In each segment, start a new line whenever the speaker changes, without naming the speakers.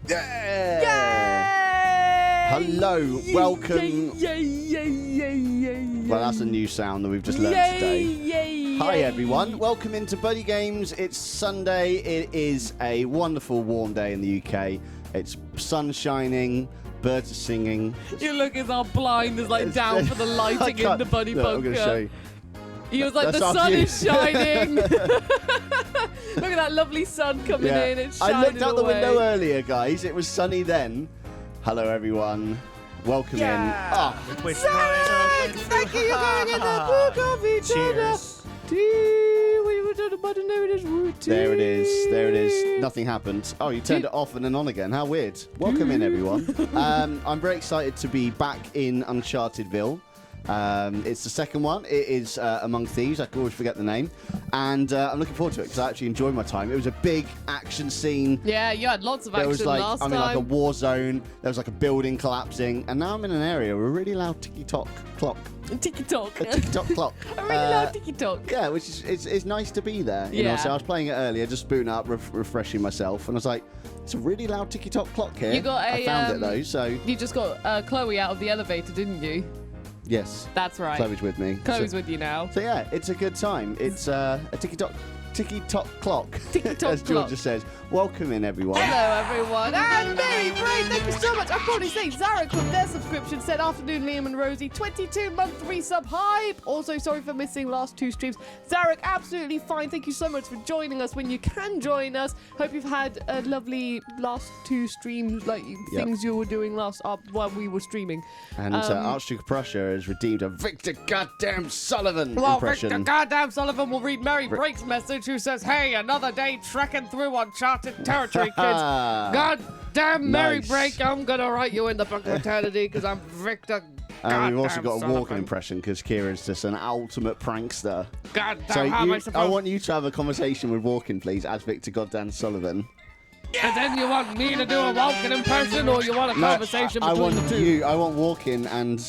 Yeah!
Yay! Hello, welcome.
Yay!
Well, that's a new sound that we've just learned today. Hi everyone, welcome into BuddyGames. It's Sunday. It is a wonderful warm day in the UK. It's sun shining, birds are singing.
You look as our blind is like down for the lighting in the Buddy bunker.
I'm going to show you.
He was like,
That's
the sun
view.
is shining. Look at that lovely sun coming in. It's shining
I looked out the
away.
window earlier, guys. It was sunny then. Hello everyone. Welcome in.
Zach, thank you. You're going in the book of each other.
There it is. There it is. Nothing happened. Oh, you turned it off and then on again. How weird. Welcome in, everyone. I'm very excited to be back in Unchartedville. It's the second one. It is Among Thieves. I can always forget the name. And I'm looking forward to it because I actually enjoyed my time. It was a big action scene.
Yeah, you had lots of action
There was like,
last time.
like a war zone. There was like a building collapsing. And now I'm in an area with a really loud ticky-tock clock.
Tiki-tock.
A ticky-tock clock.
A really loud tiki-tock.
Yeah, which is it's nice to be there. You know, so I was playing it earlier, just booting up, refreshing myself. And I was like, it's a really loud ticky-tock clock here.
You got
I found it though, so...
You just got Chloe out of the elevator, didn't you?
Yes.
That's right.
Chloe's with me.
Chloe's with you now.
So yeah, it's a good time. It's a ticky-tock clock.
Ticky-tock
as Georgia
clock.
says. Welcome in, everyone.
Hello, everyone. And Mary Bray, thank you so much. I'd probably say Zarek with their subscription said, afternoon, Liam and Rosie. 22-month resub hype. Also, sorry for missing last two streams. Zarek, absolutely fine. Thank you so much for joining us when you can join us. Hope you've had a lovely last two streams, like things you were doing last while we were streaming.
And Archduke of Prussia has redeemed a Victor Goddamn Sullivan
Well,
impression.
Victor Goddamn Sullivan will read Mary Brake's message, who says, hey, another day trekking through uncharted territory, kids. God damn Mary
Nice.
Brake, I'm going to write you in the book of eternity because I'm Victor
And we've also
Goddamn
got a
Sullivan.
walking impression because Kieran's just an ultimate prankster.
God damn,
So
how am I supposed
I want you to have a conversation with Walking, please, as Victor Goddamn Sullivan.
And then you want me to do a walking impression, or you want a conversation
I
between
want
the two?
you. I want Walking and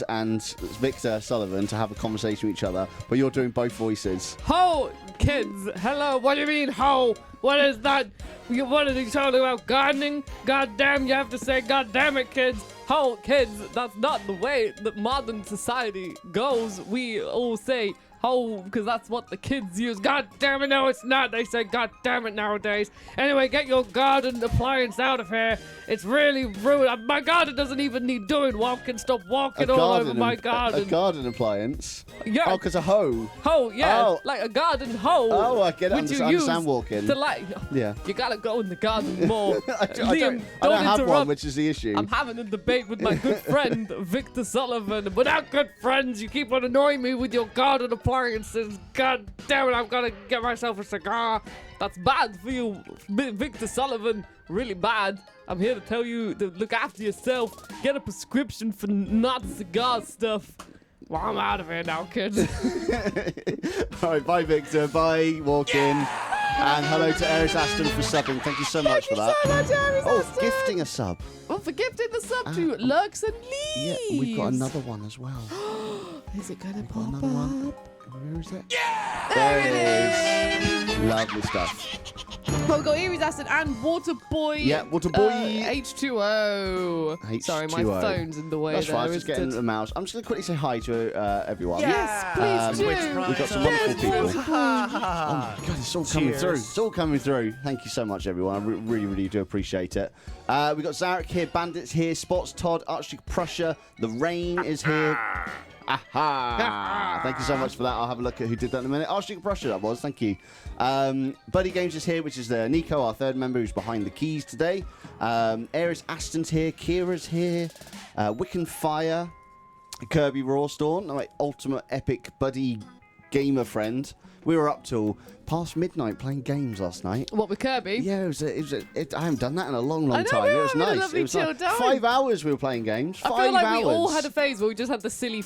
Victor Sullivan to have a conversation with each other, but you're doing both voices.
Ho, kids, hello, what do you mean, ho? What is that? What are they talking about, gardening? God damn, you have to say, God damn it, kids. Ho, kids, that's not the way that modern society goes. We all say, ho, because that's what the kids use. God damn it, no, it's not. They say, God damn it nowadays. Anyway, get your garden appliance out of here. It's really ruined. My garden doesn't even need doing. Walking, stop walking all over my garden.
A garden appliance?
Yeah.
Oh, because a hoe.
Hoe, yeah,
Oh.
like a garden hoe.
Oh, I get it.
Which you
Understand
use
Walking.
to like.
Yeah.
You gotta go in the garden more.
I
Liam,
don't have
interrupt.
one, which is the issue.
I'm having a debate with my good friend Victor Sullivan. Without good friends, you keep on annoying me with your garden appliances. God damn it, I've got to get myself a cigar. That's bad for you, Victor Sullivan. Really bad. I'm here to tell you to look after yourself. Get a prescription for not cigar stuff. Well, I'm out of here now, kids.
All right, bye, Victor. Bye, Walking. And hello to Eris Aston for subbing. Thank you so much for that.
Thank you so much, Aries
Oh,
Aston.
gifting a sub.
Well, for gifting the sub to Lurks and
Yeah,
Leaves.
we've got another one as well.
Is it gonna
Got
pop
another
up?
one. Where is it? Yeah! There it is. Lovely stuff.
Well, we've got Aries Aston and Waterboy.
Yeah, Waterboy.
H2O. Sorry, my
H2O.
phone's in the way.
That's
there,
fine. Just
isn't
getting
it?
the mouse. I'm just going to quickly say hi to everyone.
Yes, please do.
We've got some wonderful people.
Waterboy.
Oh my God, it's all coming through. It's all coming through. Thank you so much, everyone. I really, really do appreciate it. We've got Zarek here, Bandits here, Spots, Todd, Archduke Prussia, The Rain is here. Aha! Thank you so much for that. I'll have a look at who did that in a minute. Archduke Prussia, that was. Thank you. BuddyGames is here, which is Nico, our third member, who's behind the keys today. Eris Aston's here. Kira's here. Wiccan Fire. Kirby Rawstorm, my ultimate epic buddy gamer friend. We were up till past midnight playing games last night.
What, with Kirby?
Yeah, I haven't done that in a long, long
I know,
time.
we
It
were
was
having a
nice.
lovely
It was
chill
like
time.
5 hours we were playing games. 5
I feel like
hours.
we all had a phase where we just had the silly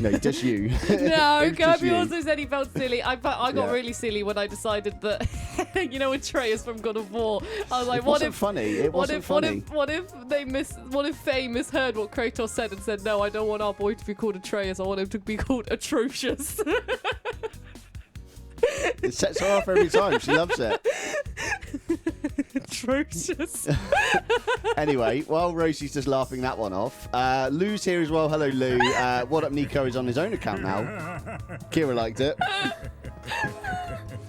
No, just you.
No,
It was just
Kirby
you.
also said he felt silly. I got
Yeah.
really silly when I decided that, you know, Atreus from God of War. I was like,
It
what
wasn't
if
funny. It wasn't funny.
What if Faye misheard what Kratos said and said, no, I don't want our boy to be called Atreus. I want him to be called Atrocious.
It sets her off every time. She loves it.
atrocious.
Anyway, while Rosie's just laughing that one off, Lou's here as well. Hello, Lou. WhaddupNico is on his own account now. Kira liked it.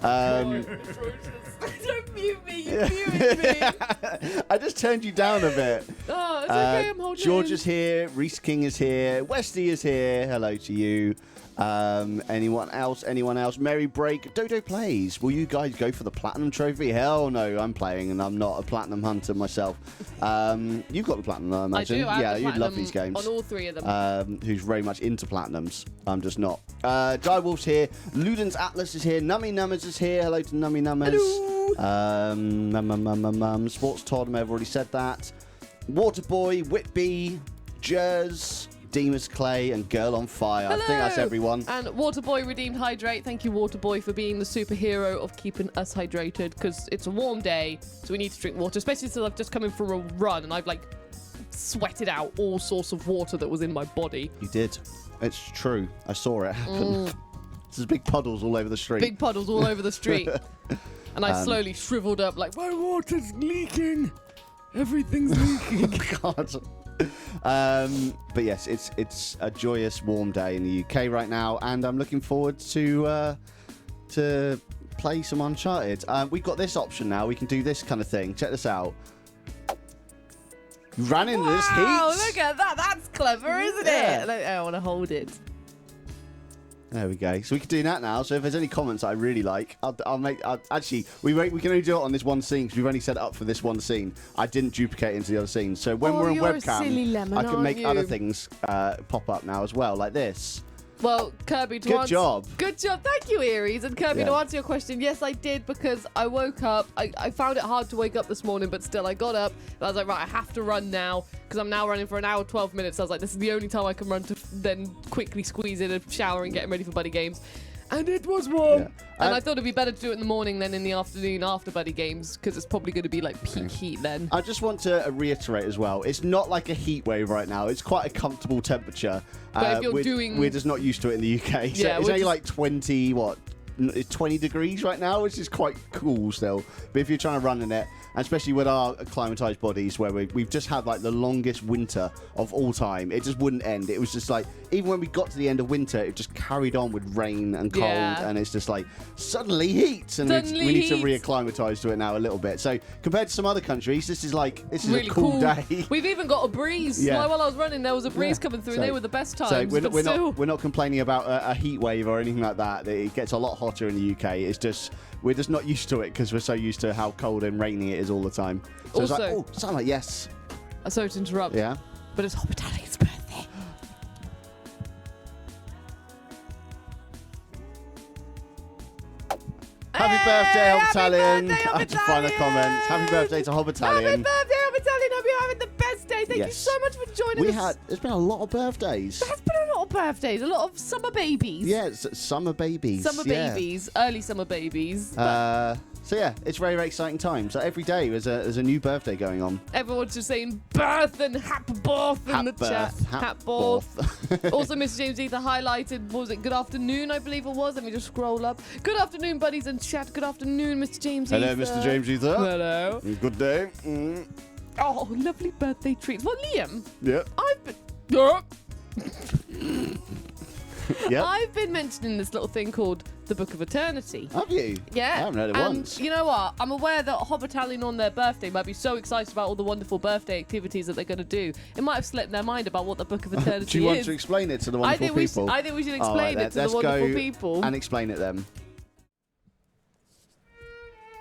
Don't mute me. You muted me.
I just turned you down a bit.
Oh, it's okay. I'm holding
George
in.
is here. Reese King is here. Westy is here. Hello to you. Anyone else? Mary Break. Dodo plays. Will you guys go for the platinum trophy? Hell no, I'm playing and I'm not a platinum hunter myself. You've got the platinum, I imagine.
I do. I
yeah,
have the
you love
platinum
these games.
on all 3 of them.
Who's very much into platinums. I'm just not. Direwolf's here. Luden's Atlas is here. Nummy Numbers is here. Hello to Nummy Numbers.
Hello.
Sports Todd, I've already said that. Waterboy, Whitby, Jers, Demas Clay, and Girl on Fire.
Hello.
I think that's everyone.
And Waterboy Redeemed Hydrate. Thank you, Waterboy, for being the superhero of keeping us hydrated, because it's a warm day, so we need to drink water, especially since I've just come in for a run and I've, like, sweated out all sorts of water that was in my body.
You did. It's true. I saw it happen. There's big puddles all over the street.
Big puddles all over the street. And I slowly shriveled up like, my water's leaking. Everything's leaking.
Oh, God. But yes, it's a joyous, warm day in the UK right now, and I'm looking forward to play some Uncharted. We've got this option now. We can do this kind of thing. Check this out. You ran into this heat.
Wow, look at that. That's clever, isn't
Yeah.
it? I want to hold it.
There we go. So we can do that now. So if there's any comments that I really like, I'll make. Actually, we can only do it on this one scene because we've only set it up for this one scene. I didn't duplicate it into the other scenes. So when we're on
you're a
webcam,
silly lemon,
I can
aren't
make
you?
other things pop up now as well, like this.
Well, Kirby, to
Good
answer...
job.
Good job. Thank you, Aries. And Kirby,
Yeah.
to answer your question, yes, I did, because I woke up. I found it hard to wake up this morning, but still, I got up. And I was like, right, I have to run now, because I'm now running for an hour, 12 minutes. I was like, this is the only time I can run to then quickly squeeze in a shower and get ready for BuddyGames. And it was warm.
Yeah.
And I thought it'd be better to do it in the morning than in the afternoon after BuddyGames, because it's probably going to be like peak heat then.
I just want to reiterate as well, it's not like a heat wave right now. It's quite a comfortable temperature.
But if you're
we're just not used to it in the UK. So
Yeah,
it's
we're
only
just-
like 20 degrees right now, which is quite cool still. But if you're trying to run in it, and especially with our acclimatized bodies where we've just had like the longest winter of all time, it just wouldn't end. It was just like, even when we got to the end of winter, it just carried on with rain and cold,
Yeah.
and it's just like suddenly heat, and
Suddenly
we need to
heat.
reacclimatize to it now a little bit. So compared to some other countries, this is
Really
a cool day.
We've even got a breeze.
Yeah.
Like, while I was running, there was a breeze
Yeah.
coming through.
So-
They were the best times.
So
but still.
we're not complaining about a heat wave or anything like that. It gets a lot hotter in the UK. It's just we're just not used to it because we're so used to how cold and rainy it is all the time. So it's like,
Also-
oh, sunlight, yes,
Sorry to interrupt.
yeah.
But it's Hobbitalian's birthday.
Happy birthday,
happy
Hobbitalian!
birthday,
I had to find the
Hobbitalian!
comments. Happy birthday to
Happy
Hobbitalian.
birthday, Hobbitalian. Hope you're having the best day. Thank you
Yes.
so much for joining us.
There's been a lot of birthdays.
There's been a lot of birthdays, a lot of summer babies.
Yeah, it's summer babies.
Summer
yeah.
babies, early summer babies.
So yeah, it's very, very exciting time. So every day there's a new birthday going on.
Everyone's just saying birth and hap birth in the chat. Hap birth. Also, Mr. James Ether highlighted, what was it, good afternoon, I believe it was. Let me just scroll up. Good afternoon, buddies in chat. Good afternoon, Mr. James
Hello,
Ether.
Mr. James Ether.
Hello.
Good day. Mm.
Oh, lovely birthday treats. Well, Liam,
Yeah. Yeah.
I've been mentioning this little thing called the Book of Eternity.
Have you?
Yeah.
I haven't heard it
and
once.
you know what? I'm aware that Hobbitalian on their birthday might be so excited about all the wonderful birthday activities that they're going to do. It might have slipped their mind about what the Book of Eternity is.
Do you want to explain it to the wonderful people?
I think we should
All
explain
right,
it to
let's
the wonderful
go
people.
and explain it then.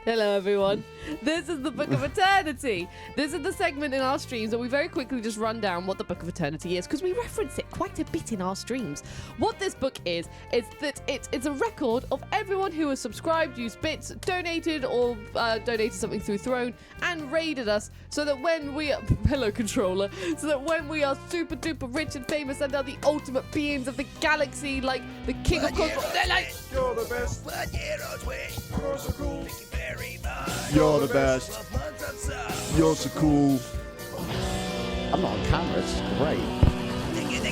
Hello, everyone. This is the Book of Eternity. This is the segment in our streams that we very quickly just run down what the Book of Eternity is, because we reference it quite a bit in our streams. What this book is that it's a record of everyone who has subscribed, used bits, donated, or donated something through Throne, and raided us, so that when we are Hello, controller, so that when we are super duper rich and famous and are the ultimate beings of the galaxy, like the king of cosmos, they're like,
You're the best. You're so cool.
You're the best. You're so cool. I'm not on camera. It's great.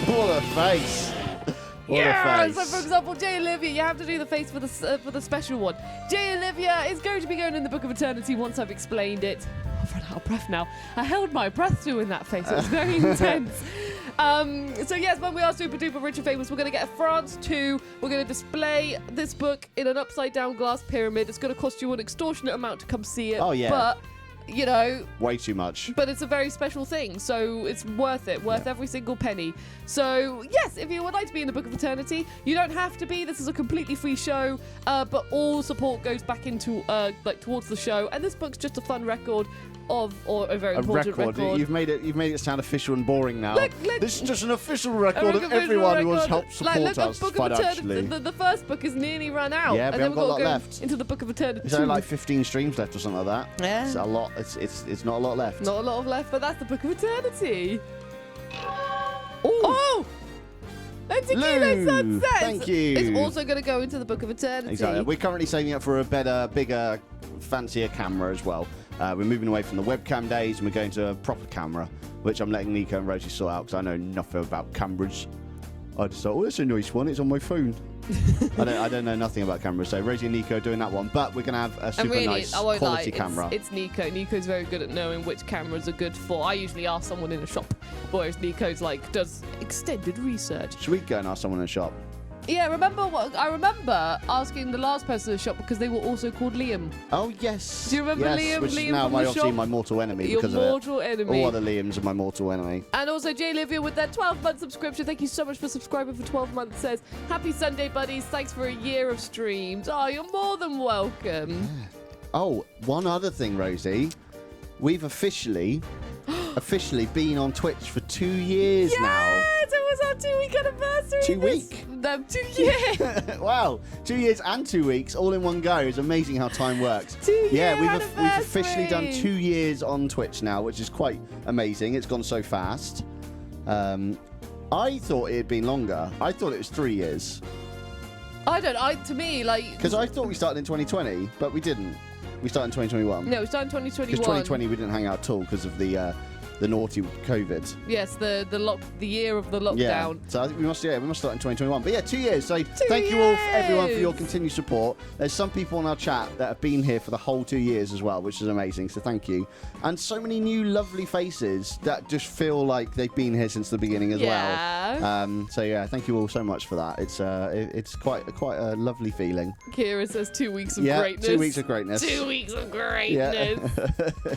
What a face. What
Yeah,
a face.
so for example, Jay Olivia, you have to do the face for the special one. Jay Olivia is going to be going in the Book of Eternity once I've explained it. I've run out of breath now. I held my breath doing that face. It was very intense. So yes, when we are super duper rich and famous, we're going to get a France 2. We're going to display this book in an upside down glass pyramid. It's going to cost you an extortionate amount to come see it.
Oh, yeah.
But, you know,
Way too much.
but it's a very special thing, so it's worth it, worth every single penny. So yes, if you would like to be in the Book of Eternity, you don't have to be. This is a completely free show, but all support goes back into like towards the show. And this book's just a fun record or a very important record.
You've made it sound official and boring now.
Look.
This is just an official record of everyone who has helped support us
Book of
financially.
Eternity, the first book is nearly run out.
Yeah,
and
we
then
haven't
we've
got a
got
lot
to go
left.
into the Book of Eternity.
There's only like 15 streams left or something like that.
Yeah.
It's a lot. It's not a lot left.
Not a lot of left, but that's the Book of Eternity. Oh! And Tequila
Lou,
Sunset!
thank you.
It's also going to go into the Book of Eternity.
Exactly. We're currently saving up for a better, bigger, fancier camera as well. We're moving away from the webcam days and we're going to a proper camera, which I'm letting Nico and Rosie sort out because I know nothing about cameras. I just thought, oh, that's a nice one. It's on my phone. I don't know nothing about cameras, so Rosie and Nico are doing that one. But we're going to have a super nice quality camera.
It's Nico. Nico's very good at knowing which cameras are good for. I usually ask someone in a shop, whereas Nico's like does extended research.
Should we go and ask someone in the shop?
Yeah, I remember asking the last person in the shop because they were also called Liam.
Oh, yes.
Do you remember
yes,
Liam?
Which
Liam
is now
from the
obviously
shop?
my mortal enemy
Your
because
mortal
of it.
enemy.
All other Liams are my mortal enemy.
And also Jay Olivia with their 12-month subscription. Thank you so much for subscribing for 12 months. Says, happy Sunday, buddies. Thanks for a year of streams. Oh, you're more than welcome.
Oh, one other thing, Rosie. We've officially been on Twitch for 2 years now.
Yes, it was our 2-week anniversary.
2 week?
2 years.
Wow, 2 years and 2 weeks all in one go. It's amazing how time works.
2 year
Yeah, we've
anniversary.
officially done 2 years on Twitch now, which is quite amazing. It's gone so fast. I thought it had been longer. I thought it was 3 years.
To me, like...
Because I thought we started in 2020, but we didn't. We started in 2021.
No, we started in 2021.
Because 2020 we didn't hang out at all because of the naughty COVID.
Yes, the year of the lockdown.
Yeah, so I think we must start in 2021. But yeah, 2 years. So thank you all, everyone, for your continued support. There's some people on our chat that have been here for the whole 2 years as well, which is amazing. So thank you. And so many new lovely faces that just feel like they've been here since the beginning as well. So yeah, thank you all so much for that. It's quite a lovely feeling.
Kira says 2 weeks of
Yeah,
greatness.
2 weeks of greatness.
2 weeks of greatness.
Yeah.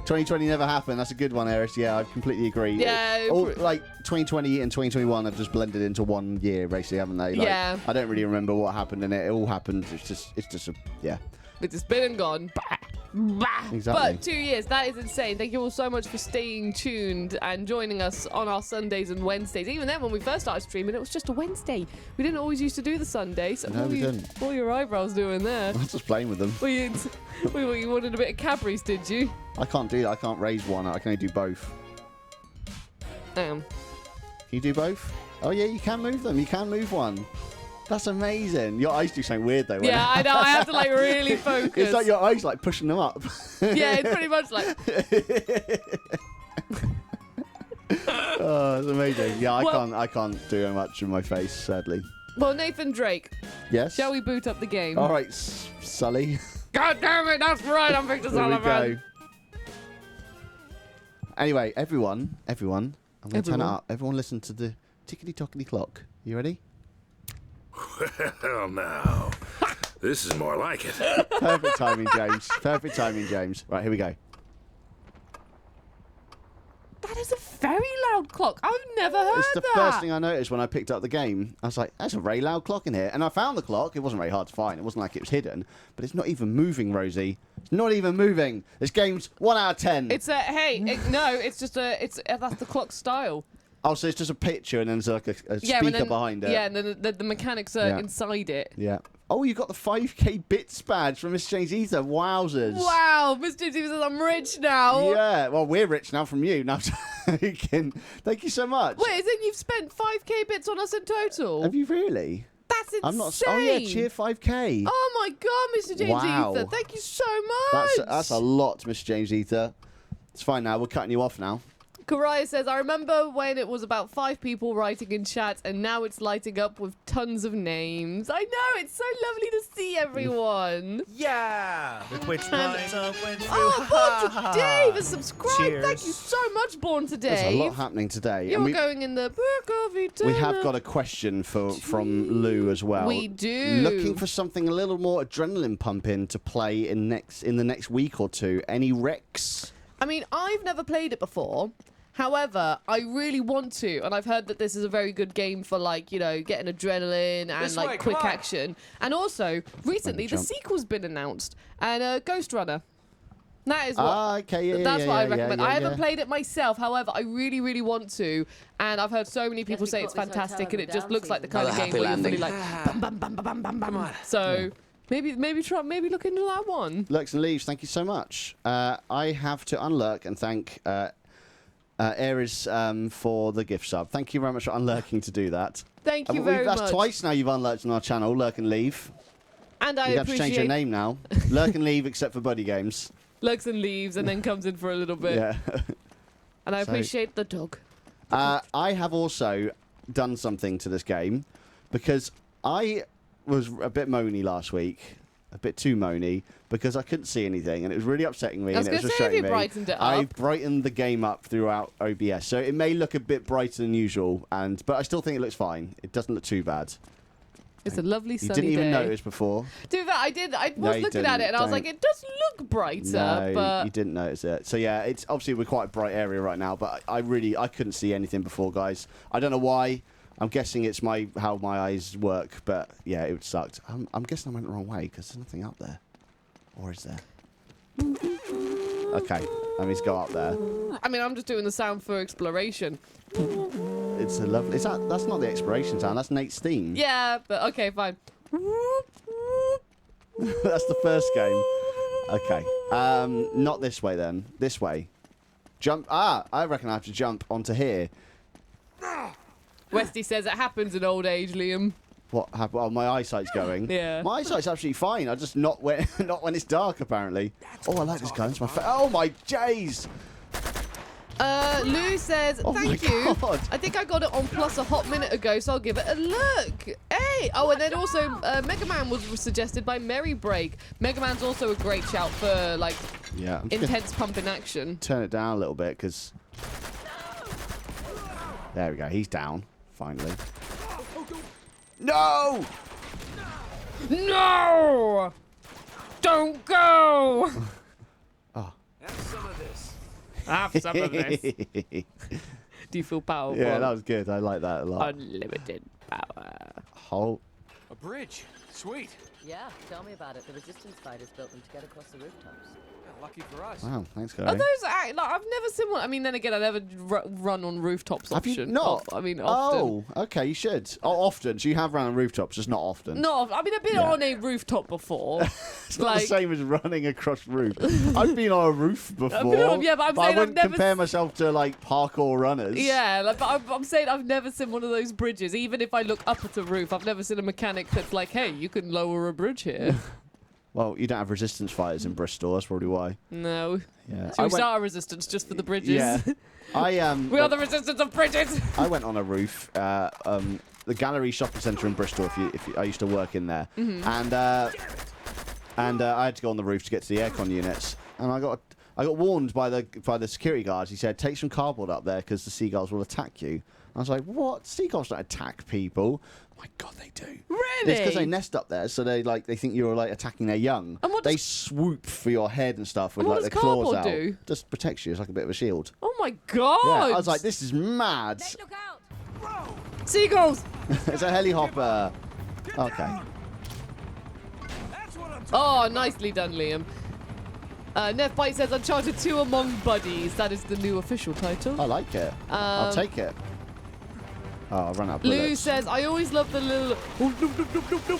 2020 never happened. That's a good one, Eris. Yeah, I completely agree.
Yeah.
Like 2020 and 2021 have just blended into 1 year, basically, haven't they? Like,
Yeah.
I don't really remember what happened in it. It all happened. It's just yeah.
It's just been and gone. Bah.
Exactly.
But 2 years, that is insane. Thank you all so much for staying tuned and joining us on our Sundays and Wednesdays. Even then, when we first started streaming, it was just a Wednesday. We didn't always used to do the Sundays.
No, we didn't.
What were your eyebrows doing there?
I was just playing with them.
You wanted a bit of Cadbury's, did you?
I can't do that. I can't raise one. I can only do both. Can you do both? Oh yeah, you can move them. You can move one. That's amazing. Your eyes do something weird though.
Yeah, I know. I have to like really focus.
It's like your eyes like pushing them up.
Yeah, it's pretty much like.
Oh, it's amazing. Yeah, I can't do much with my face, sadly.
Well, Nathan Drake,
Yes.
shall we boot up the game?
All right, Sully.
God damn it, that's right. I'm Victor
There we
Sullivan.
go. Anyway, everyone, I'm going to turn it up. Everyone listen to the tickety-tockety clock. You ready?
Well, now, this is more like it.
Perfect timing, James. Perfect timing, James. Right, here we go.
That is a very loud clock. I've never heard
It's the
that.
first thing I noticed when I picked up the game. I was like, that's a very loud clock in here. And I found the clock. It wasn't very hard to find. It wasn't like it was hidden. But it's not even moving, Rosie. It's not even moving. This game's 1 out of 10.
It's that's the clock style.
Oh, so it's just a picture and then there's like a speaker behind it.
Yeah, and then the mechanics are inside it.
Yeah. Oh, you got the 5k bits badge from Miss James Ether. Wowzers.
Wow, Mr. James says I'm rich now.
Yeah, well, we're rich now from you. Now, thank you so much.
Wait, is it you've spent 5k bits on us in total?
Have you really?
That's insane.
I'm not. Oh yeah, cheer 5k.
Oh my God, Mr. James
Wow.
Ether, thank you so much.
That's a lot, Mr. James Ether. It's fine now. We're cutting you off now.
Karaya says, I remember when it was about 5 people writing in chat, and now it's lighting up with tons of names. I know, it's so lovely to see everyone.
Yeah! The Twitch lights up went through.
Oh, Born Today was subscribed.
Cheers.
Thank you so much, Born Today.
There's a lot happening today.
You're going in the book of eternity.
We have got a question from Lou as well.
We do.
Looking for something a little more adrenaline pumping to play in the next week or two. Any recs?
I mean, I've never played it before. However, I really want to, and I've heard that this is a very good game for, like, you know, getting adrenaline and, like, quick action. And also, recently, the sequel's been announced, and Ghost Runner. That is what, that's what I recommend. I haven't played it myself, however, I really, really want to, and I've heard so many people say it's fantastic, and it just looks like the kind of game where you're fully like, bam, bam, bam, bam, bam, bam. So... Maybe look into that one.
Lurks and Leaves, thank you so much. I have to unlurk and thank Aries for the gift sub. Thank you very much for unlurking to do that.
Thank you very much.
That's twice now you've unlurked on our channel, Lurk and Leave.
And I
you have to change your name now. Lurk and Leave except for BuddyGames.
Lurks and leaves and then comes in for a little bit.
Yeah.
And I appreciate the dog.
I have also done something to this game because I was a bit moany last week, a bit too moany, because I couldn't see anything, and it was really upsetting me, and it was frustrating me.
Brightened it up.
I brightened the game up throughout OBS, so it may look a bit brighter than usual, but I still think it looks fine. It doesn't look too bad.
It's a lovely sunny day.
You didn't even notice before.
To be fair, I did. I was looking at it, and I was like, it does look brighter,
no,
but
you didn't notice it. So yeah, it's obviously we're quite a bright area right now, but I couldn't see anything before, guys. I don't know why. I'm guessing it's how my eyes work, but yeah, it sucked. I'm guessing I went the wrong way because there's nothing up there. Or is there? Okay, let me just go up there.
I mean, I'm just doing the sound for exploration.
It's a lovely... That's not the exploration sound, that's Nate's theme.
Yeah, but okay, fine.
That's the first game. Okay, not this way then. This way. Jump... I reckon I have to jump onto here.
Westy says it happens in old age, Liam.
What happened? Well, my eyesight's going.
Yeah.
My eyesight's absolutely fine. I just not when it's dark, apparently. Oh, I like this gun. It's my oh my jays!
Lou says, thank you.
God.
I think I got it on Plus a hot minute ago, so I'll give it a look. Hey! Oh, and then also Mega Man was suggested by Merry Break. Mega Man's also a great shout for, like, intense pumping action.
Turn it down a little bit, because... There we go. He's down, finally. No!
No! Don't go!
Oh.
Have some of this.
Have some of this. Do you feel powerful?
Yeah, that was good. I like that a lot.
Unlimited power.
Oh.
A bridge. Sweet.
Yeah, tell me about it. The resistance fighters built them to get across the rooftops.
Yeah, lucky for us.
Wow, thanks, guys.
Are those like, I've never seen one. I mean, then again, I never run on rooftops.
Have
option.
you not?
I mean, often.
Oh, okay, you should. Oh, often. So you have run on rooftops, just not often.
No, I mean, I've been on a rooftop before.
It's not the same as running across roof. I've been on a roof before.
Yeah, but I'm saying
I
I've
wouldn't
never
compare myself to like parkour runners.
Yeah, like, but I'm saying I've never seen one of those bridges. Even if I look up at a roof, I've never seen a mechanic that's like, hey, you can lower a bridge here.
Well, you don't have resistance fighters in Bristol. That's probably why.
No.
Yeah.
So we start our resistance just for the bridges.
Yeah.
We are the resistance of bridges.
I went on a roof, the Gallery Shopping Centre in Bristol. I used to work in there, and I had to go on the roof to get to the aircon units, and I got warned by the security guards. He said, take some cardboard up there because the seagulls will attack you. I was like, what? Seagulls don't attack people. My God, they do.
Really?
It's because they nest up there, so they think you're like attacking their young.
And what
they swoop for your head and stuff with
and
like
what
their
does
claws
cardboard
out.
do?
Just protects you. It's like a bit of a shield.
Oh my God!
Yeah, I was like, this is mad.
Look out!
Seagulls!
It's a helihopper. Okay.
Oh, nicely done, Liam. Neff Bite says Uncharted 2 Among Buddies. That is the new official title.
I like it. I'll take it. Oh, I've run out of
Lou
bullets.
says, I always love the little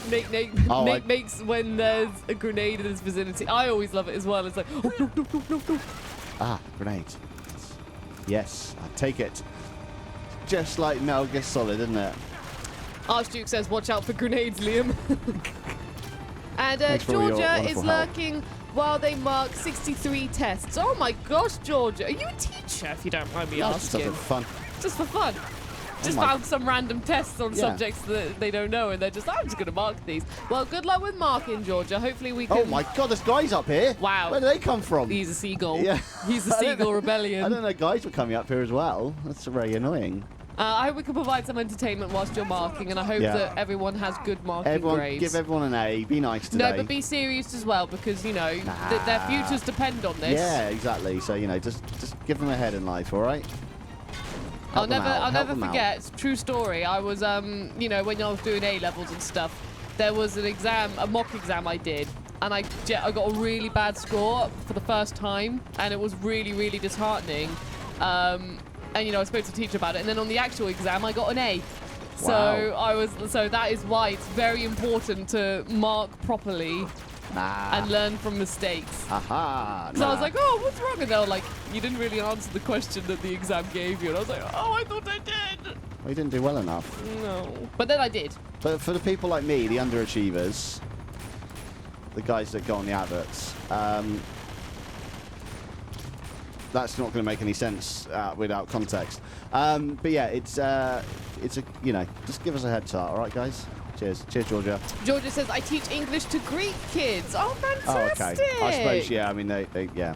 Nate
Oh,
makes when there's a grenade in his vicinity. I always love it as well. It's like,
Ah, grenade. Yes, I'll take it. Just like Metal Gear Solid, isn't it?
Archduke says, watch out for grenades, Liam.
Thanks
And
for all your
Georgia is
wonderful help.
lurking while they mark 63 tests. Oh my gosh, Georgia. Are you a teacher, if you don't mind me
That's just
asking?
something fun.
Just for fun. Just
my-
found some random tests on
Yeah.
subjects that they don't know, and they're just, I'm just going to mark these. Well, good luck with marking, Georgia. Hopefully we can...
Oh my god, there's guys up here.
Wow.
Where do they come from?
He's a seagull.
Yeah.
He's the
I don't
Seagull
know-
Rebellion.
I don't know, guys were coming up here as well. That's very annoying.
I hope we can provide some entertainment whilst you're marking, and I hope
Yeah.
that everyone has good marking
Everyone,
grades.
give everyone an A. Be nice today.
No, but be serious as well, because, you know, their futures depend on this.
Yeah, exactly. So, you know, just give them a head in life, all right?
I'll
Help them
never,
out,
I'll
help
never
them out.
forget. It's a true story. I was, you know, when I was doing A levels and stuff, there was an exam, a mock exam I did, and I got a really bad score for the first time, and it was really, really disheartening. And you know, I spoke to the teacher about it, and then on the actual exam, I got an A. So
Wow.
So that is why it's very important to mark properly and learn from mistakes.
Aha.
So I was like, oh, what's wrong? And they were like, you didn't really answer the question that the exam gave you. And I was like, oh, I thought I did.
we didn't do well enough.
No. But then I did.
But for the people like me, the underachievers, the guys that go on the adverts, that's not going to make any sense without context. But yeah, it's a, you know, just give us a head start, all right, guys? Cheers. Cheers, Georgia.
Georgia says, I teach English to Greek kids. Oh,
Oh,
fantastic.
okay. I suppose, yeah, I mean, they yeah.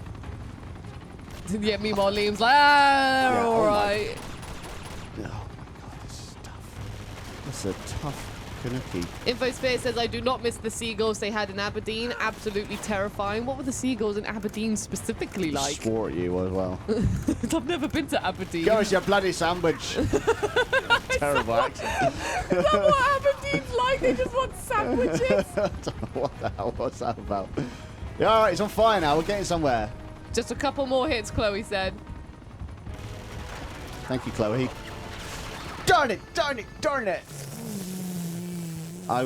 Yeah, meanwhile, Liam's like, ah,
Yeah,
all
oh my-
right.
Oh, my God, this is tough. That's a tough Kanuki.
Infosphere says, I do not miss the seagulls they had in Aberdeen. Absolutely terrifying. What were the seagulls in Aberdeen specifically like?
Swore at you as well.
I've never been to Aberdeen.
Go as your bloody sandwich. Terrible accent.
Is that what Aberdeen's like? They just want sandwiches.
I don't know what the hell was that about. Yeah, all right, it's on fire now. We're getting somewhere.
Just a couple more hits, Chloe said.
Thank you, Chloe. Darn it! Darn it! Darn it! I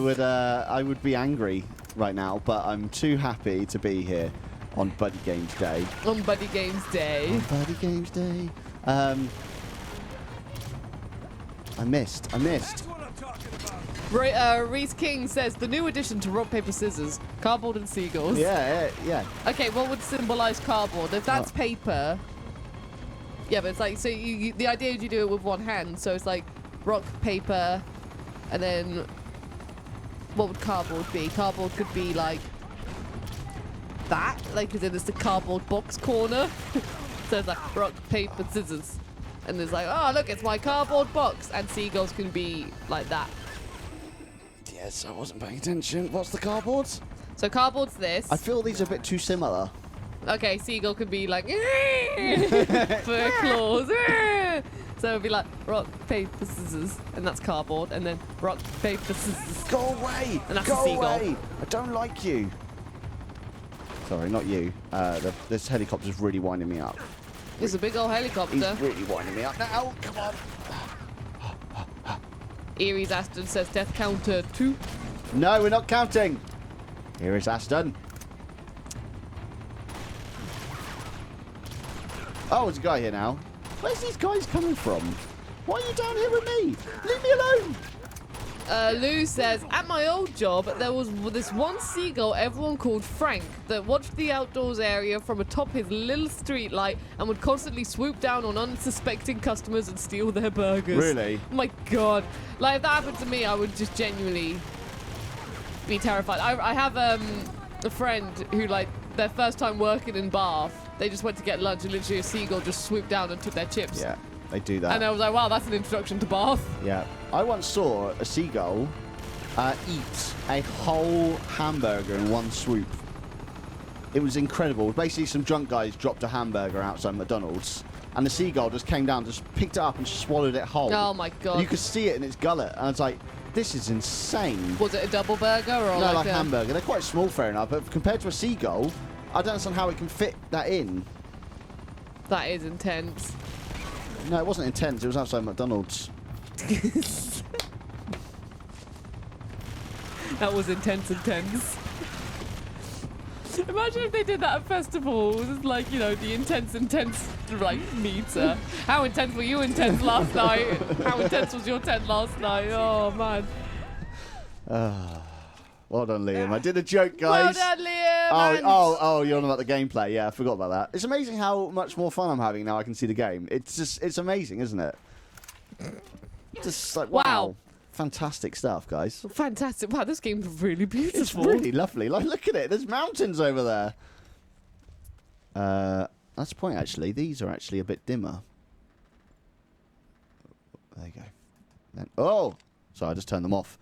would be angry right now, but I'm too happy to be here on BuddyGames Day.
On BuddyGames Day.
On BuddyGames Day. I missed.
That's what I'm talking about.
Reese King says, the new addition to rock, paper, scissors. Cardboard and seagulls.
Yeah, yeah.
Okay, what would symbolize cardboard? If that's paper... Yeah, but it's like, so the idea is you do it with one hand, so it's like rock, paper, and then... What would cardboard be? Cardboard could be like... that, like, as in it's the cardboard box corner. So it's like rock, paper, scissors. And there's like, oh, look, it's my cardboard box. And seagulls can be like that.
Yes, I wasn't paying attention. What's the cardboards?
So cardboard's this.
I feel these are a bit too similar.
Okay, seagull could be like for claws. So it'd be like rock, paper, scissors, and that's cardboard, and then rock, paper, scissors.
Go away!
And that's
Go
a seagull.
away! I don't like you. Sorry, not you. This helicopter's really winding me up.
It's a big old helicopter.
He's really winding me up now. Come on.
Erie's Aston says death counter 2.
No, we're not counting. Here is Aston. Oh, there's a guy here now. Where's these guys coming from? Why are you down here with me? Leave me alone.
Lou says, at my old job, there was this one seagull everyone called Frank that watched the outdoors area from atop his little street light and would constantly swoop down on unsuspecting customers and steal their burgers.
Really?
Oh my God. Like, if that happened to me, I would just genuinely be terrified. I have a friend who, like, their first time working in Bath, they just went to get lunch and literally a seagull just swooped down and took their chips.
Yeah, they do that.
And I was like, wow, that's an introduction to Bath.
Yeah. I once saw a seagull eat a whole hamburger in one swoop. It was incredible. Basically, some drunk guys dropped a hamburger outside McDonald's, and the seagull just came down, just picked it up and swallowed it whole.
Oh my God.
You could see it in its gullet, and I was like, this is insane.
Was it a double burger or
No, like
a
hamburger. They're quite small, fair enough, but compared to a seagull, I don't understand how it can fit that in.
That is intense.
No, it wasn't intense. It was outside McDonald's.
That was intense. Imagine if they did that at festivals. It's like, you know, the intense, like, meter. How intense were you intense last night? How intense was your tent last night? Oh, man.
Well done, Liam. I did a joke,
Well
guys.
done, Liam. and-
Oh, you're on about the gameplay. Yeah, I forgot about that. It's amazing how much more fun I'm having now I can see the game. It's amazing, isn't it? Just like, wow. Fantastic stuff, guys.
Fantastic. Wow, this game's really beautiful.
It's really lovely. Like, look at it. There's mountains over there. That's the point, actually. These are actually a bit dimmer. There you go. Then, oh! Sorry, I just turned them off.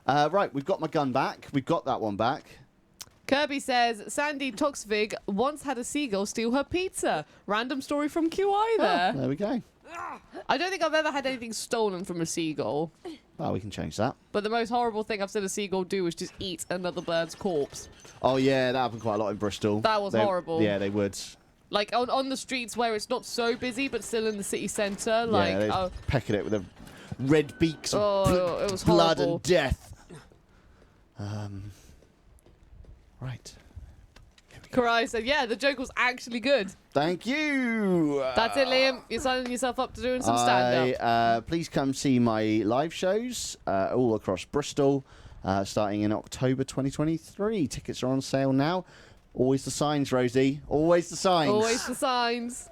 Right, we've got my gun back. We've got that one back.
Kirby says, Sandy Toxvig once had a seagull steal her pizza. Random story from QI there.
Oh, there we go.
I don't think I've ever had anything stolen from a seagull.
Well, we can change that.
But the most horrible thing I've seen a seagull do is just eat another bird's corpse.
Oh, yeah, that happened quite a lot in Bristol.
That was horrible.
Yeah, they would.
Like, on the streets where it's not so busy, but still in the city centre. Like,
yeah, they peck at it with their red beaks of
it was
blood
horrible.
and death. Right.
Karai said, yeah, the joke was actually good.
Thank you.
That's it, Liam. You're signing yourself up to doing some stand-up.
Please come see my live shows all across Bristol, starting in October 2023. Tickets are on sale now. Always the signs, Rosie. Always the signs.
Always the signs.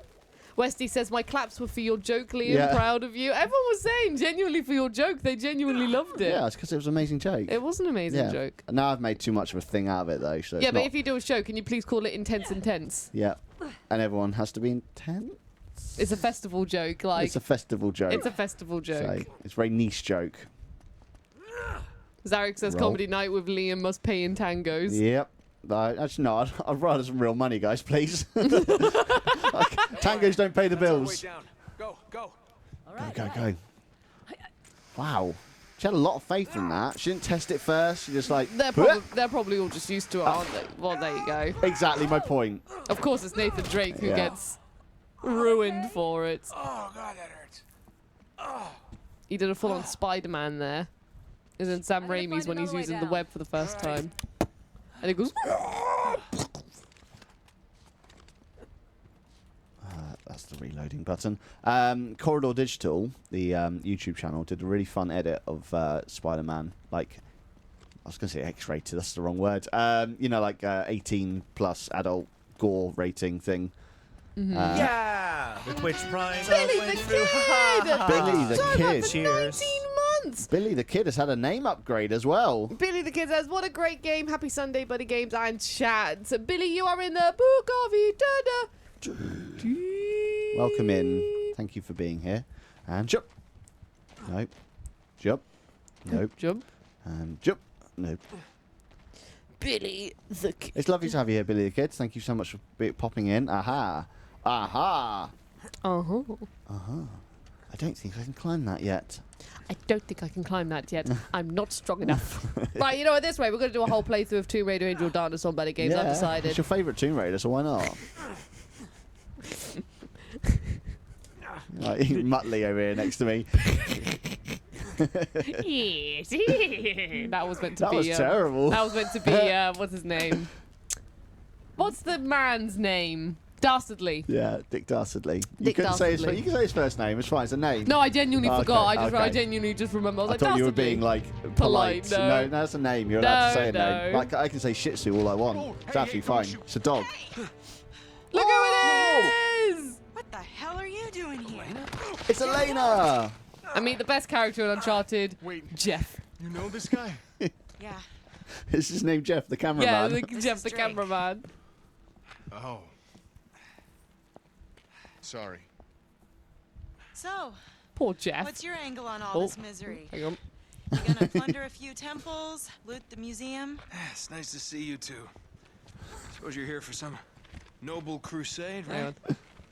Westy says, my claps were for your joke, Liam.
Yeah.
Proud of you. Everyone was saying, genuinely for your joke. They genuinely loved it.
Yeah, it's because it was an amazing joke.
It was an amazing joke.
Now I've made too much of a thing out of it, though. So
Yeah,
it's
but
not-
if you do a show, can you please call it Intense?
Yeah. And everyone has to be intense.
It's a festival joke. Like,
It's a festival joke.
it's a festival joke.
So it's a very niche joke.
Zarek says,
Roll.
comedy night with Liam must pay in tangos.
Yep. Actually, no, I'd rather some real money, guys, please. Tangos don't pay the bills.
Down. Go, go.
All right.
Go. Wow. She had a lot of faith in that. She didn't test it first. She just like...
They're probably all just used to it, aren't they? Well, there you go.
Exactly my point.
Of course, it's Nathan Drake who
Yeah.
gets ruined for it.
Oh, God, that hurts.
He did a full-on Spider-Man there. As in Sam
I'm gonna
Raimi's
find
when he's
another way
using the
down.
web for the first time. And it goes...
That's the reloading button. Corridor Digital, the YouTube channel, did a really fun edit of Spider-Man. Like, I was going to say X-rated, that's the wrong word. You know, like 18 plus adult gore rating thing.
Yeah! The Twitch Prime.
Billy
went
the
through.
Kid!
Billy the
Time up
Kid.
for
Cheers.
19 months!
Billy the Kid has had a name upgrade as well.
Billy the Kid says, what a great game. Happy Sunday, BuddyGames and chat. So, Billy, you are in the Book of Eternityyy.
Welcome in. Thank you for being here. And jump. Nope. Jump. Nope.
Jump.
And jump. Nope.
Billy the Kid.
It's lovely to have you here, Billy the Kid. Thank you so much for popping in. Aha. Aha.
Uh-huh.
I don't think I can climb that yet.
I don't think I can climb that yet. I'm not strong enough. Right, you know what? This way, we're going to do a whole playthrough of Tomb Raider Angel Darkness on BuddyGames. I've
It's
decided.
your favourite Tomb Raider, so why not? Like, Muttley over here next to me.
Yes. That was meant to
That
be.
was terrible.
That was meant to be. What's his name? What's the man's name? Dastardly.
Yeah, Dick Dastardly. You
Dick
couldn't say his.
Dastardly.
You can say his first name. It's fine. It's a name.
No, I genuinely
Okay,
forgot. I
okay.
genuinely just remember. I was
I
like,
thought you were
Dastardly.
being like
Polite,
polite.
no.
No, that's a name. You're allowed to say a
No,
name.
no.
Like I can say Shih Tzu all I want. It's absolutely fine. It's a dog.
Look who it is!
What the hell are you doing here?
It's Elena.
I mean, the best character in Uncharted,
Wait,
Jeff.
you know this guy?
Yeah.
Is his name Jeff, the cameraman?
Yeah, Jeff
is
the
Drake.
cameraman.
Oh. Sorry.
So,
Poor Jeff.
what's your angle on all
Oh.
this misery?
Hang on.
You gonna plunder a few temples, loot the museum?
It's nice to see you two. Suppose you're here for some noble crusade,
Hang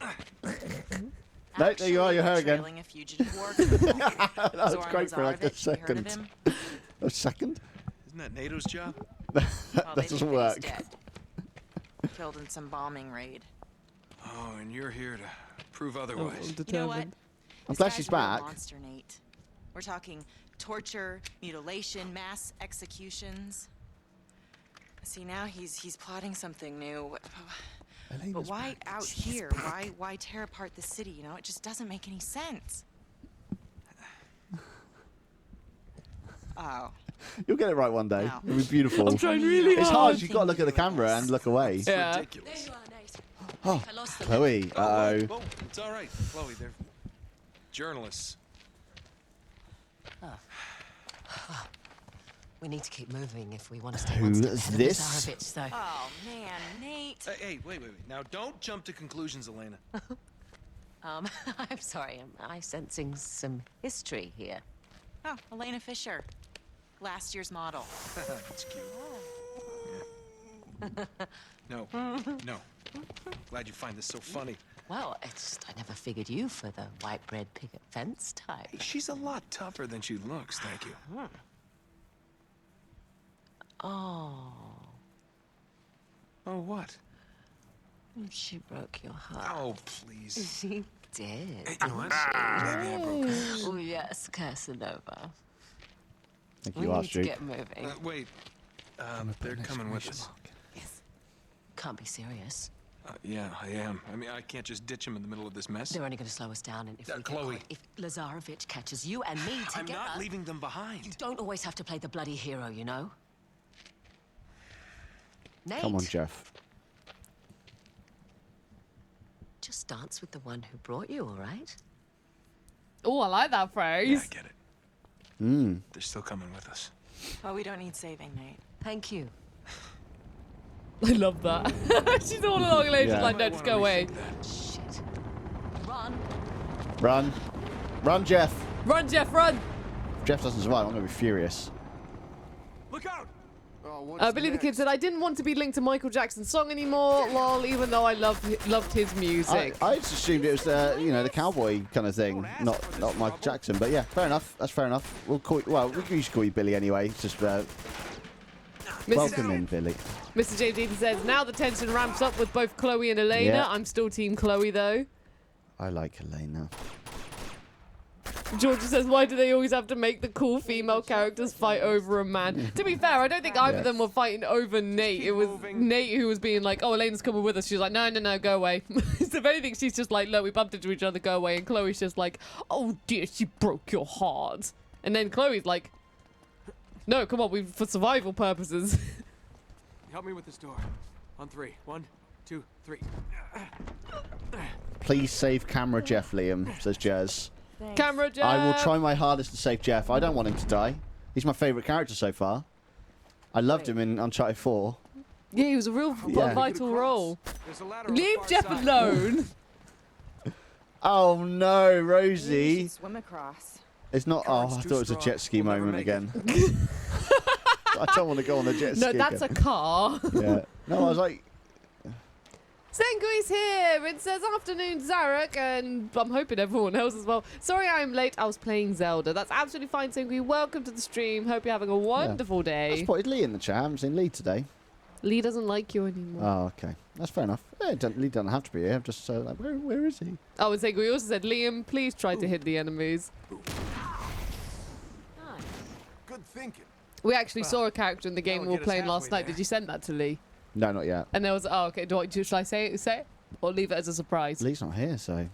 right?
on.
No, there you are, you're her again.
Trailing a fugitive war criminal.
That was
Zoran
great for like a
Lazarevic, you heard of
second.
him?
A second?
Isn't that NATO's job?
Well,
That
they
doesn't
think
work.
he's dead. Killed in some bombing raid.
Oh, and you're here to prove
Oh,
otherwise.
I'm
You know what?
determined.
I'm
This
glad
guy's
she's
a real
back.
monster, Nate. We're talking torture, mutilation, mass executions. See, now he's plotting something new. But why out here? Why tear apart the city? You know, it just doesn't make any sense. Oh,
You'll get it right one day.
No.
It'll be beautiful.
I'm trying really
It's
hard.
hard. You've got to look at the camera and look away.
Yeah.
Ridiculous.
Oh, Chloe. Uh-oh.
Oh, it's all right, Chloe. They're journalists.
We need to keep moving if we want to stay
Who
one step
is
ahead of
this?
Lazarovich, so.
Oh man, Nate.
Hey, wait. Now, don't jump to conclusions, Elena.
I'm sorry, am I sensing some history here?
Oh, Elena Fisher, last year's model.
That's cute. Yeah. No. Glad you find this so funny.
Well, it's just I never figured you for the white bread picket fence type.
Hey, she's a lot tougher than she looks, thank you.
Oh,
Oh, what?
she broke your heart.
Oh, please.
She did.
Hey, you know what? Maybe I broke hers.
Oh, yes, Casanova.
Thank
We
you,
need to
Archie.
get moving.
Wait. They're coming with us.
Can't be serious.
Yeah, I am. I mean, I can't just ditch him in the middle of this mess.
They're only going to slow us down, and if we get
Chloe.
caught, if Lazarovich catches you and me
I'm
together,
not leaving them
you
behind.
don't always have to play the bloody hero, you know. Nate,
Come on, Jeff.
just dance with the one who brought you, all right?
Oh, I like that
Yeah,
phrase.
I get it.
Mm.
They're still coming with us.
Oh, we don't need saving, Nate.
Thank you.
I love that. She's all along lane.
Yeah.
She's like, no, just go away.
Shit. Run.
Run. Run, Jeff.
Run, Jeff, run.
If Jeff doesn't survive, I'm going to be furious.
Look out!
Billy the Kid said, I didn't want to be linked to Michael Jackson's song anymore, lol, even though I loved his music.
I just assumed it was the cowboy kind of thing, not Michael Jackson. But yeah, fair enough. That's fair enough. We can usually call you Billy anyway. It's just welcome in, Billy.
Mr. James Eden says, now the tension ramps up with both Chloe and Elena.
Yeah.
I'm still team Chloe, though.
I like Elena.
Georgia says, why do they always have to make the cool female characters fight over a man? To be fair, I don't think either of them were fighting over Nate. It was Nate who was being like, oh, Elena's coming with us. She was like, no, go away. So if anything, she's just like, look, we bumped into each other, go away. And Chloe's just like, oh dear, she broke your heart. And then Chloe's like, no, come on, for survival purposes.
Help me with this door. On 3. 1, 2, 3.
Please save camera Jeff, Liam, says Jez.
Camera Jeff.
I will try my hardest to save Jeff. I don't want him to die. He's my favourite character so far. I loved him in Uncharted 4.
Yeah, he was a real vital role. Leave
Leave
Jeff alone.
Oh no, Rosie.
Swim across.
It's not. Oh, I
Courage too
thought it was a
strong.
jet ski
We'll never
moment
make it.
again. I don't want to go on the jet ski.
No, that's a car.
Yeah. No, I was like,
Sengui's here. It says afternoon, Zarek, and I'm hoping everyone else as well. Sorry I'm late. I was playing Zelda. That's absolutely fine, Sengui. Welcome to the stream. Hope you're having a wonderful
I
day.
spotted Lee in the chat. I haven't seen Lee today.
Lee doesn't like you anymore.
Oh, okay. That's fair enough. Yeah, Lee doesn't have to be here. I'm just like, where is he?
Oh, and Sengui also said, Liam, please try to hit the enemies.
Good thinking.
We actually saw a character in the game
that'll
we were
get us
playing last
halfway
night.
there.
Did you send that to Lee?
No, not yet.
And there was, oh, okay. Shall I say it? Or leave it as a surprise?
Lee's not here, so.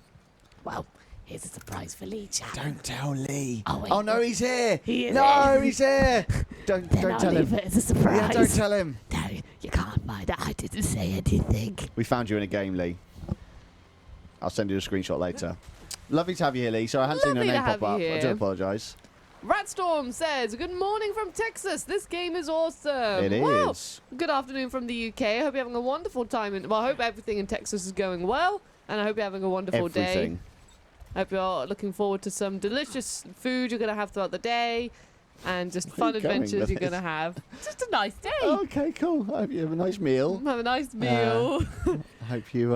Well, here's a surprise for Lee, Chan.
Don't tell Lee.
Oh, wait.
Oh no, he's here.
He is
no,
here.
he's here. Don't
Then I'll
tell
leave
him.
it as a surprise.
Yeah, don't tell him.
No, you can't find out. I didn't say anything.
We found you in a game, Lee. I'll send you a screenshot later. Lovely to have you here, Lee. Sorry, I hadn't seen your
Lovely
name
to have
pop up.
you
I do
here.
apologise.
Ratstorm says, good morning from Texas. This game is awesome.
It
Wow.
is.
Good afternoon from the UK. I hope you're having a wonderful time. Well, I hope everything in Texas is going well. And I hope you're having a wonderful
Everything.
day. I hope you're looking forward to some delicious food you're going to have throughout the day. And just
Where are
fun
you going
adventures
with
you're going to
this?
have. Just a nice day.
Okay, cool. I hope you have a nice meal.
Have a nice meal.
I hope you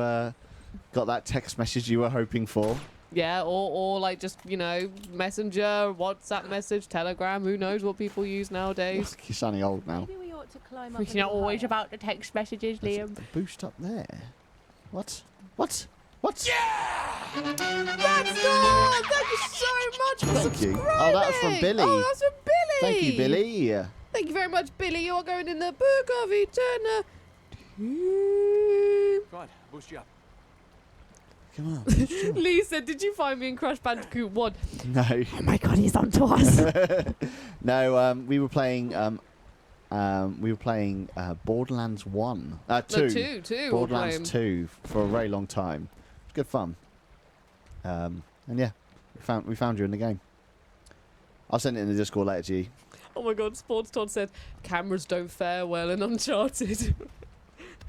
got that text message you were hoping for.
Yeah, or like just, Messenger, WhatsApp message, Telegram. Who knows what people use nowadays.
You're sounding old now.
Maybe we ought to climb up.
It's not always about the text messages,
There's
Liam.
a boost up there. What? What? What?
Ratstorm! Thank you so much for
Thank you.
subscribing!
Oh, that was from Billy.
Oh, that's from Billy!
Thank you, Billy.
Thank you very much, Billy. You are going in the book of Eternityyy.
Go on, boost you up.
Come on.
Lee said, "Did you find me in Crash Bandicoot 1?"
No.
Oh my god, he's on to us.
No, we were playing Borderlands 1. 2.
No, 2. 2.
Borderlands 2 for a very long time. It was good fun. And yeah, we found you in the game. I'll send it in the Discord later to you.
Oh my god, Sports Todd said, "Cameras don't fare well in Uncharted."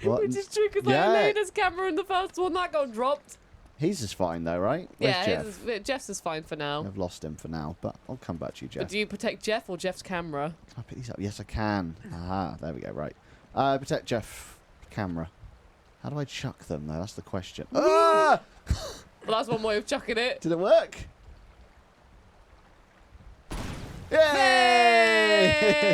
What?
Which is true, because
Yeah.
Elena's camera in the first one, that got dropped.
He's just fine though, right? Where's
Yeah,
Jeff?
Jeff's is fine for now.
I've lost him for now, but I'll come back to you, Jeff.
But do you protect Jeff or Jeff's camera?
Can I pick these up? Yes, I can. Aha, there we go, right. Protect Jeff camera. How do I chuck them, though? That's the question. Ah!
Well, that's one way of chucking it.
Did it work? Yay!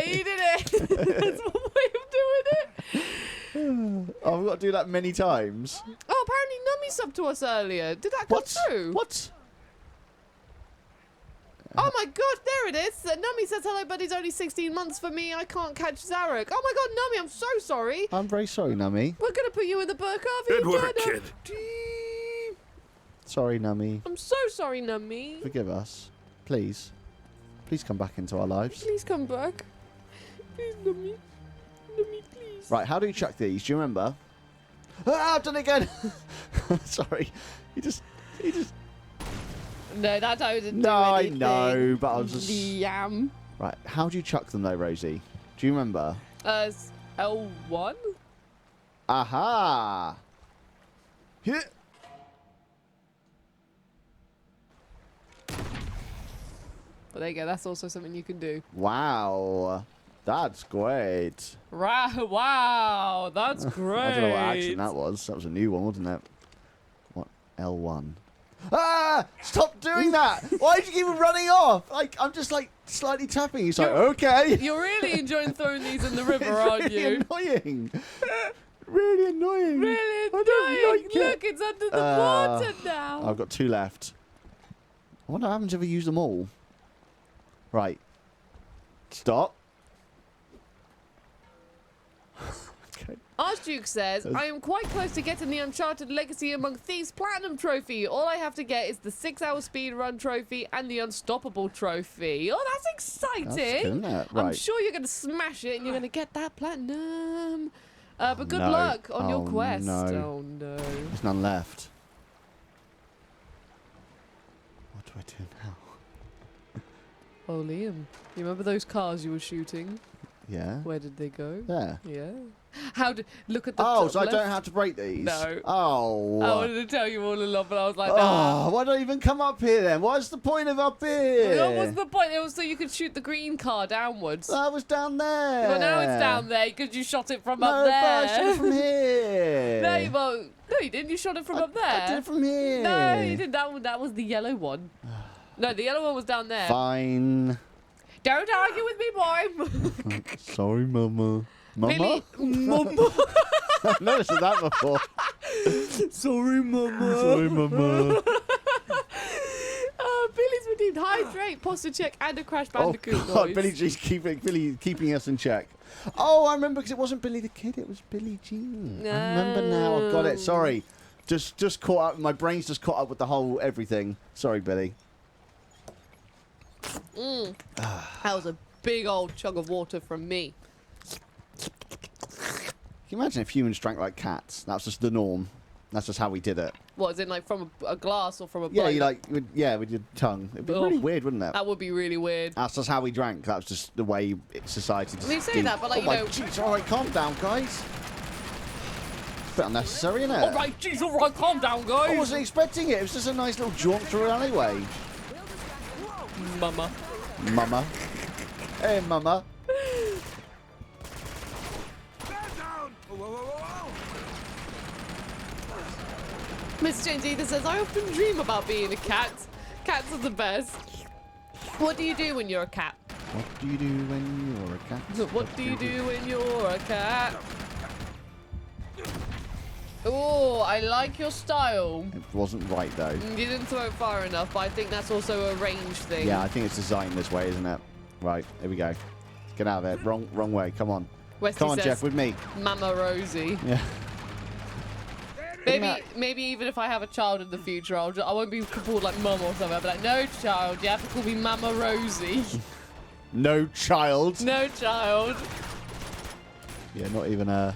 Hey, you did it! That's one way of doing it.
Oh, we've got to do that many times.
Oh, apparently Nummy subbed to us earlier. Did that come
What?
through?
What?
Oh my god, there it is. Nummy says, "Hello, buddy's only 16 months for me. I can't catch Zarek." Oh my god, Nummy, I'm so sorry.
I'm very sorry, Nummy.
We're going to put you in the book of
Good work,
eternity.
kid.
Sorry, Nummy.
I'm so sorry, Nummy.
Forgive us. Please. Please come back into our lives.
Please come back. Please, Nummy. Nummy, please.
Right, how do you chuck these? Do you remember? Ah, I've done it again. Sorry. You just...
No, that I didn't
No,
do
I
anything.
know, but I was just...
Liam.
Right, how do you chuck them though, Rosie? Do you remember?
L1?
Aha! Hit!
But there you go, that's also something you can do.
Wow. That's great.
Wow, that's great.
I don't know what action that was. That was a new one, wasn't it? What? L1. Ah! Stop doing that! Why did you keep running off? Like, I'm just like slightly tapping. He's like, okay.
You're really enjoying throwing these in the
It's
river, aren't
really
you?
annoying. Really annoying.
Really
I don't
annoying.
like it.
Look, it's under the water now.
I've got 2 left. I wonder what happens if we use them all. Right. Stop. Okay.
Archduke says, "I am quite close to getting the Uncharted Legacy Among Thieves Platinum Trophy. All I have to get is the 6-hour speedrun trophy and the Unstoppable Trophy." Oh, that's exciting.
That's good, isn't it?
I'm
Right.
sure you're going to smash it and you're going to get that platinum. But good
no.
luck on your
Oh,
quest.
no.
Oh, no.
There's none left. What do I do now?
Oh, Liam, you remember those cars you were shooting?
Yeah.
Where did they go?
There.
Yeah. How did... Look at the
Oh,
top
so I don't
left.
have to break these?
No.
Oh.
I wanted to tell you all along, but I was like,
Oh,
nah.
why don't I even come up here then? What's the point of up here?
What was the point? It was so you could shoot the green car downwards.
That was down there.
Well, now it's down there because you shot it from
No,
up there.
but I shot it from here.
No, no, you didn't. You shot it from up there.
I did it from here.
No, you did that one. That was the yellow one. No, the yellow one was down there.
Fine.
Don't argue with me, boy.
Sorry, Mama. Mama?
Billy, Mama.
I've never said that before.
Sorry, Mama.
Sorry, Mama.
Billy's redeemed hydrate, posture check, and a Crash
Oh,
Bandicoot
God.
noise.
Billy G's keeping us in check. Oh, I remember because it wasn't Billy the Kid, it was Billy Jean. I remember now. I've got it. Sorry. Just caught up. My brain's just caught up with the whole everything. Sorry, Billy.
That was a big old chug of water from me.
Can you imagine if humans drank like cats? That's just the norm. That's just how we did it.
What, is it like from a glass or from a
Yeah,
bowl?
you with your tongue. It'd be
Ugh.
really weird, wouldn't it?
That would be really weird.
That's just how we drank. That was just the way society.
I mean, say that, but like,
oh
you know.
Jeez, all right, calm down, guys. It's a bit unnecessary, isn't it?
All right, jeez, all right, calm down, guys.
I wasn't expecting it. It was just a nice little jaunt through an alleyway.
Mama.
Mama. Hey, Mama.
Stand down! Whoa, whoa, whoa, whoa!
Miss James Edith says, "I often dream about being a cat. Cats are the best." What do you do when you're a cat?
What do you do when you're a cat?
What do you do when you're a cat? Oh, I like your style.
It wasn't right, though.
You didn't throw it far enough, but I think that's also a range thing.
Yeah, I think it's designed this way, isn't it? Right, here we go. Let's get out of there. Wrong way. Come on.
Westy
Come on,
says,
Jeff, with me.
Mama Rosie.
Yeah.
Maybe even if I have a child in the future, I won't be called like mum or something. I'll be like, no child, you have to call me Mama Rosie.
No child.
No child.
Yeah, not even a...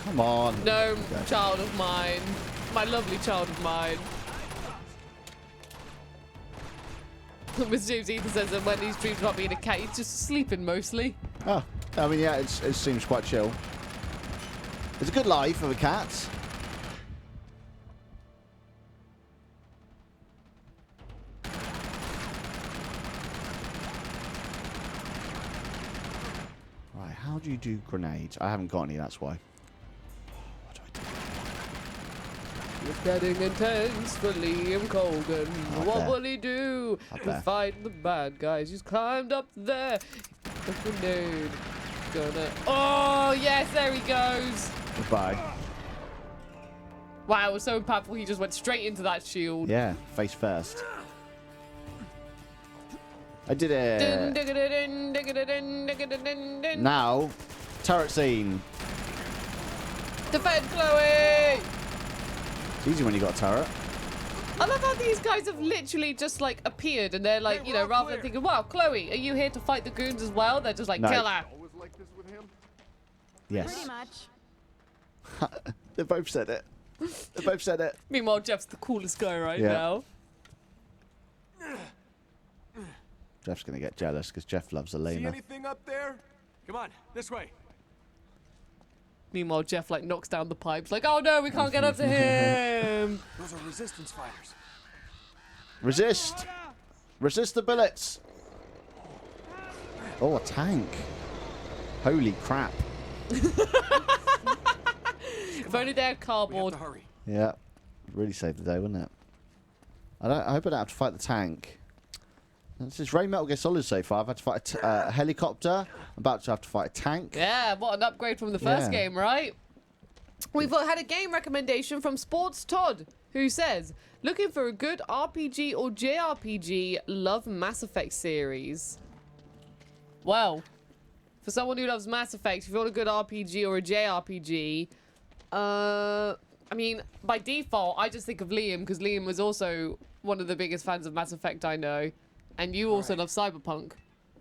Come on.
No child of mine. My lovely child of mine. Miss James Ethan says that when he's dreamed about being a cat, he's just sleeping mostly.
Oh, I mean, yeah, it seems quite chill. It's a good life of a cat. Right, how do you do grenades? I haven't got any, that's why. What do I do?
It's getting intense for Liam Colgan. What
there.
will he do to fight the bad guys? He's climbed up there. The grenade. Gonna. Oh, yes, there he goes.
Goodbye.
Wow, it was so impactful. He just went straight into that shield.
Yeah, face first. I did it. Now, turret scene.
Defend Chloe!
It's easy when you got a turret.
I love how these guys have literally just like appeared and they're like, you know, rather than thinking, wow, Chloe, are you here to fight the goons as well? They're just like,
No.
kill her.
Yes.
Pretty much.
They both said it. They both said it.
Meanwhile, Jeff's the coolest guy right now.
Jeff's going to get jealous because Jeff loves
See
Elena.
anything up there? Come on, this way.
Meanwhile, Jeff like knocks down the pipes like, oh no, we can't get up to him.
Those are resistance fighters.
Resist. Resist the bullets. Oh, a tank. Holy crap.
If only they're
We have
cardboard.
to hurry.
Yeah. Really saved the day, wouldn't it? I hope I don't have to fight the tank. This is very Metal Gear Solid so far. I've had to fight a helicopter. I'm about to have to fight a tank.
Yeah, what an upgrade from the first
Yeah.
game, right? We've had a game recommendation from Sports Todd, who says, looking for a good RPG or JRPG, love Mass Effect series. Well, for someone who loves Mass Effect, if you want a good RPG or a JRPG, I mean, by default, I just think of Liam, because Liam was also one of the biggest fans of Mass Effect I know. And you also love Cyberpunk.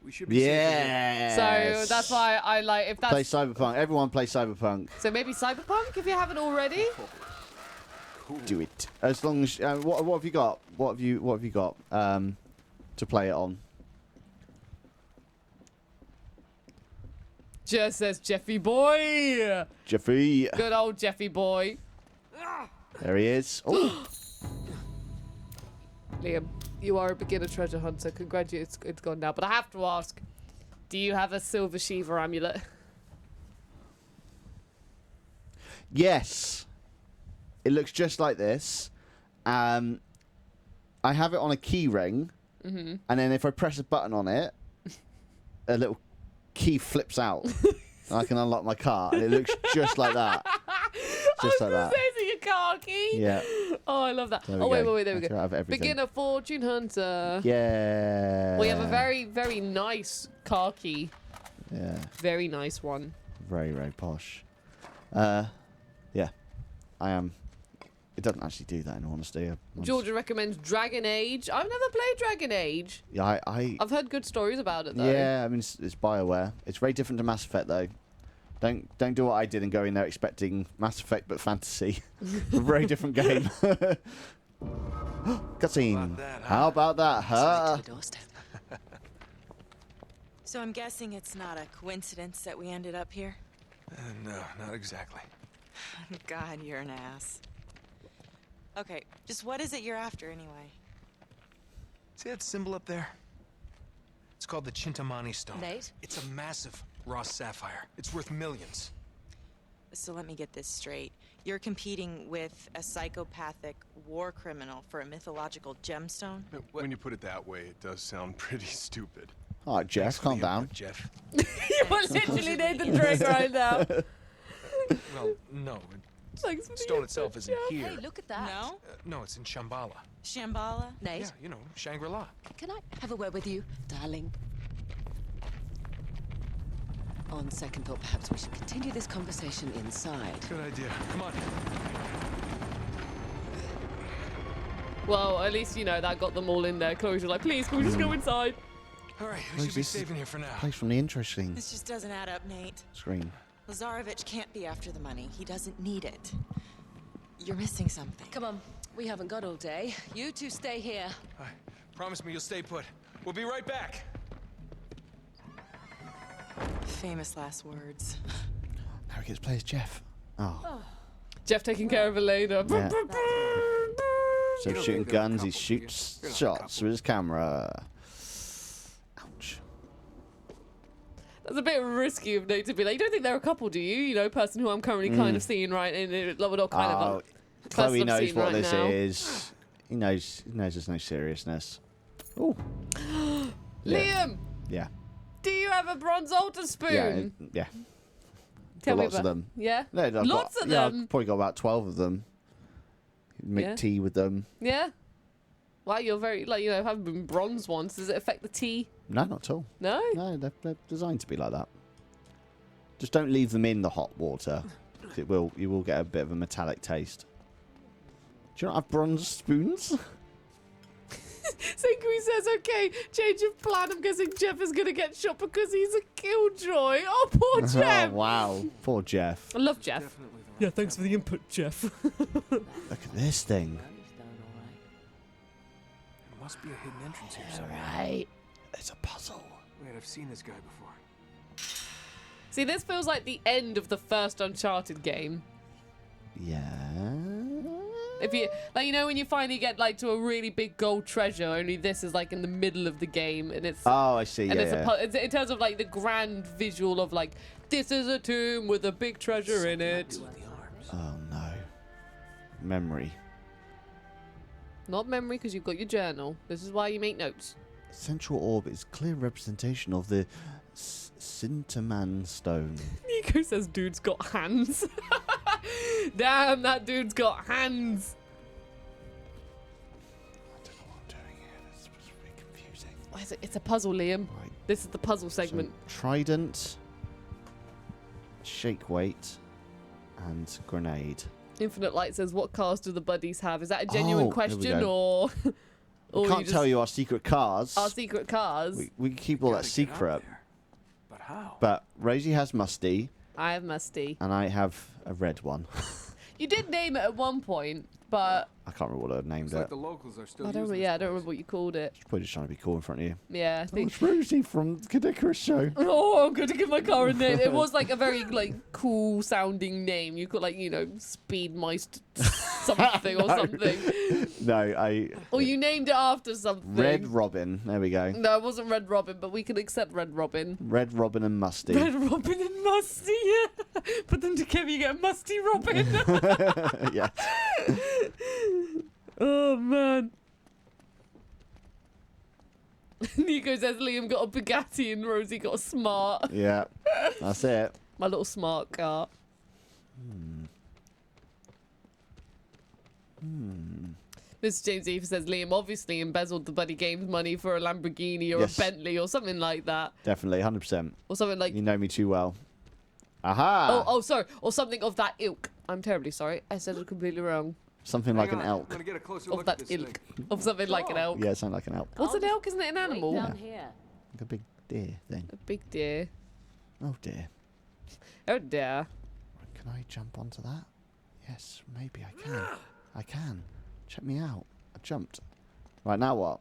We should be safe
Yeah.
So that's why I like, if that's...
Play Cyberpunk. Everyone play Cyberpunk.
So maybe Cyberpunk, if you haven't already?
Do it. As long as... what have you got? What have you got to play it on?
Just says Jeffy boy.
Jeffy.
Good old Jeffy boy.
There he is. Oh.
Liam, you are a beginner treasure hunter. Congratulations, it's gone now. But I have to ask, do you have a silver Shiva amulet?
Yes. It looks just like this. I have it on a key ring.
Mm-hmm.
And then if I press a button on it, a little key flips out. And I can unlock my car. And it looks just like that. Just like that.
Say, is it your car key?
Yeah.
Oh, I love that.
There we
Oh, wait,
go.
there we
That's
go.
right, I have everything.
Beginner fortune hunter.
Yeah.
We have a very, very nice car key.
Yeah.
Very nice one.
Very, very posh. Yeah. I am. It doesn't actually do that, in all honesty.
Georgia recommends Dragon Age. I've never played Dragon Age.
Yeah,
I've heard good stories about it, though.
Yeah, I mean, it's BioWare. It's very different to Mass Effect, though. Don't do what I did and go in there expecting Mass Effect but fantasy. A very different game. Cutscene. How about that, huh?
To the doorstep.
So I'm guessing it's not a coincidence that we ended up here?
No, not exactly.
God, you're an ass. Okay, just what is it you're after anyway?
See that symbol up there? It's called the Chintamani Stone.
Nate?
It's a massive raw sapphire. It's worth millions.
So let me get this straight. You're competing with a psychopathic war criminal for a mythological gemstone?
When you put it that way, it does sound pretty stupid.
All right, Jeff, calm down.
Jeff.
You were literally Nathan Drake right now.
Well, no.
Thanks for the
Stone
input,
itself isn't
Jeff.
here.
Hey, look at that.
No?
No, it's in Shambhala.
Shambhala?
Nate,
Yeah, you know, Shangri-La.
can I have a word with you, darling? On second thought, perhaps we should continue this conversation inside.
Good idea. Come on.
Well, at least, you know, that got them all in there. Chloe's like, please, can we just go inside?
All right, we should be safe in here for now.
Place from the intro screen.
This just doesn't add up, Nate.
Screen.
Lazarevich can't be after the money. He doesn't need it. You're missing something.
Come on, we haven't got all day. You two stay here.
All right, promise me you'll stay put. We'll be right back.
Famous last words.
Now he gets to play as Jeff. Oh.
Jeff taking care of Elena.
Yeah. So shooting guns, he shoots shots with his camera. Ouch.
That's a bit risky of Nate to be like, you don't think they're a couple, do you? You know, person who I'm currently kind of seeing right in love or kind of.
Chloe knows what
right
this
now.
is. He knows there's no seriousness. Oh.
Liam,
Yeah.
do you have a bronze altar spoon?
Yeah.
Tell
Got
me
lots of
about-
them.
Yeah?
No, I've
Lots
got,
of
yeah,
them?
I've probably got about 12 of them. Make
Yeah.
tea with them.
Yeah? Wow, you're very, like, you know, having been bronze once. Does it affect the tea?
No, not at all.
No?
No, they're designed to be like that. Just don't leave them in the hot water. 'Cause you will get a bit of a metallic taste. Do you not have bronze spoons?
Senkui says, okay, change of plan. I'm guessing Jeff is going to get shot because he's a killjoy. Oh, poor Jeff.
Oh, wow. Poor Jeff.
I love Jeff. Yeah, thanks for the input, Jeff.
Look at this thing.
There must be a hidden entrance here somewhere.
Right.
It's a puzzle.
Wait, I've seen this guy before.
See, this feels like the end of the first Uncharted game.
Yeah.
If you, like, you know, when you finally get, like, to a really big gold treasure, only this is, like, in the middle of the game, and it's...
Oh, I see.
And
Yeah,
it's in terms of, like, the grand visual of, like, this is a tomb with a big treasure in it.
Oh, no. Memory.
Not memory, because you've got your journal. This is why you make notes.
Central orb is clear representation of the Sinterman stone.
Nico says dude's got hands. Damn, that dude's got hands.
I don't know what I'm doing here. This is really confusing.
Why is it? It's a puzzle, Liam.
Right.
This is the puzzle segment.
So, trident, shake weight, and grenade.
Infinite Light says, what cars do the buddies have? Is that a genuine
Oh, there we
question,
go.
or...
We
or
can't
you just-
tell you our secret cars.
Our secret cars.
We can keep all that
Gotta get out
secret.
there. But how?
But Rosie has Musty,
I have Musty.
and I have a red one.
You did name it at one point, but
I can't remember what I named
Looks
it.
like the locals are still
I don't.
using
Yeah, I
this
don't
place.
remember what you called it.
Probably just trying to be cool in front of you.
Yeah, I
Oh,
think.
it's Rosie from the Kiddickers show.
Oh, I'm going to give my car a name. It was like a very like cool sounding name. You could like, you know, Speedmeister something or something.
No,
Or you named it after something.
Red Robin. There we go.
No, it wasn't Red Robin, but we can accept Red Robin.
Red Robin and Musty.
Red Robin and Musty, yeah. Put them together, you get Musty Robin.
Yeah.
Oh, man. Nico says Liam got a Bugatti and Rosie got a Smart.
Yeah. That's it.
My little smart car. Mr. James Eve says Liam obviously embezzled the BuddyGames money for a Lamborghini or
Yes.
a Bentley or something like that.
Definitely, 100%.
Or something like...
You know me too well. Aha!
Oh, sorry. Or something of that ilk. I'm terribly sorry. I said it completely wrong.
Something
Hang
like an
on, I'm
elk.
gonna get a closer
Of
look at
that
this
ilk.
thing.
Of something like an elk.
Yeah, it sounds like an elk.
What's an elk? Isn't it an animal?
Down here.
Like a big deer thing.
A big deer.
Oh dear.
Oh dear.
Can I jump onto that? Yes, maybe I can. I can. Check me out. I jumped. Right, now what?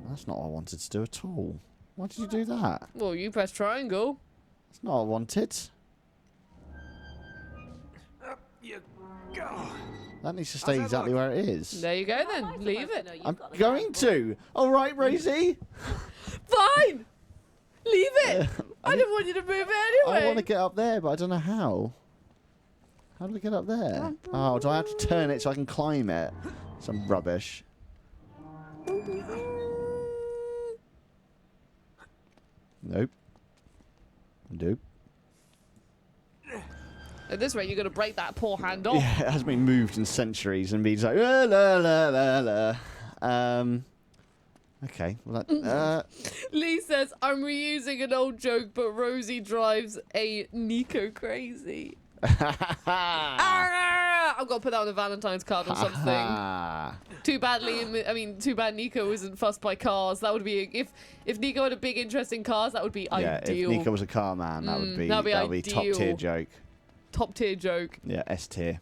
That's not what I wanted to do at all. Why did you do that?
Well, you press triangle.
That's not what I wanted.
Up you go.
That needs to stay exactly where it is.
There you go then. Leave it.
I'm going to. All right, Rosie.
Fine. Leave it. I didn't want you to move it
I
anyway.
want to get up there, but I don't know how. How do I get up there? Oh, do I have to turn it so I can climb it? Some rubbish. Nope. Nope.
At this rate, you're going to break that poor hand off.
Yeah, it hasn't been moved in centuries and been like, la la la la la. Okay. Well, that,
Lee says, I'm reusing an old joke, but Rosie drives a Nico crazy. I've got to put that on a Valentine's card or something. Too bad too bad Nico isn't fussed by cars. That would be if Nico had a big interest in cars, that would be ideal.
If Nico was a car man, that would be top tier joke.
Top tier joke.
Yeah, S tier.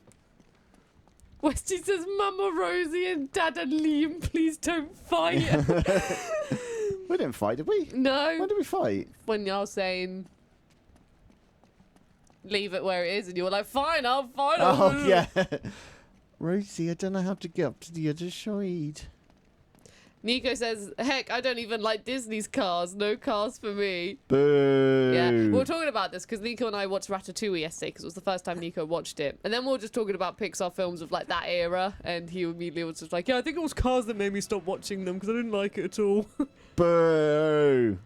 Westy says, Mama Rosie and Dad and Liam, please don't fight.
We didn't fight, did we?
No.
When did we fight?
When y'all saying leave it where it is, and you were like, fine, I'll fight.
Oh, yeah. Rosie, I don't know how to get up to the other side.
Nico says, heck, I don't even like Disney's cars. No cars for me.
Boo.
Yeah, we were talking about this because Nico and I watched Ratatouille yesterday because it was the first time Nico watched it. And then we were just talking about Pixar films of like that era. And he immediately was just like, yeah, I think it was Cars that made me stop watching them because I didn't like it at all.
Boo.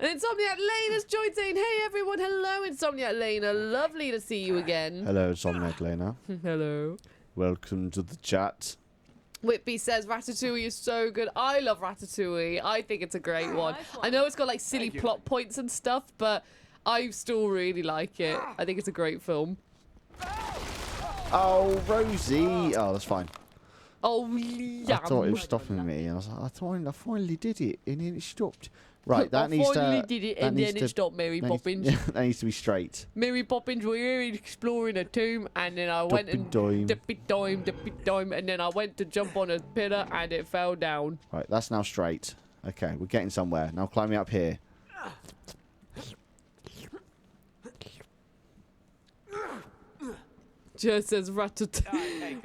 And Insomniac Lena's joined saying, hey everyone, hello Insomniac Lena. Lovely to see you again.
Hello, Insomniac Lena.
Hello.
Welcome to the chat.
Whitby says Ratatouille is so good. I love Ratatouille. I think it's a great one. I know it's got like silly plot points and stuff, but I still really like it. I think it's a great film.
Oh, Rosie. Oh, that's fine.
Oh, yeah.
I thought it was stopping me, and I was like, I finally did it, and then it stopped. Right, that needs to...
I finally did it, and then it stopped, Mary Poppins.
That needs to be straight.
Mary Poppins were here exploring a tomb, and then I went and... Dippy-dime, and then I went to jump on a pillar, and it fell down.
Right, that's now straight. Okay, we're getting somewhere. Now climb me up here.
Just says Ratatouille and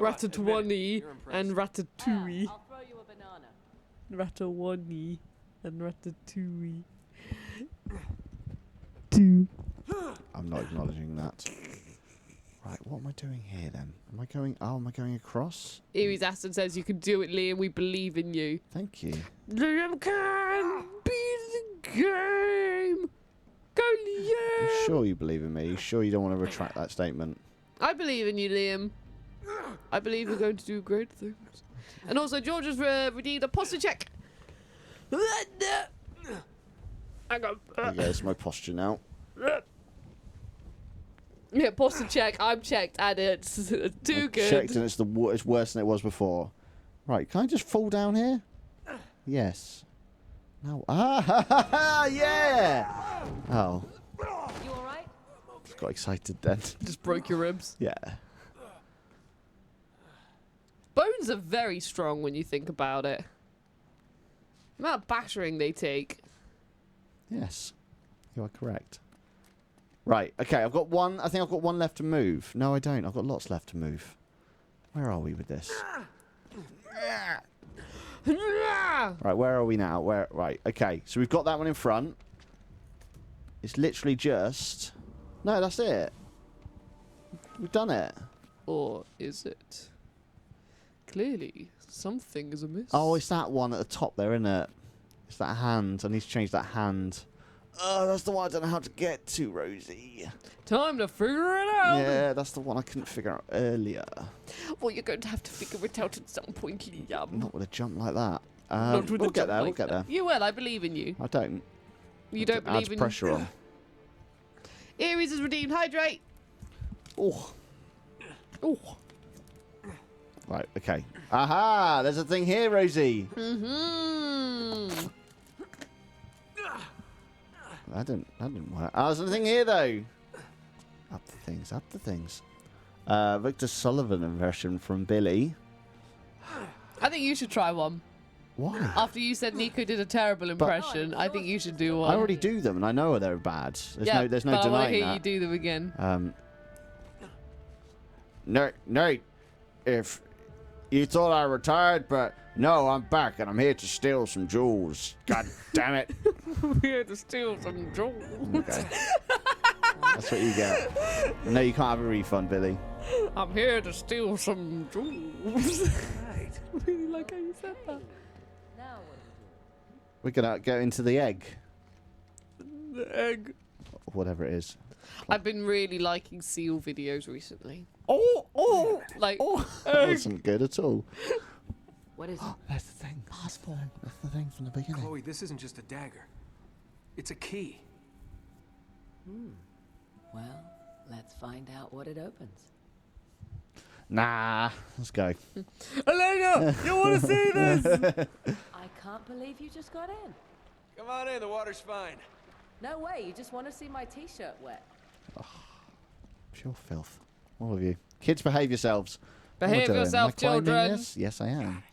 Ratatouille.
I'll throw you a banana.
Ratatouille and Ratatouille.
I'm not acknowledging that. Right, what am I doing here then? Am I going... Oh, am I going across?
Iris Aston says you can do it, Liam. We believe in you.
Thank you.
Liam can beat the game. Go, Liam.
I'm sure you believe in me. You sure you don't want to retract that statement? I
believe in you, Liam. I believe you're going to do great things. And also, George has redeemed a posture check. I got.
Yeah, it's my posture now.
Yeah, posture check. I'm checked, and it's too good.
Checked, and it's worse than it was before. Right, can I just fall down here? Yes. No. Yeah. Oh.
You all right?
Just got excited then.
Just broke your ribs.
Yeah.
Bones are very strong when you think about it. The amount of battering they take.
Yes. You are correct. Right, okay, I've got one. I think I've got one left to move. No, I don't. I've got lots left to move. Where are we with this? Right, where are we now? Right, okay. So we've got that one in front. It's literally just... No, that's it. We've done it.
Or is it? Clearly, something is amiss.
Oh, it's that one at the top there, isn't it? It's that hand. I need to change that hand. Oh, that's the one I don't know how to get to, Rosie.
Time to figure it out.
Yeah, that's the one I couldn't figure out earlier.
Well, you're going to have to figure it out at some point, Liam.
Not with a jump like that.
We'll
get there, we'll get there.
You will, I believe in you.
I don't.
You don't believe in...
pressure on.
Ares is redeemed. Hydrate.
Oh.
Oh.
Right, okay. Aha! There's a thing here, Rosie.
Mm-hmm.
That didn't work. Oh, there's a thing here, though. Up the things. Victor Sullivan version from Billy.
I think you should try one.
Why?
After you said Nico did a terrible impression, I think you should do one.
I already do them, and I know they're bad. There's no
but
denying
I want to hear
that.
you do them again.
Nate, if you thought I retired, but no, I'm back, and I'm here to steal some jewels. God damn it.
I'm here to steal some jewels.
Okay. That's what you get. No, you can't have a refund, Billy.
I'm here to steal some jewels. Right. I really like how you said that.
Now
We're gonna go into the egg.
The egg.
Whatever it is.
I've been really liking seal videos recently. Like,
That wasn't good at all.
what is it?
That's the thing. Passport. That's the thing from the beginning.
Chloe, this isn't just a dagger. It's a key.
Well, Let's find out what it opens.
Nah, let's go.
Elena, you want to see this?
I can't believe you just got in.
Come on in, the water's fine.
No way, you just want to see my t-shirt wet.
Pure filth. All of you. Kids, behave yourselves. What am I
Behave
doing?
yourself,
Am I climbing
children.
this? Yes, I am.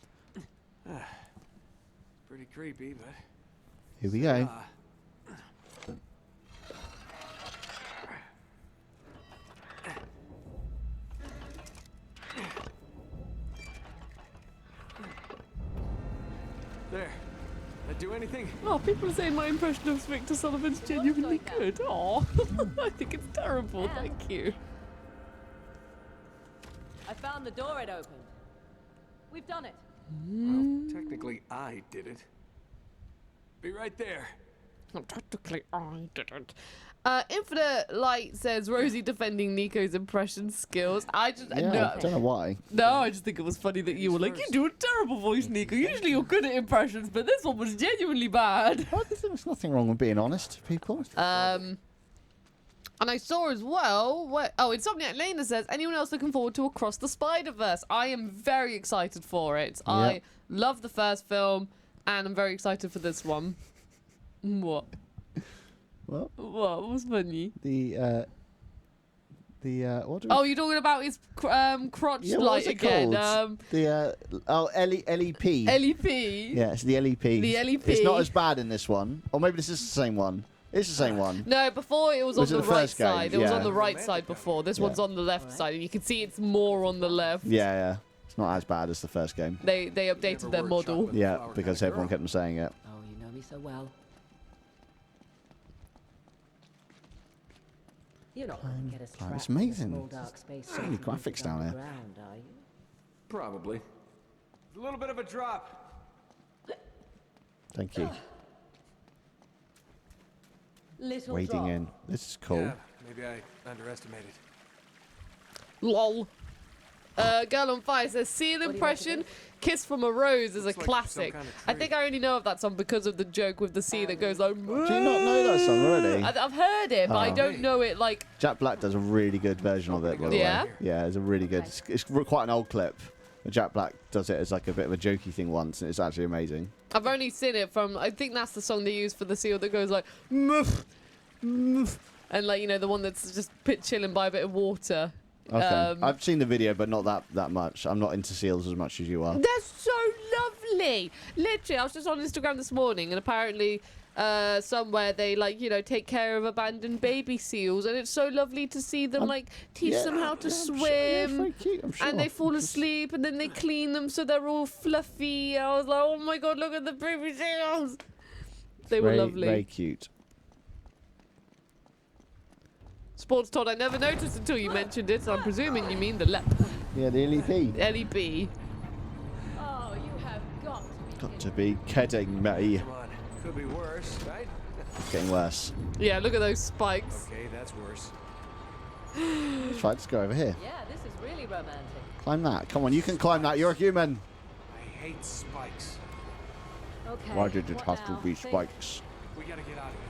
Pretty creepy, but...
Here we go.
There. That do anything?
Oh, people are saying my impression of Victor Sullivan's genuinely good. Oh, I think it's terrible. Thank you.
I found the door it opened. We've done it.
Well, technically, I did it. Be right there.
Technically, I didn't. Infinite Light says Rosie defending Nico's impression skills. I just
Yeah, I don't know why.
no, I just think it was funny that you were like, you do a terrible voice, Nico. Usually you're good at impressions, but this one was genuinely bad.
Well, there's nothing wrong with being honest, people.
And I saw as well, Insomniac Lena says, anyone else looking forward to Across the Spider-Verse? I am very excited for it. I love the first film, and I'm very excited for this one. What?
What?
What was funny?
What do we...
Oh, you're talking about his crotch
Yeah, what
light
was it
again.
called? LEP.
LEP.
Yeah, it's the LEP.
The LEP.
It's not as bad in this one. Or maybe this is the same one. It's the same one.
No, before it was
Was
on
it
the
the
right
first game?
side. It was
Yeah.
on the right side before. This one's on the left side, and you can see it's more on the left.
Yeah. It's not as bad as the first game.
They updated their model.
Yeah, because everyone kept saying it.
Oh, you know me so well. You're not going to get us
It's
trapped
amazing.
in a small, dark space
So many graphics down there.
ground, are you?
Probably. A little bit of a drop.
Thank you.
Little
Wading
drop.
in. This is cool.
Yeah, maybe I underestimated.
Lol. Girl on Fire says, Seal impression, Kiss from a Rose is a
Looks like
classic.
some kind of
I
tree.
think I only know of that song because of the joke with the sea that goes like...
Do you not know that song already?
I've heard it, but I
Oh.
don't know it like...
Jack Black does a really good version of it, by the
Yeah?
way. Yeah, it's a really good... It's quite an old clip. Jack Black does it as like a bit of a jokey thing once, and it's actually amazing.
I've only seen it from... I think that's the song they use for the seal that goes like... Muff, muff, and like, you know, the one that's just chilling by a bit of water.
Okay. I've seen the video, but not that much. I'm not into seals as much as you are.
They're so lovely. Literally, I was just on Instagram this morning, and apparently somewhere they, like, you know, take care of abandoned baby seals, and it's so lovely to see them, like, teach them how to swim.
Sure, yeah, it's very cute, I'm sure.
And they fall asleep, and then they clean them so they're all fluffy. I was like, oh my god, look at the baby seals. They were
very,
lovely.
Very cute.
Sports Todd, I never noticed until you mentioned it, so I'm presuming you mean the
Yeah, the LEP.
LEP.
Oh, you have got to be
Got to be kidding me.
Come on. Could be worse, right?
It's getting worse.
Yeah, look at those spikes.
Okay, that's worse.
Let's try. Let's go over here.
Yeah, this is really romantic.
Climb that. Come on, you can climb that. You're a human.
I hate spikes.
Okay.
Why did it
what
have to
now?
be
Think.
spikes?
We gotta get out of here.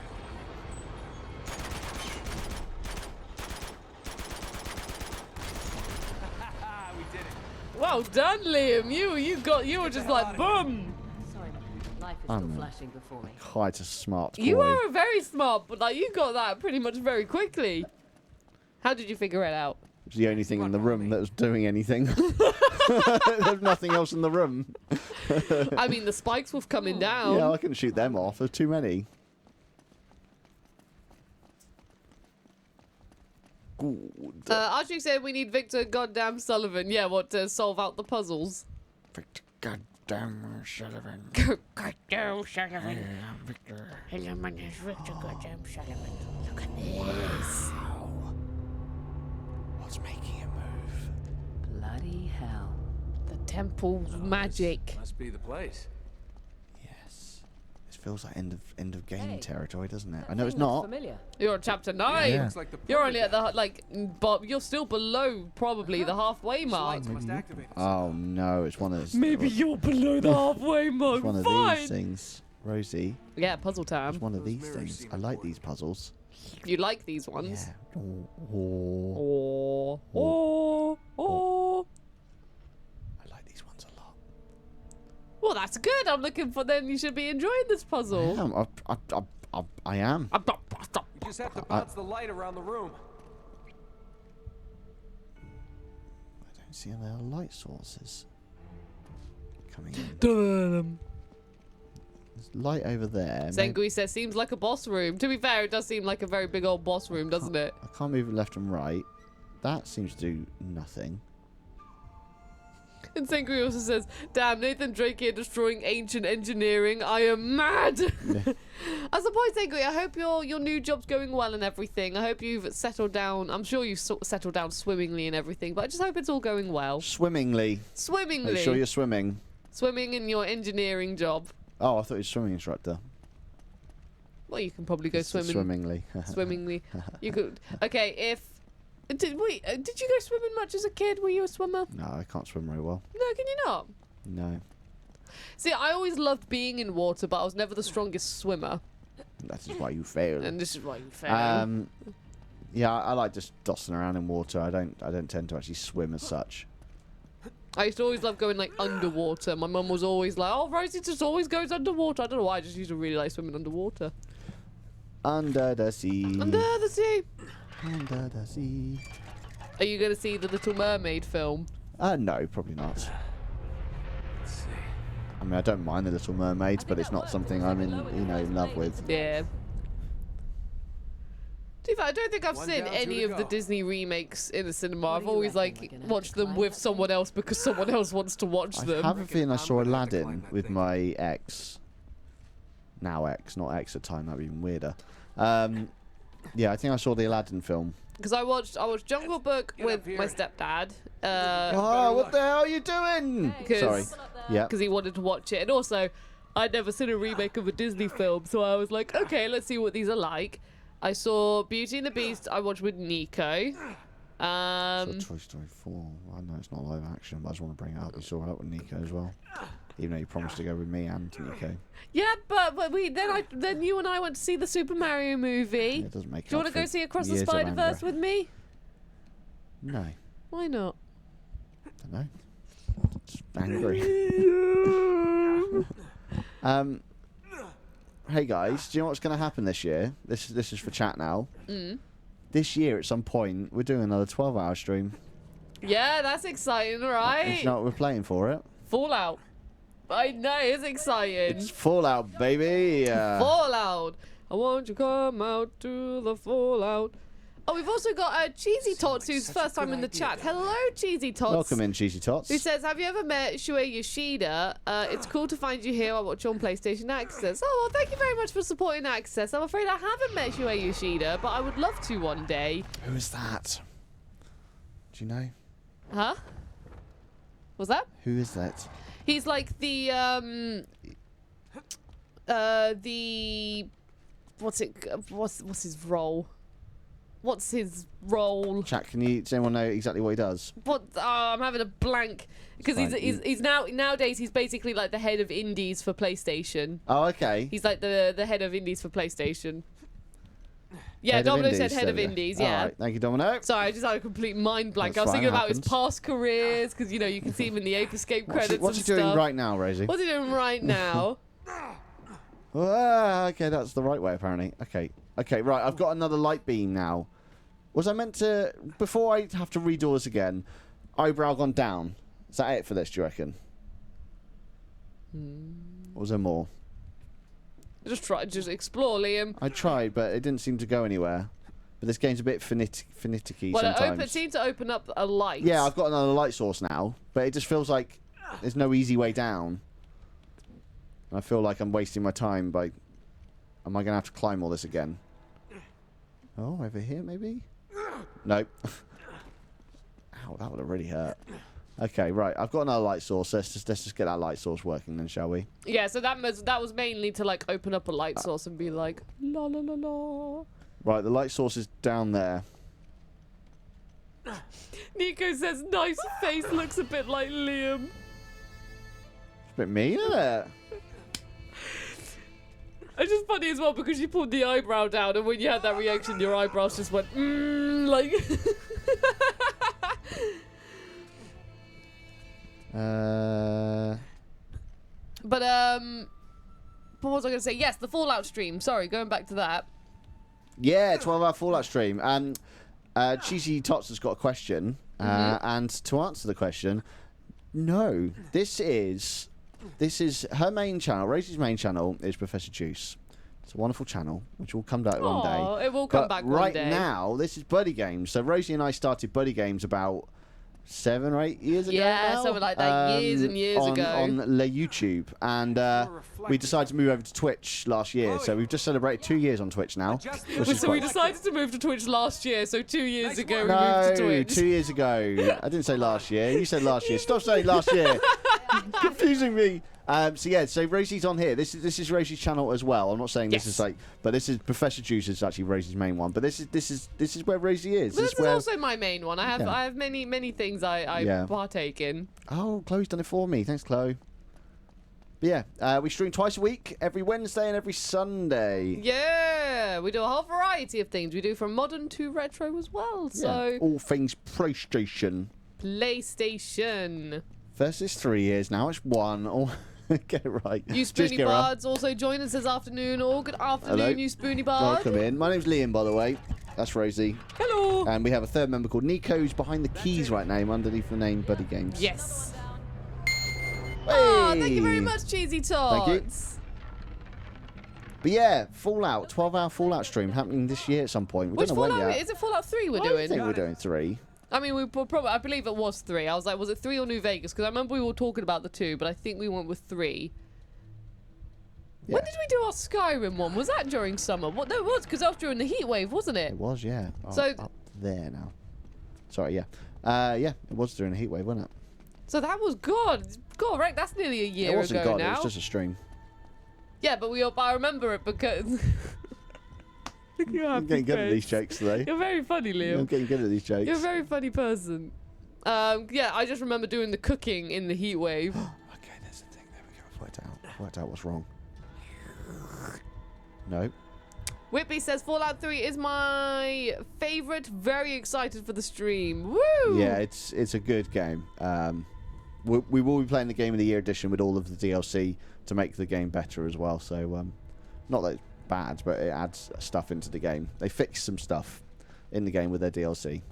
We did it.
Well done, Liam. You were just like boom.
Sorry, life is still flashing before me.
Quite a smart boy.
You are very smart, but like you got that pretty much very quickly. How did you figure it out?
It was the only thing in the room that was doing anything. There's nothing else in the room.
I mean, the spikes were coming down.
Yeah, I couldn't shoot them off. There's too many. Good.
Archie said we need Victor goddamn Sullivan. Yeah, what, to solve out the puzzles?
Victor goddamn Sullivan.
Goddamn Sullivan.
Yeah, Victor.
Hello, my name's Victor Goddamn Sullivan. Look at this.
What's making it move?
Bloody hell.
The temple's magic.
Must be the place.
Yes. This feels like end of game
Hey,
territory, doesn't it?
That
I know
thing
it's
looks
not.
familiar.
You're on chapter 9.
Yeah.
Looks like the
You're only at the but you're still below probably the halfway mark.
Lights must activate it.
Oh no, it's one of those.
Maybe you're below the halfway mark.
It's one of
Fine.
these things. Rosie,
Yeah, puzzle time.
it's one of these
Those mirrors
things.
seem
I like
important.
these puzzles.
You like these ones?
Yeah. I like these ones a lot.
Well, that's good. I'm looking for. Then you should be enjoying this puzzle.
I am.
You just have to bounce the light around the room.
I don't see any light sources coming in. There's light over there.
Zengui says, seems like a boss room. To be fair, it does seem like a very big old boss room, doesn't it?
I can't move left and right. That seems to do nothing.
And Zengui also says, damn, Nathan Drake here destroying ancient engineering. I am mad.
Yeah.
I suppose, Zengui, I hope your new job's going well and everything. I hope you've settled down. I'm sure you've settled down swimmingly and everything, but I just hope it's all going well.
Swimmingly.
Swimmingly.
Make sure you're swimming.
Swimming in your engineering job.
Oh, I thought you were swimming instructor.
Well, you can probably go swimming.
Swimmingly.
Swimmingly. You could. Okay, if. Did you go swimming much as a kid? Were you a swimmer?
No, I can't swim very well.
No, can you not?
No.
See, I always loved being in water, but I was never the strongest swimmer.
That is why you failed.
And this is why you failed.
Yeah, I like just dossing around in water. I don't tend to actually swim as such.
I used to always love going like underwater. My mum was always like, "Oh, Rosie just always goes underwater." I don't know why. I just used to really like swimming underwater.
Under the sea.
Under the sea.
Under the sea.
Are you going to see the Little Mermaid film?
No, probably not. I mean, I don't mind the Little Mermaids, but it's not something I'm in love with.
Yeah. I don't think I've seen any of the Disney remakes in the cinema. I've always like watched them with someone else because someone else wants to watch them.
I have a feeling I saw Aladdin with my ex. Now ex, not ex at the time. That'd be even weirder. Yeah, I think I saw the Aladdin film.
Because I watched Jungle Book with my stepdad.
Oh, what the hell are you doing? Sorry. Yeah.
Because he wanted to watch it, and also I'd never seen a remake of a Disney film, so I was like, okay, let's see what these are like. I saw Beauty and the Beast. I watched with Nico.
Saw Toy Story 4. I know it's not live action, but I just want to bring it up. We saw that with Nico as well. Even though you promised to go with me and Nico.
Yeah, but then you and I went to see the Super Mario movie.
Yeah, it doesn't make.
Do you want to go see Across the Spider-Verse with me?
No.
Why not?
I don't know. Just angry. Hey guys, do you know what's going to happen this year? This is for chat now. This year, at some point, we're doing another 12-hour stream.
Yeah, that's exciting, right?
You know what we're playing for it?
Fallout. I know, it's exciting.
It's Fallout, baby.
Fallout. I want you to come out to the Fallout. Oh, we've also got Cheesy Tots, who's first time in the chat. Hello, Cheesy Tots.
Welcome in, Cheesy Tots.
Who says, have you ever met Shuei Yoshida? It's cool to find you here. I watch you on PlayStation Access. Oh, well, thank you very much for supporting Access. I'm afraid I haven't met Shuei Yoshida, but I would love to one day.
Who is that? Do you know?
Huh? What's that?
Who is that?
He's like the what's his role? What's his role?
Chat, does anyone know exactly what he does?
What? I'm having a blank because he's nowadays he's basically like the head of indies for PlayStation.
Oh, okay.
He's like the head of indies for PlayStation. Yeah, Domino said head of indies. Yeah.
All right, thank you, Domino.
Sorry, I just had a complete mind blank.
That's
I was thinking about his
happens.
past careers because you know you can see him in the Ape Escape credits.
What's he
and stuff.
doing right now, Rosie?
What's he doing right now?
Okay, that's the right way apparently. Okay, right. I've got another light beam now. Was I meant to, before I have to redo all this again, eyebrow gone down? Is that it for this, do you reckon? Or was there more?
Just explore, Liam.
I tried, but it didn't seem to go anywhere. But this game's a bit finicky
Well,
sometimes.
it seemed to open up a light.
Yeah, I've got another light source now, but it just feels like there's no easy way down. And I feel like I'm wasting my time by... Am I going to have to climb all this again? Oh, over here maybe? Nope. Ow, that would have really hurt. Okay, right. I've got another light source. Let's just get that light source working then, shall we?
Yeah, so that was mainly to like open up a light source and be like la la la la.
Right, the light source is down there.
Nico says nice face looks a bit like Liam.
It's a bit mean, isn't it?
It's just funny as well because you pulled the eyebrow down, and when you had that reaction, your eyebrows just went like. But what was I going to say? Yes, the Fallout stream. Sorry, going back to that.
Yeah, 12-hour Fallout stream. Cheesy Tots has got a question, and to answer the question, no, this is her main channel. Rosie's main channel is Professor Juice. It's a wonderful channel, which will come back one day.
It will come back one day.
Right now, this is BuddyGames. So Rosie and I started BuddyGames about 7 or 8 years ago.
Yeah,
now,
something like that. Years and years ago.
On La YouTube, and we decided to move over to Twitch last year. So we've just celebrated 2 years on Twitch now.
So we decided to move to Twitch last year. So 2 years ago we
No,
moved to Twitch.
2 years ago. I didn't say last year. You said last year. Stop saying last year. Confusing me. So Rosie's on here. This is Rosie's channel as well. I'm not saying this is like, but this is Professor Juice is actually Rosie's main one. But this is where Rosie is.
But this is
where...
also my main one. I have many things I partake in.
Oh, Chloe's done it for me. Thanks, Chloe. But yeah, we stream twice a week, every Wednesday and every Sunday.
Yeah, we do a whole variety of things. We do from modern to retro as well. So
all things PlayStation. First is 3 years, now it's 1. Oh, get it right.
You Spoony Bards also join us this afternoon. Or good afternoon,
Hello.
you Spoony Bard.
Welcome in. My name's Liam, by the way. That's Rosie.
Hello.
And we have a third member called Nico, who's behind the keys right now, underneath the name BuddyGames.
Yes.
Hey.
Oh, thank you very much, Cheesy Tots.
Thank you. But yeah, Fallout, 12-hour Fallout stream happening this year at some point. We
Which
don't know
Fallout?
when yet.
Is it Fallout 3 we're
I
doing?
think we're doing 3.
I mean, we probably. I believe it was 3. I was like, was it 3 or New Vegas? Because I remember we were talking about the 2, but I think we went with 3.
Yeah.
When did we do our Skyrim one? Was that during summer? What? No, it was because that was during the heat wave, wasn't it?
It was, yeah.
So
up there now. Sorry, yeah. Yeah, it was during a heat wave, wasn't it?
So that was God, right? That's nearly a year
It wasn't
ago
God,
now.
it was just a stream.
Yeah, but I remember it because.
I'm getting good at these jokes today.
You're very funny, Liam.
I'm getting good at these jokes.
You're a very funny person. Yeah, I just remember doing the cooking in the heat wave.
Okay, there's the thing. There we go. I've worked out what's wrong. No.
Whitby says Fallout 3 is my favourite. Very excited for the stream. Woo!
Yeah, it's a good game. We will be playing the Game of the Year edition with all of the DLC to make the game better as well. So, not that it's bad, but it adds stuff into the game. They fix some stuff in the game with their DLC.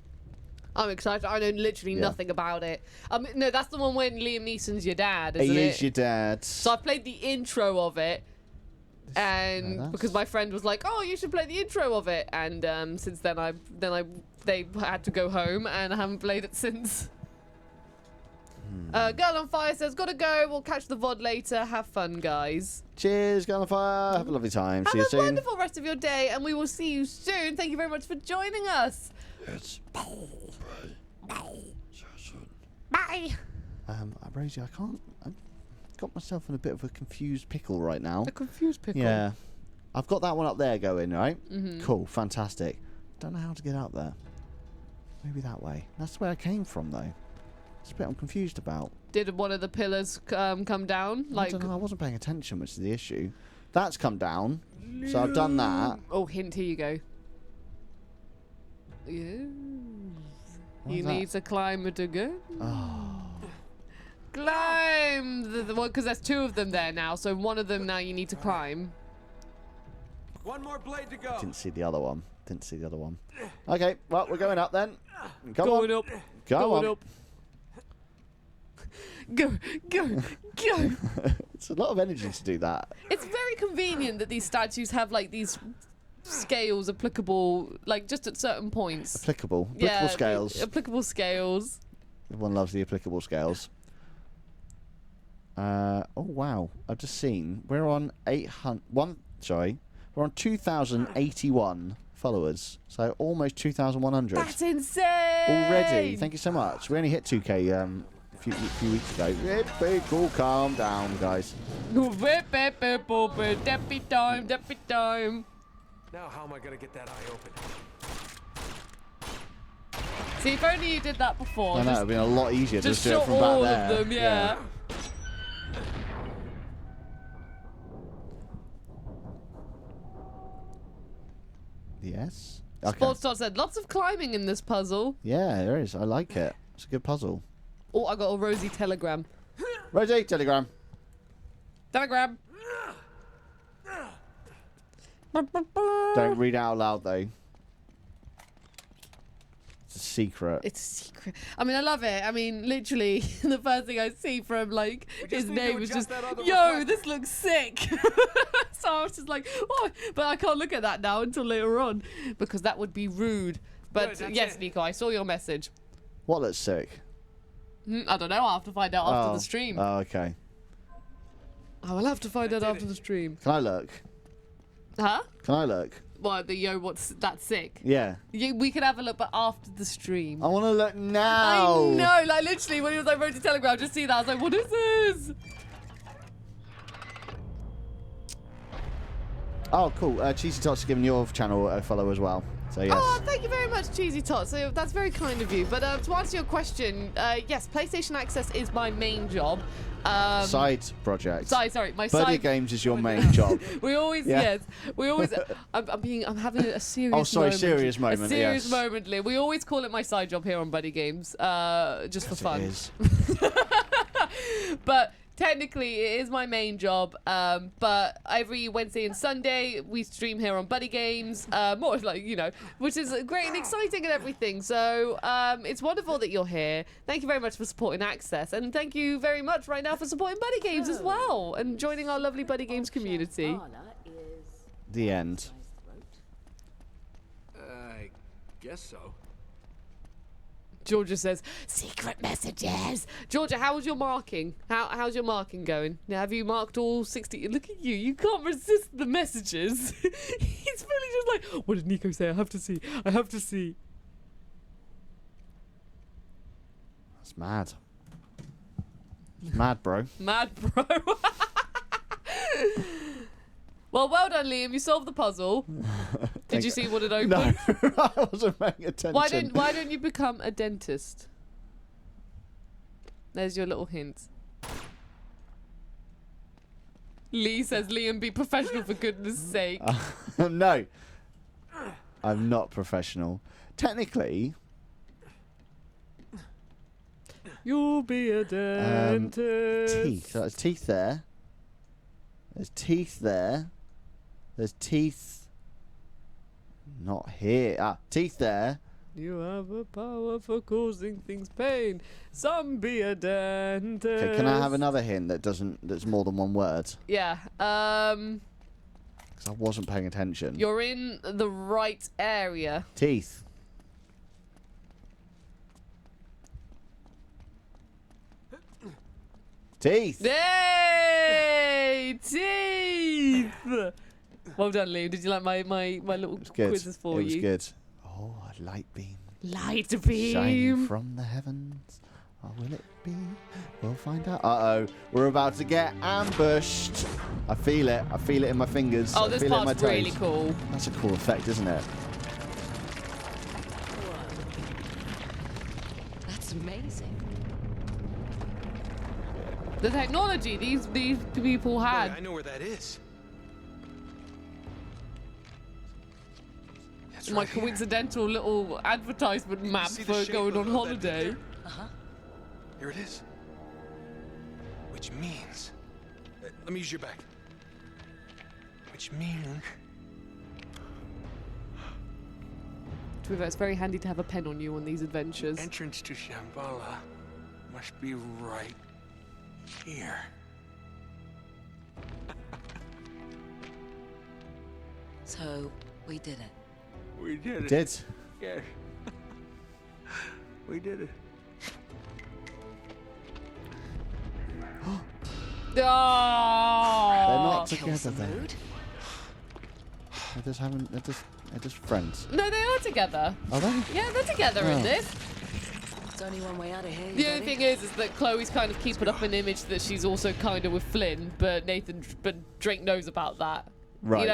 I'm excited. I know literally nothing about it. No, that's the one when Liam Neeson's your dad, isn't it?
He is your dad.
So I played the intro of it, and because my friend was like, "Oh, you should play the intro of it," and since then they had to go home, and I haven't played it since. Girl on Fire says, "Gotta go. We'll catch the VOD later. Have fun, guys."
Cheers, Girl on Fire. Have a lovely time. See you
Have a
soon.
wonderful rest of your day, and we will see you soon. Thank you very much for joining us. Bye.
Rosie, I can't. I've got myself in a bit of a confused pickle right now.
A confused pickle.
Yeah. I've got that one up there going, right? Cool, fantastic. Don't know how to get up there. Maybe that way. That's where I came from, though. It's a bit I'm confused about.
Did one of the pillars come down?
I don't know. I wasn't paying attention, which is the issue. That's come down. So I've done that.
Oh, hint. Here you go. Yes. He needs a climber to go.
Oh.
Climb the one, because there's 2 of them there now. So one of them now you need to climb.
One more blade to go.
Didn't see the other one. Okay, well, we're going up then. Come
Going
on.
up.
Come
Going
on.
up. Go.
It's a lot of energy to do that.
It's very convenient that these statues have like these scales applicable, like just at certain points.
Applicable
Yeah,
scales.
Applicable scales.
Everyone loves the applicable scales. Oh wow! I've just seen we're on 2,081 followers, so almost 2,100
That's insane.
already. Thank you so much. We only hit 2K a few weeks ago. Very cool. Calm down, guys.
Deppy time.
Now how am I gonna get that eye open?
See, if only you did that before.
I know, it'd been a lot easier to
Just
do it
shot
from back
all
there.
of them, yeah.
Okay.
Sports Dot said, lots of climbing in this puzzle.
Yeah, there is. I like it. It's a good puzzle.
Oh, I got a Rosie telegram.
Rosie, telegram.
Telegram.
Don't read it out loud, though. It's a secret.
It's a secret. I mean, I love it. I mean, literally, the first thing I see from, like, his name is just, yo, this looks sick. So I was just like, oh, but I can't look at that now until later on because that would be rude. But yes, Nico, I saw your message.
What looks sick?
I don't know. I'll have to find out after the stream.
Oh, okay.
I will have to find out after the stream.
Can I look?
Huh?
Can I look?
What, what's that sick?
Yeah.
We could have a look, but after the stream.
I want to look now.
I know, like literally when he was like Rosie Telegram, just see that. I was like, what is this?
Oh, cool. Cheesy Tots is giving your channel a follow as well. So, yes.
Oh, thank you very much, Cheesy Tot. So that's very kind of you. But to answer your question, yes, PlayStation Access is my main job.
Side project.
Sorry, my side.
BuddyGames is your main job.
We always, yes, we always. I'm having a serious.
Oh, sorry,
moment.
serious moment.
A serious
yes.
moment, Lee. We always call it my side job here on BuddyGames, just for fun.
It is.
But technically, it is my main job. But every Wednesday and Sunday, we stream here on BuddyGames. More like, which is great and exciting and everything. So it's wonderful that you're here. Thank you very much for supporting Access. And thank you very much right now for supporting BuddyGames as well. And joining our lovely BuddyGames community.
The end.
I guess so.
Georgia says, secret messages. Georgia, how was your marking? How's your marking going? Now, have you marked all 60? Look at you. You can't resist the messages. He's really just like, what did Nico say? I have to see. I have to see.
That's mad. It's mad, bro.
Mad, bro. Well done, Liam. You solved the puzzle. Did you see what it opened?
No, I wasn't paying attention.
Why don't you become a dentist? There's your little hint. Lee says, Liam, be professional for goodness sake.
No. I'm not professional. Technically...
You'll be a dentist.
Teeth. There's teeth there. There's teeth there. There's teeth... Not here. Teeth there.
You have a power for causing things pain. Some be a dentist.
Okay, can I have another hint that's more than one word?
Yeah.
Because I wasn't paying attention.
You're in the right area.
Teeth. Teeth.
Yay! Teeth! Well done, Liam. Did you like my little quizzes for you?
It was good. Oh, a light beam.
Light beam.
Shining from the heavens. Oh, will it be? We'll find out. Uh-oh. We're about to get ambushed. I feel it. I feel it in my fingers.
Oh,
I
this
feel it in my
part's
toes.
really cool.
That's a cool effect, isn't it?
That's amazing.
The technology these people had.
Boy, I know where that is. That's
My
right here.
coincidental little advertisement map
See the
for
shape
going on
of that
holiday.
bit there? Here it is. Which means... let me use your back. Which means...
To be fair, it's very handy to have a pen on you on these adventures.
Entrance to Shambhala must be right here.
So, we did it.
We did it.
Did.
Yes. We did it.
Oh!
They're not
Kill
together
some
then.
mood.
They're just friends.
No, they are together.
Are they?
Yeah, they're together in
Oh.
this.
There's only one way out of here.
The only thing is that Chloe's kind of keeping up an image that she's also kind of with Flynn, but Drake knows about that.
Right.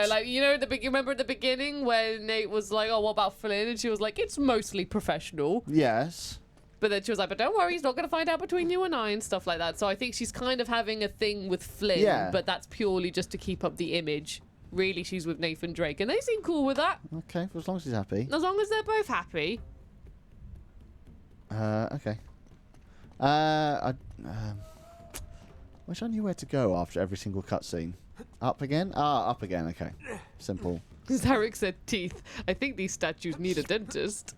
Remember at the beginning when Nate was like, "Oh, what about Flynn?" And she was like, "It's mostly professional."
Yes.
But then she was like, "But don't worry, he's not going to find out between you and I," and stuff like that. So I think she's kind of having a thing with Flynn,
Yeah.
but that's purely just to keep up the image. really she's with Nathan Drake, and they seem cool with that.
Okay, as long as he's happy.
As long as they're both happy.
Okay. Wish I knew where to go after every single cutscene. Up again? Ah, up again. Okay. Simple.
Zarek said teeth. I think these statues need a dentist.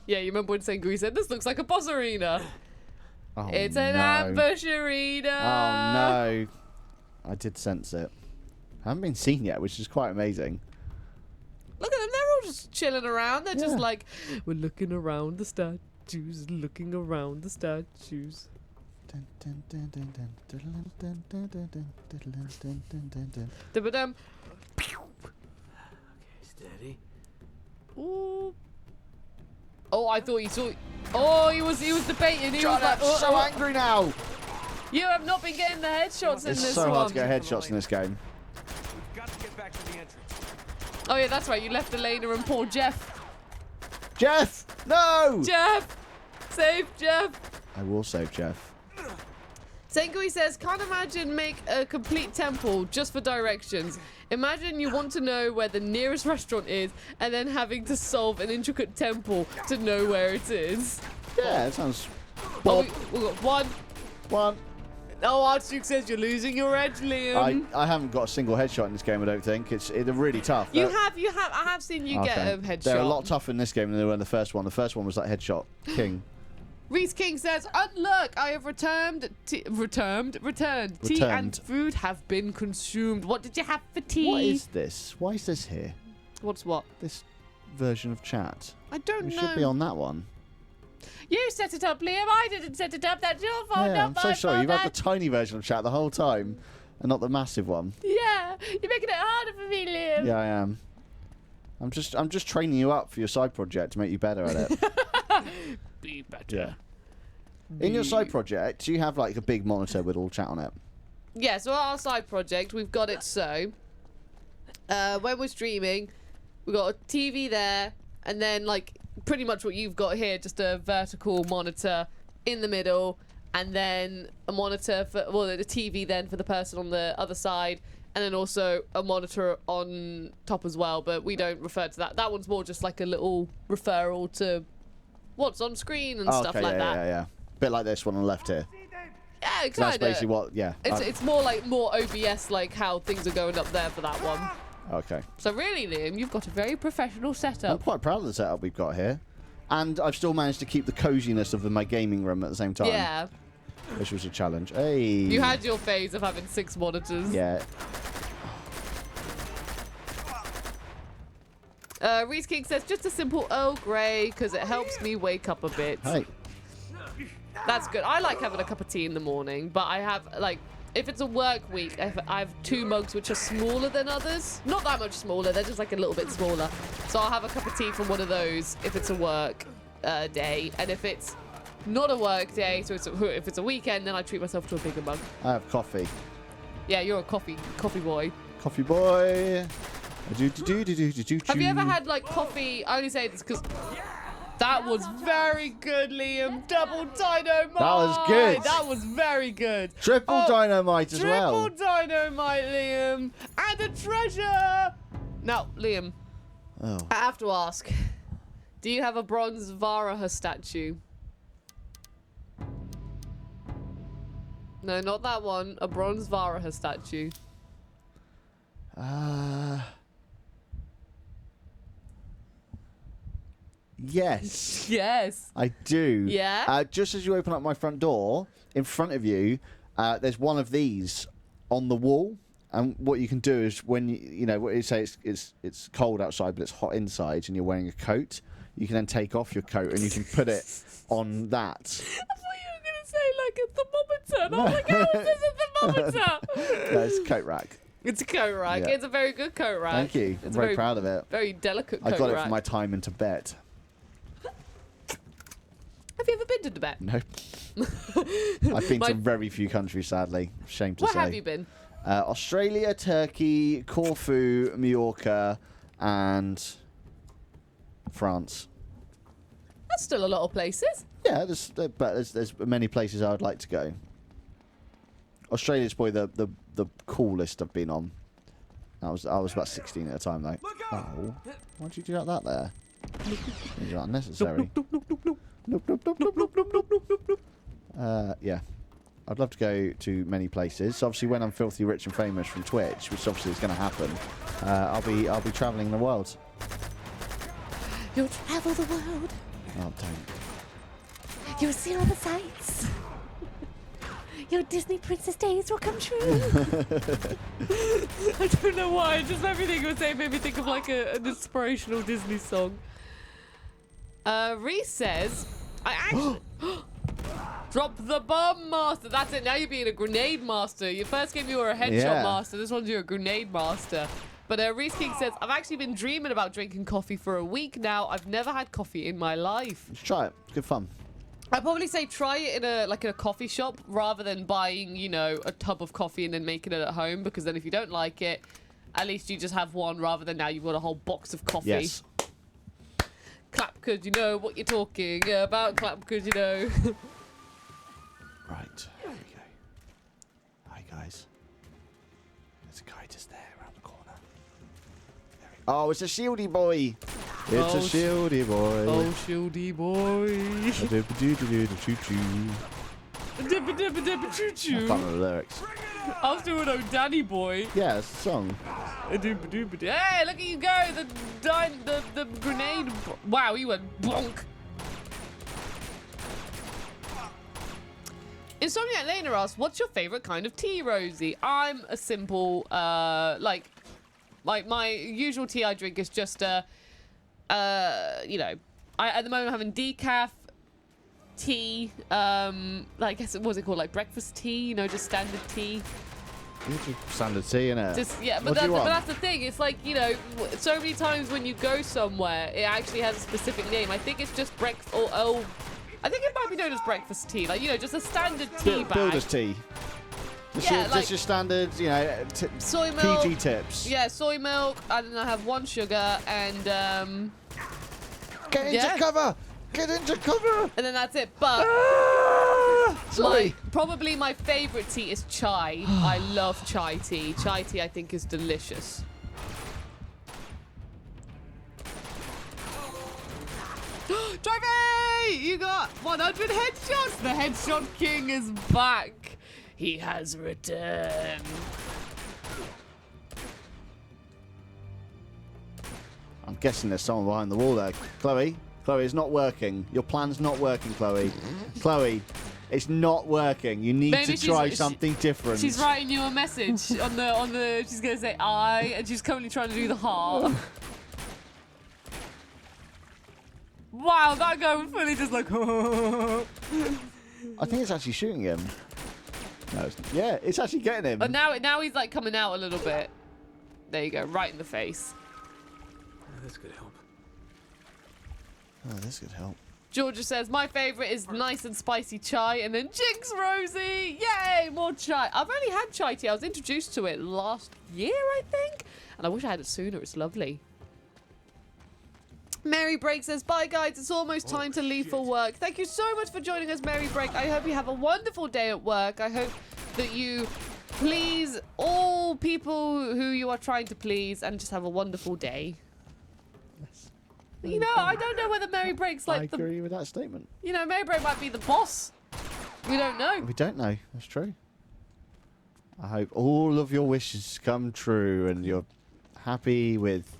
Yeah, you remember when Sengoku said, this looks like a boss arena.
Oh,
It's an ambush arena.
Oh, no. I did sense it. I haven't been seen yet, which is quite amazing.
Look at them. They're all just chilling around. They're just like, we're looking around the statues, looking around the statues. Dum-ba-dum.
Okay, steady.
Ooh. Oh, I thought you saw. Oh, he was debating. He was like,
so angry now.
You have not been getting the headshots in
It's
this
so
one.
hard to get headshots in this game.
We've got to get back to the entrance.
Oh yeah, that's right. You left Elena and poor Jeff.
Jeff! No!
Jeff! Save Jeff!
I will save Jeff.
Sengui says, can't imagine make a complete temple just for directions. Imagine you want to know where the nearest restaurant is and then having to solve an intricate temple to know where it is.
Yeah, it sounds...
Oh, we got one.
One.
Oh, Archduke says you're losing your edge, Liam.
I haven't got a single headshot in this game, I don't think. They're really tough.
You have. I have seen you get a headshot.
They're a lot tougher in this game than they were in the first one. The first one was like headshot king.
Reese King says, look, I have returned. Tea and food have been consumed. What did you have for tea?
What is this? Why is this here?
What's what?
This version of chat.
I don't know.
We should be on that one.
You set it up, Liam. I didn't set it up. That's your fault.
Yeah, I'm so sorry. You've had the tiny version of chat the whole time and not the massive one.
Yeah, you're making it harder for me, Liam.
Yeah, I am. I'm just training you up for your side project to make you better at it.
Be better.
Yeah. In your side project, do you have like a big monitor with all chat on it?
Yeah, so our side project, we've got it so. When we're streaming, we've got a TV there, and then like pretty much what you've got here, just a vertical monitor in the middle, and then a monitor for, well, the TV then for the person on the other side, and then also a monitor on top as well, but we don't refer to that. That one's more just like a little referral to what's on screen and stuff like that.
Yeah. Bit like this one on the left here.
Yeah,
So
exactly.
that's basically what, yeah.
It's more like more OBS, like how things are going up there for that one.
Okay.
So really, Liam, you've got a very professional setup.
I'm quite proud of the setup we've got here. And I've still managed to keep the coziness of my gaming room at the same time.
Yeah.
Which was a challenge. Hey.
You had your phase of having 6 monitors.
Yeah.
Reese King says, just a simple Earl Grey, because it helps me wake up a bit.
Hey.
That's good. I like having a cup of tea in the morning, but I have, like, if it's a work week, I have 2 mugs which are smaller than others. Not that much smaller, they're just like a little bit smaller. So I'll have a cup of tea from one of those if it's a work day. And if it's not a work day, so if it's a weekend, then I treat myself to a bigger mug.
I have coffee.
Yeah, you're a coffee boy.
Coffee boy.
Have you ever had, like, coffee? I only say this because... That was very good, Liam. Double dynamite.
That was good.
That was very good.
Triple dynamite as well.
Triple dynamite, Liam. And a treasure. Now, Liam,
I
have to ask. Do you have a bronze Varaha statue? No, not that one. A bronze Varaha statue.
Yes.
Yes.
I do.
Yeah?
Just as you open up my front door, in front of you, there's one of these on the wall. And what you can do is when you know what you say it's cold outside but it's hot inside and you're wearing a coat, you can then take off your coat and you can put it on that.
I thought you were gonna say like a thermometer. And I was like, how is this a thermometer?
No, it's a coat rack.
It's a coat rack.
Yeah.
It's a very good coat rack.
Thank you. I'm very proud of it.
Very delicate coat
I got it
rack.
for my time in Tibet.
Have you ever been to Tibet?
No. I've been to very few countries, sadly. Shame to say.
Where have you been?
Australia, Turkey, Corfu, Mallorca, and France.
That's still a lot of places.
Yeah, there's many places I would like to go. Australia's probably the coolest I've been on. I was about 16 at the time though. Oh, why'd you do that there? It's unnecessary. Yeah. I'd love to go to many places. So obviously, when I'm filthy rich and famous from Twitch, which obviously is going to happen, I'll be travelling the world.
You'll travel the world.
Oh, don't.
You'll see all the sights. Your Disney princess days will come true.
I don't know why. Just everything you were saying made me think of like an inspirational Disney song. Reese says, I actually... Drop the bomb master. That's it. Now you're being a grenade master. Your first game you were a headshot master. This one's you're a grenade master. But Reese King says, I've actually been dreaming about drinking coffee for a week now. I've never had coffee in my life.
Just try it. It's good fun.
I'd probably say try it in a coffee shop rather than buying, you know, a tub of coffee and then making it at home, because then if you don't like it, at least you just have one rather than now you've got a whole box of coffee.
Yes.
Clap because you know what you're talking about. Clap because you know.
Right, here we go. Hi guys. There's a guy just there around the corner. Oh, it's a shieldy boy. It's a shieldy boy.
Oh, shieldy boy.
I can't remember the lyrics.
I was doing Oh Danny Boy.
Yeah, it's a song.
Hey, look at you go. The grenade. Wow, you went bonk. Insomniac Lena asks, what's your favorite kind of tea, Rosie? I'm a simple, like my usual tea I drink is just, you know, at the moment I'm having decaf tea, I guess, what was it called, like breakfast tea, you know, just standard tea.
Standard tea, innit?
Just, yeah, but that's the thing. It's like, you know, so many times when you go somewhere, it actually has a specific name. I think it's just breakfast, or I think it might be known as breakfast tea, like, you know, just a standard tea bag.
Builder's tea. Just your standard, you know,
soy milk.
PG tips.
Yeah, soy milk, and then I have 1 sugar, and,
Get into cover! Get into cover!
And then that's it, but... probably my favourite tea is chai. I love chai tea. Chai tea, I think, is delicious. Drivey! You got 100 headshots! The headshot king is back. He has returned.
I'm guessing there's someone behind the wall there. Chloe, it's not working. Your plan's not working, Chloe. Chloe, it's not working. You need to try something different.
She's writing you a message on the. She's gonna say I, and she's currently trying to do the heart. Wow, that guy was fully just like.
I think it's actually shooting him. No, yeah, it's actually getting him.
But now he's like coming out a little bit. There you go, right in the face.
This could help.
Oh, this could help.
Georgia says, my favourite is nice and spicy chai, and then Jinx Rosie! Yay, more chai. I've only had chai tea. I was introduced to it last year, I think. And I wish I had it sooner. It's lovely. Mary Break says, bye guys, it's almost time to leave for work. Thank you so much for joining us, Mary Break. I hope you have a wonderful day at work. I hope that you please all people who you are trying to please and just have a wonderful day.
Yes.
You know, I don't know whether Mary Break's like
I agree with that statement.
You know, Mary Break might be the boss. We don't know.
We don't know. That's true. I hope all of your wishes come true and you're happy with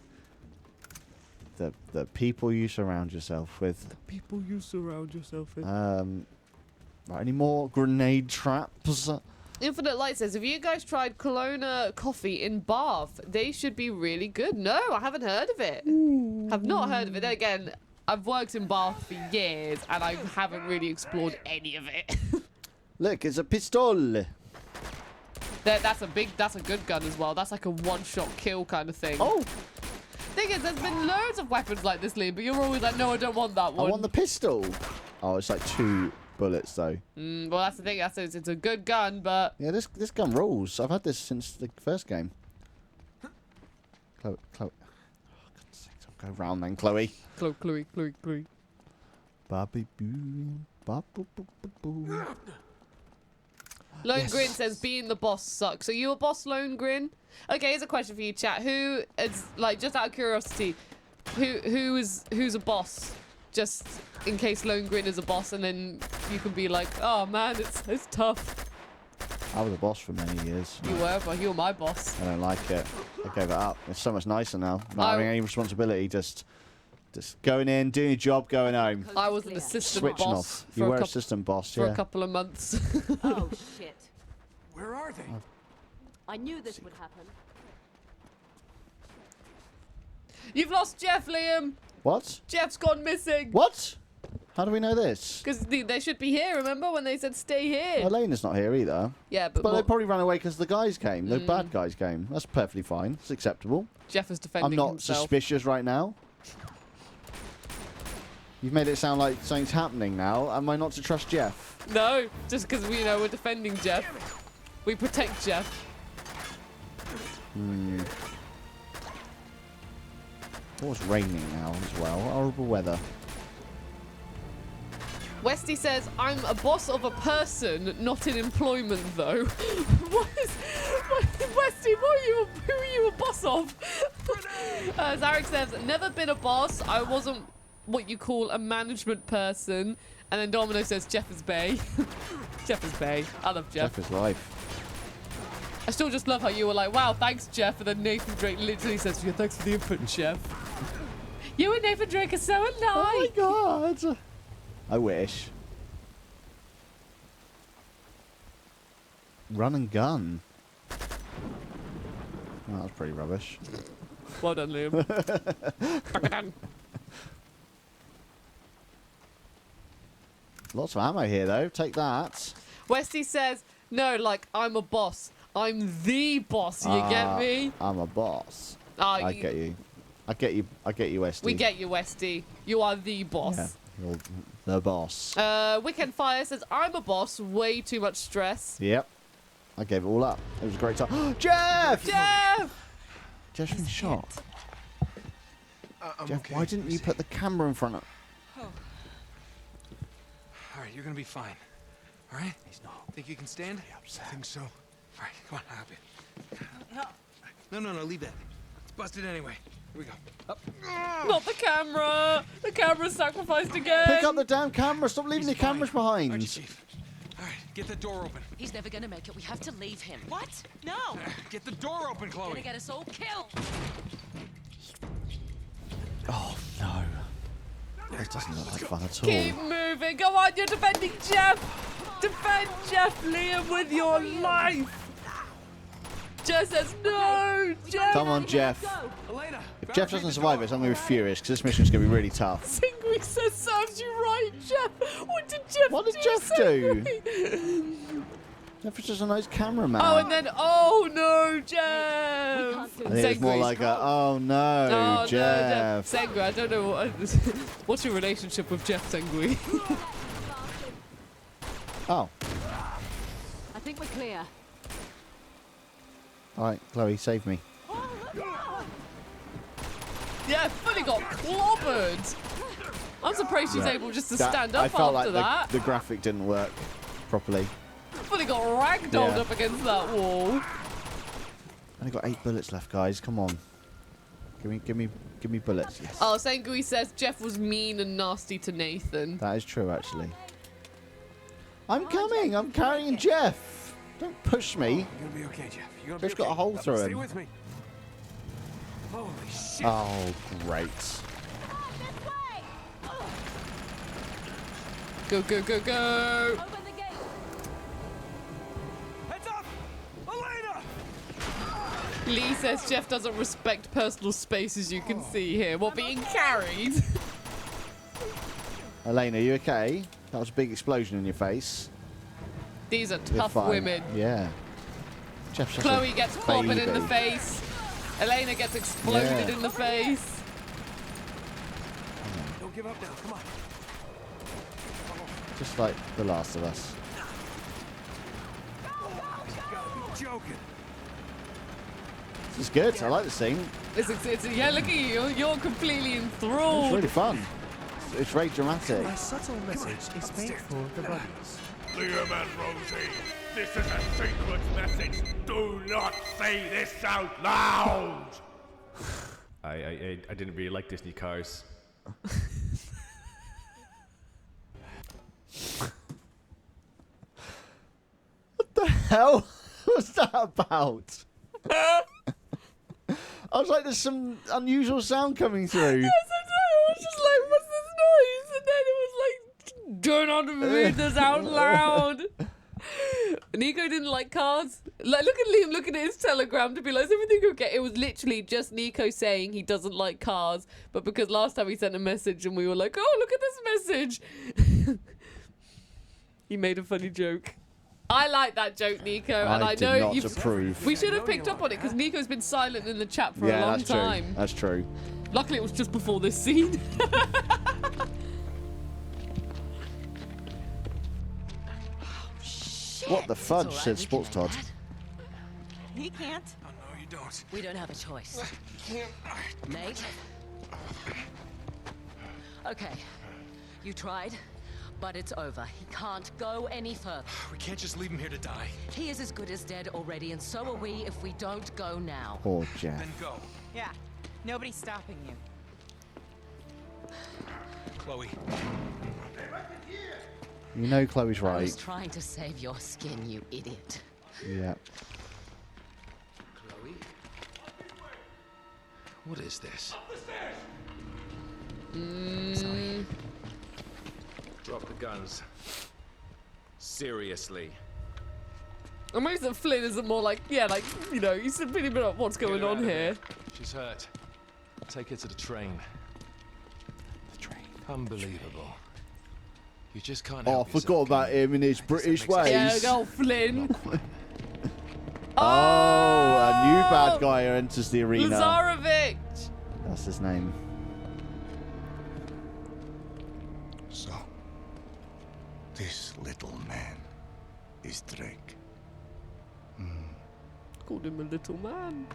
the people you surround yourself with.
The people you surround yourself with.
Right, any more grenade traps?
Infinite Light says, have you guys tried Kelowna coffee in Bath? They should be really good. No, I haven't heard of it. Have not heard of it. Then again, I've worked in Bath for years and I haven't really explored any of it.
Look, it's a pistol.
That's a good gun as well. That's like a one-shot kill kind of thing.
Oh.
Thing is, there's been loads of weapons like this, Liam, but you're always like, no, I don't want that one.
I want the pistol. Oh, it's like 2 bullets though.
Well, that's the thing. It's a good gun, but
yeah, this gun rules. I've had this since the first game. Chloe. Oh, God's sake, don't go round then, Chloe.
Chloe.
Bobby boo.
Lone Grin says being the boss sucks. Are you a boss, Lone Grin? Okay, here's a question for you, chat. Who is, like, just out of curiosity, who's a boss? Just in case Lone Grin is a boss, and then you can be like, oh man, it's tough.
I was a boss for many years.
You were, but you were my boss.
I don't like it. I gave it up. It's so much nicer now. Not having any responsibility, just going in, doing your job, going home.
I was an assistant
Switching
boss.
off. You were assistant boss,
for
yeah.
a couple of months.
Oh, shit.
Where are they?
I knew this would happen.
You've lost Jeff, Liam.
What?
Jeff's gone missing.
What? How do we know this?
Because they should be here, remember, when they said stay here?
Elena's not here either.
Yeah, but
they probably ran away because the guys came. The bad guys came. That's perfectly fine. It's acceptable.
Jeff is defending
I'm not
himself.
suspicious right now. You've made it sound like something's happening now. Am I not to trust Jeff?
No, just because we're defending Jeff. We protect Jeff.
Oh, it's raining now as well. Horrible weather.
Westy says, I'm a boss of a person, not in employment, though. Westy, who are you a boss of? Zarek says, never been a boss. I wasn't what you call a management person. And then Domino says, Jeff is Bay. Jeff is Bay. I love Jeff.
Jeff is life.
I still just love how you were like, wow, thanks, Jeff. And then Nathan Drake literally says, yeah, thanks for the input, Jeff. You and Nathan Drake are so alike.
Oh my god. I wish. Run and gun. Oh, that was pretty rubbish.
Well done, Liam.
Lots of ammo here, though. Take that.
Westy says, no, like, I'm a boss. I'm the boss. You get me?
I'm a boss.
I
get you. I get you. I get you, Westy.
We get you, Westy. You are the boss.
Yeah, you're the boss.
Weekend Fire says, I'm a boss. Way too much stress.
Yep. I gave it all up. It was a great time. Jeff!
Jeff!
Jeff's been shot. Jeff,
okay.
why didn't you put the camera in front of...
All right, you're gonna be fine. All right? He's not. Think you can stand? I think so. All right, come on, I'll help you. No, leave that. It's busted anyway. Here we go. Up.
Not the camera. The camera's sacrificed again.
Pick up the damn camera. Stop leaving the cameras behind.
Aren't you, Chief? All right, get the door open.
He's never gonna make it. We have to leave him.
What? No.
Get the door open, Chloe.
Gonna get us all killed.
Oh, no. This doesn't look like fun at all.
Keep moving. Go on, you're defending Jeff. Defend Jeff, Liam, with your life. Jeff says, no, Jeff.
Come on, Jeff.
Elena,
If Jeff doesn't survive this, I'm going to be furious because this mission's going to be really tough.
Singui says, serves you right, Jeff. What did Jeff do?
What did Jeff do? Jeff is just a nice cameraman.
Oh, and then, oh no, Jeff.
I think it's more like a, oh no, Jeff.
No, Sengui, I don't know what's your relationship with Jeff, Sengui?
Oh.
I think we're clear.
All right, Chloe, save me.
Yeah, fully got clobbered. I'm surprised she's able just to stand up
I felt
after
like
that.
the graphic didn't work properly.
Fully got ragdolled up against that wall.
Only got 8 bullets left, guys. Come on. Give me bullets. Yes.
Oh, Sengui says Jeff was mean and nasty to Nathan.
That is true, actually. I'm coming. I'm carrying Jeff. Don't push me.
You're gonna be okay, Jeff. You're gonna
Jeff's
be okay.
got a hole through
Stay
him.
with me. Holy shit.
Oh, great.
Go, go, go, go.
Open the gate.
Heads up! Elena!
Lee says Jeff doesn't respect personal space, as you can see here. What, being carried?
Elena, you okay? That was a big explosion in your face.
These are
You're
tough
fine.
women.
Yeah. Jeff's just
Chloe
a
gets clobbered in the
baby.
face. Elena gets exploded
Yeah.
in the face.
Don't give up now. Come on.
Just like The Last of Us.
You gotta be joking.
This is good. I like the scene.
Yeah, look at you. You're completely enthralled.
It's really fun. It's very dramatic.
A subtle message is made for the buddies.
Liam and Rosie, this is a secret message. Do not say this out loud.
I didn't really like Disney cars.
What the hell was that about? I was like, there's some unusual sound coming through.
Yes, I know. I was just like, what's this noise? And then it was like, don't want to read this out loud. Nico didn't like cars. Like, look at Liam looking at his telegram to be like, is everything okay? It was literally just Nico saying he doesn't like cars, but because last time he sent a message and we were like, oh, look at this message. He made a funny joke. I like that joke, Nico, and I know
did not approve.
we should have picked up on it because Nico's been silent in the chat for a long
that's
time.
true. That's true.
Luckily, it was just before this scene.
What the fudge, said Sports Todd.
He can't.
Oh, no, you don't.
We don't have a choice. Mate? Okay. You tried, but it's over. He can't go any further.
We can't just leave him here to die.
He is as good as dead already, and so are we if we don't go now.
Poor Jeff.
Then go.
Yeah. Nobody's stopping you.
Chloe.
You know Chloe's
I was
right.
trying to save your skin, you idiot.
Yeah.
Chloe? What is this?
Sorry.
Drop the guns. Seriously.
Amazing that Flynn isn't more like, yeah, like, you know, he's really been like, what's going
Get her out
on
of
here?
She's hurt. Take her to the train.
The train.
Unbelievable. You just can't
Oh, I
help
forgot
yourself,
about
can you?
him in his British ways.
Yeah, go Flynn.
Oh, a new bad guy enters the arena.
Lazarevic.
That's his name.
So, this little man is Drake.
Called him a little man.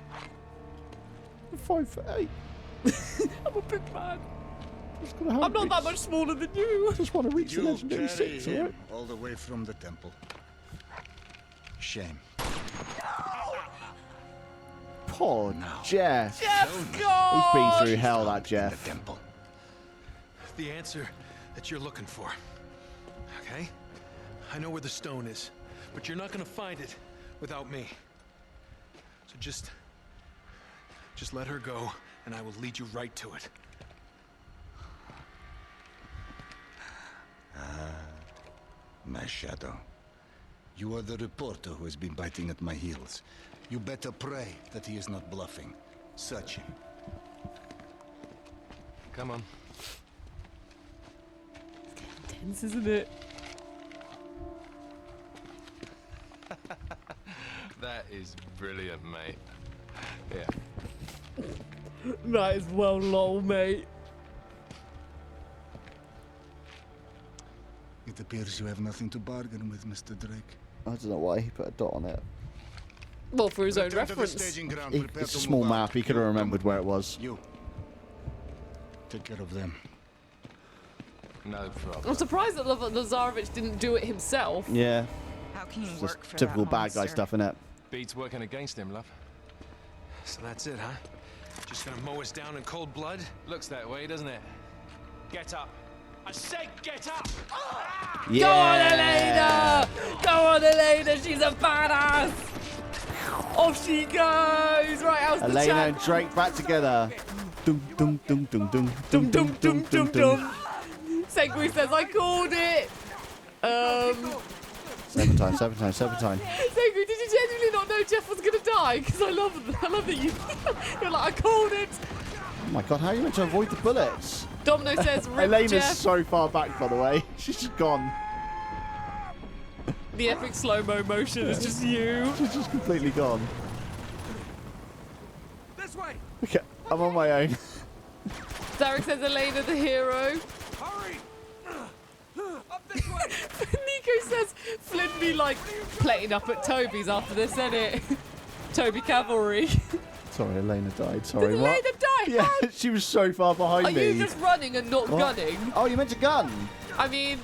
5'8".
I'm a big man.
Just gotta have
I'm not
reach-
that much smaller than you.
Just want to reach the
You
legendary
carry
6,
him
alright?
all the way from the temple. Shame.
Poor
Now.
Jeff.
Jeff,
He's
God.
been through hell, that
The
Jeff.
temple.
The answer that you're looking for. Okay? I know where the stone is, but you're not gonna find it without me. So just let her go, and I will lead you right to it.
My shadow. You are the reporter who has been biting at my heels. You better pray that he is not bluffing. Search him.
Come on.
Tense, isn't it?
That is brilliant, mate. Yeah.
That is well lol, mate.
It appears you have nothing to bargain with, Mr. Drake.
I don't know why he put a dot on it.
Well, for his own
Return to the
reference.
staging ground.
It's
Prepare
a
to
small
move out.
map. He could have
You,
remembered where it was.
You. Take care of them.
No problem.
I'm surprised that Lazarevic didn't do it himself.
Yeah.
How can you
It's
work
just
for
typical
that
bad guy
monster?
stuff, innit?
Beats working against him, love.
So that's it, huh? Just gonna mow us down in cold blood?
Looks that way, doesn't it? Get up. I said get up!
Yeah.
Go on, Elena! Go on, Elena! She's a badass! Off she goes! Right, how's the
Elena
chat?
and Drake back together. Dum dum dum dum dum
Dum dum dum dum dum. Segway says, I called it!
7 times.
Segway, did you genuinely not know Jeff was gonna die? Because I love that you, you're like, I called it!
Oh my god, how are you meant to avoid the bullets?
Domino says, rip
Elena's
Jeff.
so far back, by the way. She's just gone.
The epic slow-mo motion is just you.
She's just completely gone.
This way!
Okay, I'm on my own.
Derek says, Elena the hero.
Hurry! Up this way!
Nico says, Flynn be like playing up at Toby's after this, isn't it? Toby Cavalry.
Sorry, Elena died. Sorry,
Did
what?
Elena die?
Yeah, she was so far behind
Are
me.
you just running and not
What?
gunning?
Oh, you meant to gun?
I mean,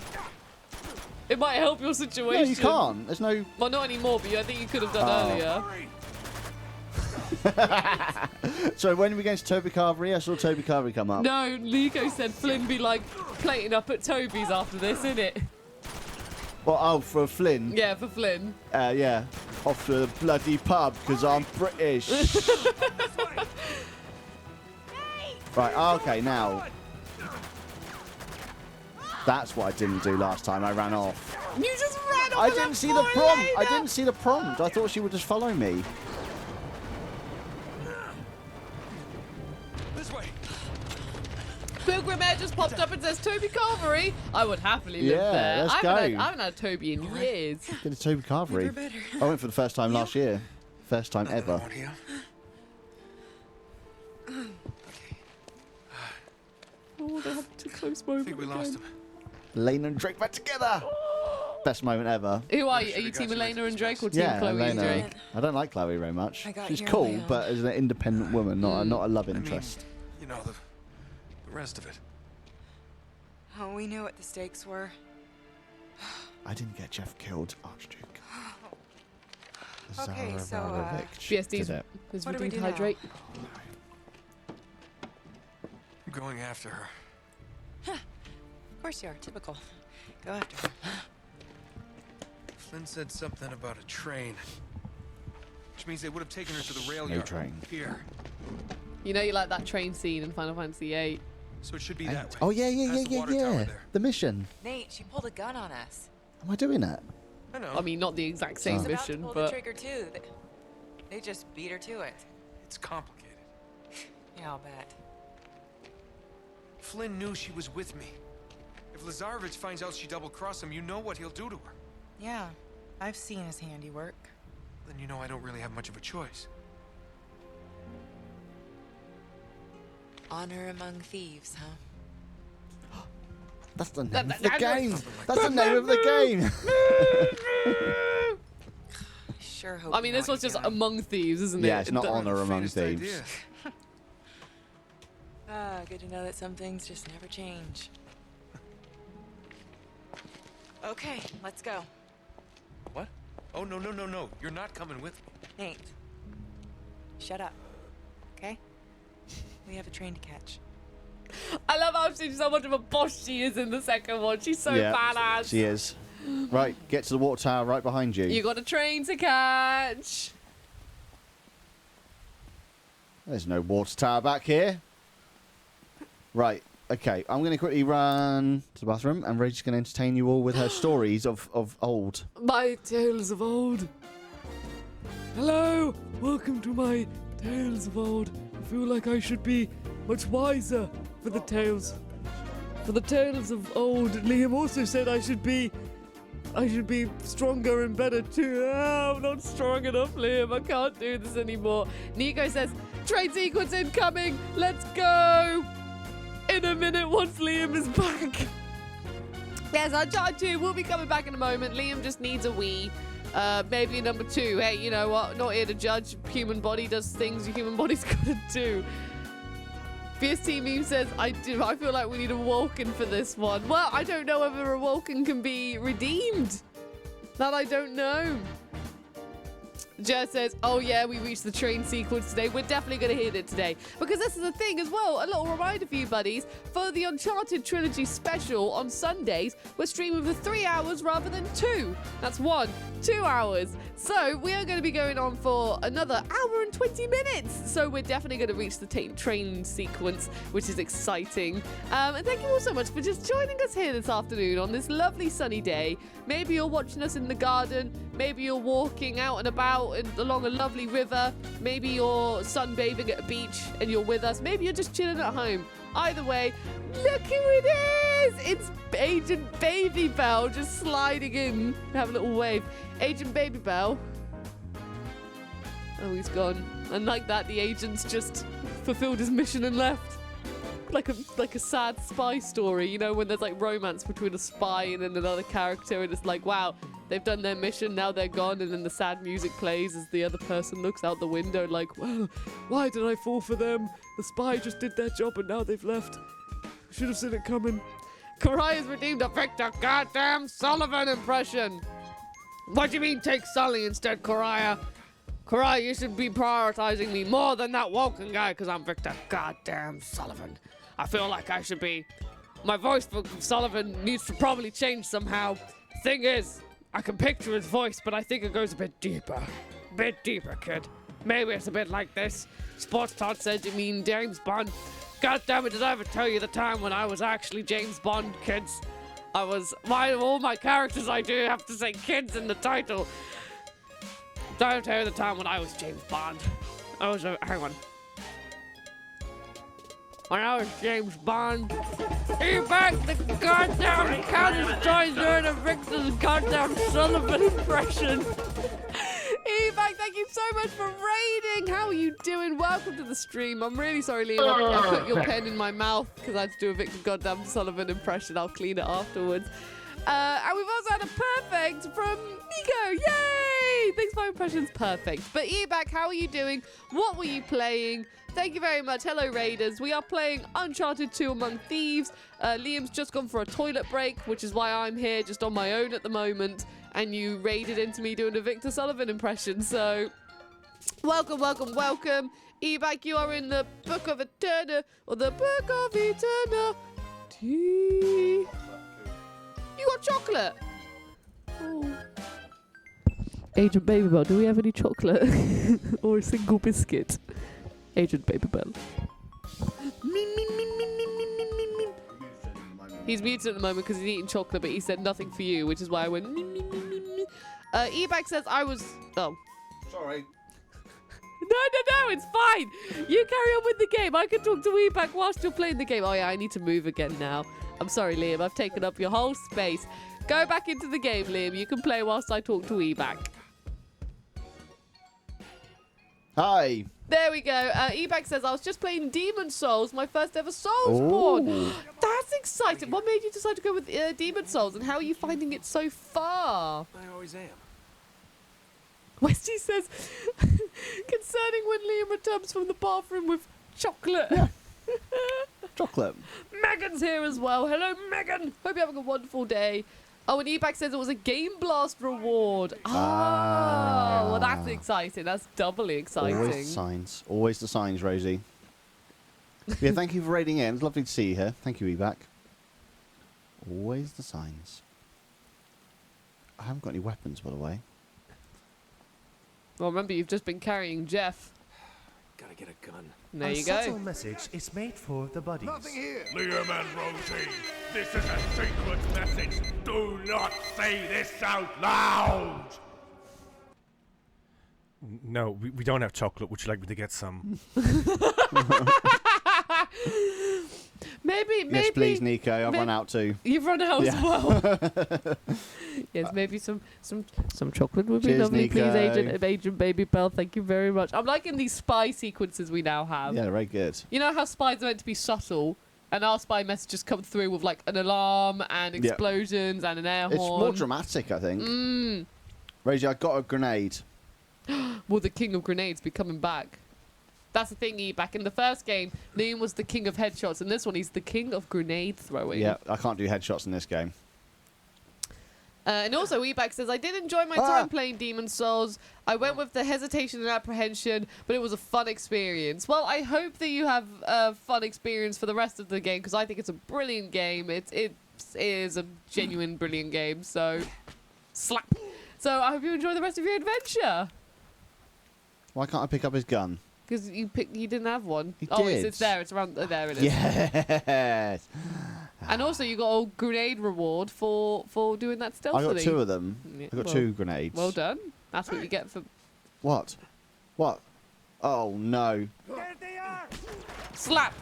it might help your
No,
situation.
you can't. There's no...
Well, not anymore, but I think you could have done earlier.
So when are we going to Toby Carvery? I saw Toby Carvery come up.
No, Nico said Flynn be like plating up at Toby's after this, innit?
Well, oh, for Flynn?
Yeah, for Flynn.
Yeah. Off to the bloody pub, because I'm British. Right, okay, now. That's what I didn't do last time. I ran off.
You just ran off.
I didn't see the prompt. I didn't see the prompt. I thought she would just follow me.
This way.
Pilgrim Air just popped up and says Toby Carvery. I would happily live there.
Let's
I
go.
haven't had Toby in years.
Get a Toby Carvery. I went for the first time last year. First time ever.
Oh, they have too close
I
moment
think we
again.
lost him.
Lena and Drake back together. Best moment ever.
Who are you? Are you Team Elena and Drake or Team
Yeah,
Chloe and
Elena.
Drake?
I don't like Chloe very much.
I got
She's
here
cool,
on my own.
but as an independent woman, not a love interest.
You know, the rest of it.
Oh, we knew what the stakes were.
I didn't get Jeff killed, Archduke.
Okay, so,
BSD's
Did it.
is
What do we
redeemed
do now?
hydrate.
I'm going after her.
Of course you are. Typical. Go after her.
Flynn said something about a train. Which means they would have taken her to the rail
No
yard.
train.
Here.
You know you like that train scene in Final Fantasy VIII.
So it should be that way.
Oh, yeah,
Past the water tower there.
The mission.
Nate, she pulled a gun on us.
Am I doing that?
I know.
I mean, not the exact same
She's about to
mission,
pull
but
the trigger too. They just beat her to it.
It's complicated.
Yeah, I'll bet.
Flynn knew she was with me. If Lazarevich finds out she double-crossed him, you know what he'll do to her.
Yeah, I've seen his handiwork.
Then you know I don't really have much of a choice.
Honor among thieves, huh?
That's the name of the game. That's the name of the game.
Sure hope.
I mean, this was just Among Thieves, isn't it?
Yeah, it's not
The-
Honor Among
Faintest
Thieves.
idea.
Good to know that some things just never change. Okay, let's go.
What? Oh, no, no, no, no. You're not coming with me.
Nate, shut up. Okay? We have a train to catch.
I love how she's so much of a boss she is in the second one. She's so badass.
She is. Right, get to the water tower right behind you.
You got a train to catch.
There's no water tower back here. Right, okay. I'm going to quickly run to the bathroom, and Rachel's going to entertain you all with her stories of old.
My tales of old. Hello, welcome to my tales of old. I feel like I should be much wiser for the tales. For the tales of old, Liam also said I should be stronger and better too. Oh, I'm not strong enough, Liam. I can't do this anymore. Nico says, train sequence incoming. Let's go. In a minute once Liam is back. Yes, Uncharted 2 will be coming back in a moment. Liam just needs a wee. Maybe number 2. Hey, you know what? Not here to judge. Human body does things your human body's gotta do. BST meme says, I feel like we need a Vulcan for this one. Well, I don't know whether a Vulcan can be redeemed. That I don't know. Jer says, oh yeah, we reached the train sequence today. We're definitely going to hit it today. Because this is the thing as well. A little reminder for you buddies. For the Uncharted Trilogy special on Sundays, we're streaming for 3 hours rather than 2. That's 2 hours. So we are going to be going on for another hour and 20 minutes. So we're definitely going to reach the train sequence, which is exciting. And thank you all so much for just joining us here this afternoon on this lovely sunny day. Maybe you're watching us in the garden. Maybe you're walking out and about along a lovely river. Maybe you're sunbathing at a beach and you're with us. Maybe you're just chilling at home. Either way, look who it is! It's Agent Baby Bell just sliding in. Have a little wave. Agent Baby Bell. Oh, he's gone. And like that, the agent's just fulfilled his mission and left. Like a sad spy story, you know, when there's like romance between a spy and then another character, and it's like, wow, they've done their mission, now they're gone, and then the sad music plays as the other person looks out the window like, well, why did I fall for them? The spy just did their job and now they've left. Should have seen it coming. Karaya's redeemed a Victor goddamn Sullivan impression. What do you mean take Sully instead, Karaya? Karaya, you should be prioritizing me more than that Woken guy because I'm Victor goddamn Sullivan. I feel like I should be... My voice for Sullivan needs to probably change somehow. Thing is, I can picture his voice, but I think it goes a bit deeper. Bit deeper, kid. Maybe it's a bit like this. Sports Todd said you mean James Bond. God damn it, did I ever tell you the time when I was actually James Bond, kids? I was... Why of all my characters I do have to say kids in the title? Did I ever tell you the time when I was James Bond? I was... hang on. When I was James Bond, he backed the goddamn counter-striker and a Victor's goddamn Sullivan impression. Evac, thank you so much for raiding. How are you doing? Welcome to the stream. I'm really sorry, Liam. I put your pen in my mouth because I had to do a Victor goddamn Sullivan impression. I'll clean it afterwards. And we've also had a perfect from Nico. Yay! Thanks for my impressions. Perfect. But Evac, how are you doing? What were you playing? Thank you very much. Hello, Raiders. We are playing Uncharted 2 Among Thieves. Liam's just gone for a toilet break, which is why I'm here just on my own at the moment. And you raided into me doing a Victor Sullivan impression. So, welcome, welcome, welcome. Evac, you are in the Book of Eternityyy, or the Book of Eternityyy. You got chocolate? Oh. Agent Babybel, do we have any chocolate? Or a single biscuit? Agent Babybel. He's muted at the moment because he's eating chocolate, but he said nothing for you, which is why I went me, me, me, me, me. Ebag says I was... Oh.
Sorry.
No, it's fine. You carry on with the game. I can talk to Ebag whilst you're playing the game. Oh, yeah, I need to move again now. I'm sorry, Liam. I've taken up your whole space. Go back into the game, Liam. You can play whilst I talk to Ebag.
Hi.
There we go. Ebag says, I was just playing Demon Souls, my first ever Soulsborne. That's exciting. What made you decide to go with Demon Souls, and how are you finding it so far?
I always am.
Westy says, concerning when Liam returns from the bathroom with chocolate.
Yeah. Chocolate.
Megan's here as well. Hello, Megan. Hope you're having a wonderful day. Oh, and Ebag says it was a Game Blast reward. Oh, well, that's exciting. That's doubly exciting.
Always the signs. Always the signs, Rosie. Yeah, thank you for raiding in. It's lovely to see you here. Thank you, Ebag. Always the signs. I haven't got any weapons, by the way.
Well, remember, you've just been carrying Jeff.
Gotta get a gun.
There you
A subtle
go.
message is made for the buddies.
Nothing here. Liam and Rosie, this is a secret message. Do not say this out loud.
No, we don't have chocolate. Would you like me to get some?
Maybe.
Yes, please, Nico. I've run out too.
You've run out as well. Yes, maybe some chocolate would be
Cheers,
lovely.
Nico.
Please, Agent Babybel. Thank you very much. I'm liking these spy sequences we now have.
Yeah, very good.
You know how spies are meant to be subtle, and our spy messages come through with like an alarm and explosions and an air horn.
It's more dramatic, I think. Rosie, I got a grenade.
Will the king of grenades be coming back? That's the thing, back in the first game, Liam was the king of headshots, and this one he's the king of grenade throwing.
Yeah, I can't do headshots in this game.
And also, Ebag says, I did enjoy my time playing Demon Souls. I went with the hesitation and apprehension, but it was a fun experience. Well, I hope that you have a fun experience for the rest of the game, because I think it's a brilliant game. It is a genuine brilliant game, so slap. So I hope you enjoy the rest of your adventure.
Why can't I pick up his gun?
Because you didn't have one.
He
Oh,
did.
it's there. It's around there. It is.
Yes.
And also, you got a grenade reward for doing that stealthily.
I got 2 of them.
Yeah,
I got
well,
2 grenades.
Well done. That's what you get for...
What? What? Oh, no.
There they are.
Slap!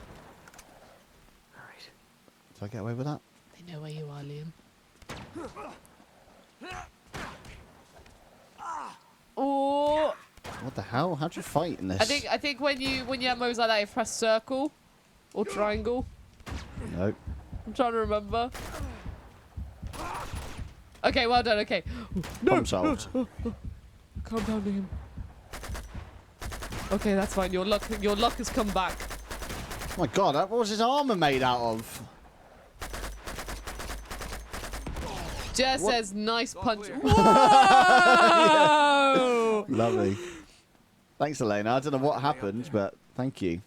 Did I get away with that?
They know where you are, Liam. Oh!
What the hell? How'd you fight in this?
I think when you have moves like that, you press circle or triangle.
Nope.
I'm trying to remember. Okay, well done. Okay.
Problem solved.
Calm down, Liam. Okay, that's fine. Your luck has come back.
Oh my god, what was his armor made out of?
Jess says, nice punch.
Yeah.
Whoa!
Lovely. Thanks, Elena. I don't know what happened, but thank you.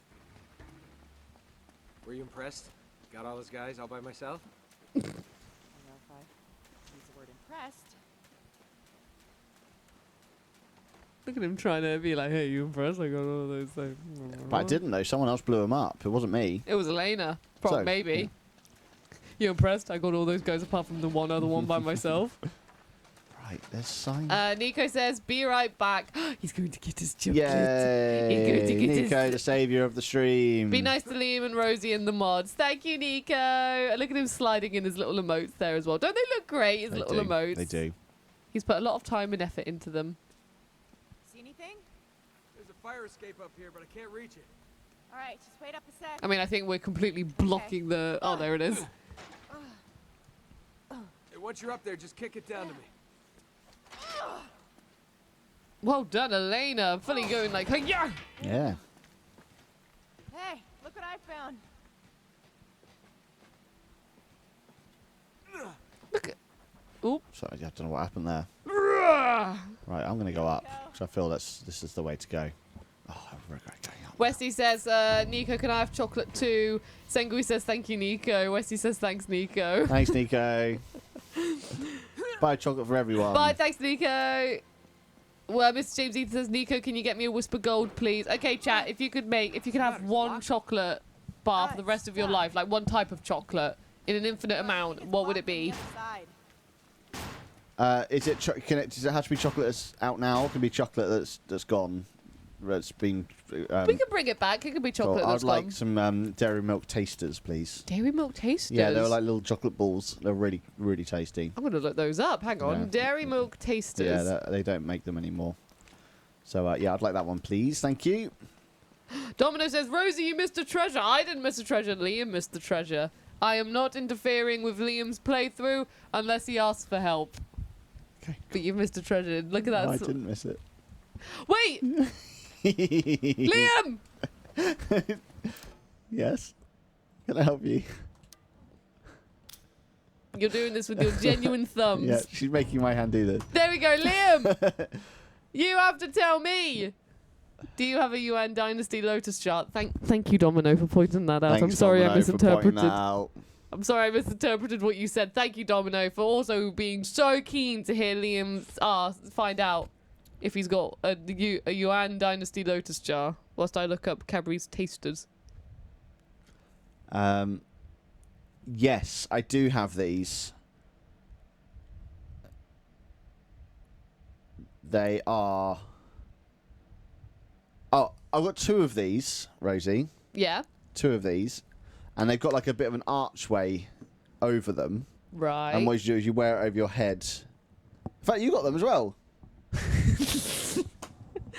Were you impressed? Got all those guys all by myself?
I don't know if I use the word impressed.
Look at him trying to be like, hey, you impressed? I got all those things.
But I didn't know. Someone else blew him up. It wasn't me.
It was Elena.
So,
Maybe.
yeah.
You impressed? I got all those guys apart from the one other one by myself.
Right, there's sign.
Nico says, be right back. He's going to get his chocolate.
Yay!
He's going to get
Nico, the saviour of the stream.
Be nice to Liam and Rosie and the mods. Thank you, Nico. And look at him sliding in his little emotes there as well. Don't they look great, his little emotes?
They do.
He's put a lot of time and effort into them.
See anything?
There's a fire escape up here, but I can't reach it.
All right, just wait up a sec.
I mean, I think we're completely blocking the... Oh, there it is.
Hey, once you're up there, just kick it down to me.
Well done, Elena. Fully going like, hey, yeah.
Yeah.
Hey, look what I found.
Look at... Oop.
Sorry, I don't know what happened there. Right, I'm going to go up because I feel this is the way to go. Oh, I regret going up.
Wesley says, Nico, can I have chocolate too? Sengui says, thank you, Nico. Wesley says, thanks, Nico.
Thanks, Nico. Buy chocolate for everyone.
Bye, thanks, Nico. Well, Mr. James Ethan says, Nico, can you get me a Whisper Gold, please? Okay, chat, if you could have one chocolate bar for the rest of your life, like one type of chocolate in an infinite amount, what would it be?
Does it have to be chocolate that's out now? Or can it be chocolate that's gone? That's been.
We can bring it back. It could be chocolate
I'd
that's
like
gone.
some dairy milk tasters, please.
Dairy milk tasters?
Yeah, they're like little chocolate balls. They're really, really tasty.
I'm going to look those up. Hang on.
Yeah.
Dairy milk tasters.
Yeah, they don't make them anymore. So, yeah, I'd like that one, please. Thank you.
Domino says, Rosie, you missed a treasure. I didn't miss a treasure. Liam missed the treasure. I am not interfering with Liam's playthrough unless he asks for help.
Okay.
But you missed a treasure. Look at that.
No, I didn't miss it.
Wait! Liam!
Yes? Can I help you?
You're doing this with your genuine thumbs.
Yeah, she's making my hand do this.
There we go, Liam! You have to tell me. Do you have a UN Dynasty Lotus chart? Thank you, Domino, for pointing that out.
Thanks,
I'm sorry
Domino,
I misinterpreted.
For pointing that out.
I'm sorry I misinterpreted what you said. Thank you, Domino, for also being so keen to hear Liam find out if he's got a Yuan Dynasty Lotus jar, whilst I look up Cadbury's Tasters.
Yes, I do have these. They are... Oh, I've got two of these, Rosie.
Yeah.
Two of these. And they've got like a bit of an archway over them.
Right.
And what you do is you wear it over your head. In fact, you got them as well.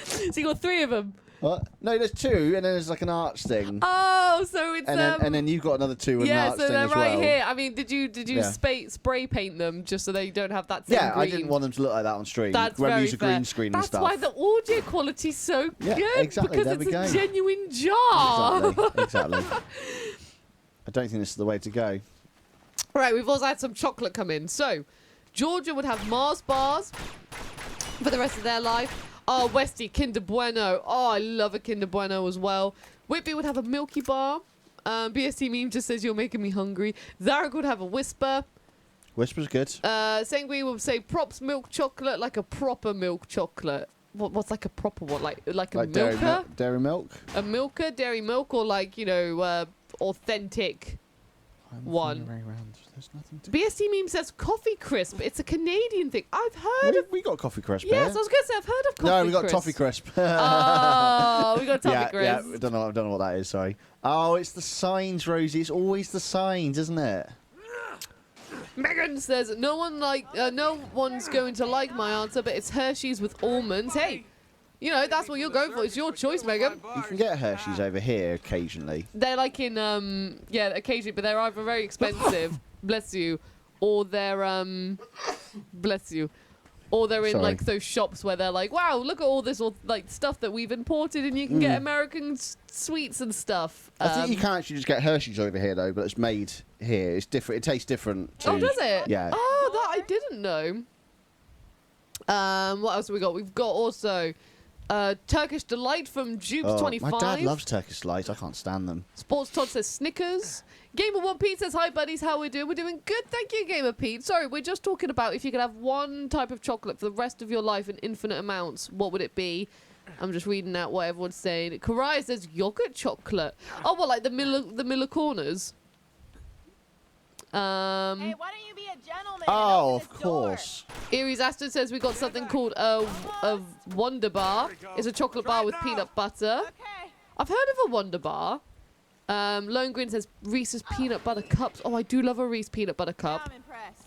So you got three of them?
What? No, there's two, and then there's like an arch thing.
Oh, so it's
and then you've got another two with an arch
so
thing
they're
as
right
well.
here. I mean, did you
Yeah.
spray paint them just so they don't have that same
Yeah,
green?
I didn't want them to look like that on stream.
That's
When we
very
use a
fair.
green screen
That's
and stuff.
why the audio quality's so
Yeah,
good,
exactly,
because
there we
it's a
go.
genuine jar.
Exactly. I don't think this is the way to go.
Right, we've also had some chocolate come in. So, Georgia would have Mars bars for the rest of their life. Oh, Westy, Kinder Bueno. Oh, I love a Kinder Bueno as well. Whitby would have a Milky Bar. BST Meme just says you're making me hungry. Zarek would have a Whisper.
Whisper's good.
Sengui would say props milk chocolate, like a proper milk chocolate. What's like a proper one? Like a Milka?
Dairy milk?
A Milka, dairy milk, or like, you know, authentic one.
There's nothing to...
BST Meme says coffee crisp. It's a Canadian thing. I've heard of...
We got coffee crisp
Yes,
here.
I was going to say I've heard of coffee crisp.
No, we got toffee crisp.
Oh, we got toffee crisp.
Yeah, I don't know what that is, sorry. Oh, it's the signs, Rosie. It's always the signs, isn't it?
Megan says, no one's going to like my answer, but it's Hershey's with almonds. Hey, you know, that's what you're going for. It's your choice, Megan.
You can get Hershey's over here occasionally.
They're like in, yeah, occasionally, but they're either very expensive, bless you, or they're, Bless you. Or they're in
Sorry.
like those shops where they're like, wow, look at all this like stuff that we've imported, and you can get American sweets and stuff.
I think you can actually just get Hershey's over here though, but it's made here. It's different. It tastes different. To,
oh, does it?
Yeah.
Oh, that I didn't know. What else have we got? We've got also Turkish Delight from Jubes25.
My dad loves Turkish Delight. I can't stand them.
Sports Todd says Snickers. Gamer One Pete says, hi buddies, how we doing? We're doing good, thank you, Gamer Pete. Sorry, we're just talking about if you could have one type of chocolate for the rest of your life in infinite amounts, what would it be? I'm just reading out what everyone's saying. Karai says yogurt chocolate. Oh, what, like the Miller Corners?
Hey, why don't you be a gentleman?
Oh, of course.
Aries Aston says we got something called a Wonder Bar. It's a chocolate bar with peanut butter.
Okay.
I've heard of a Wonder Bar. Lone Grin says Reese's peanut butter cups. Oh, I do love a Reese peanut butter cup.
I'm impressed.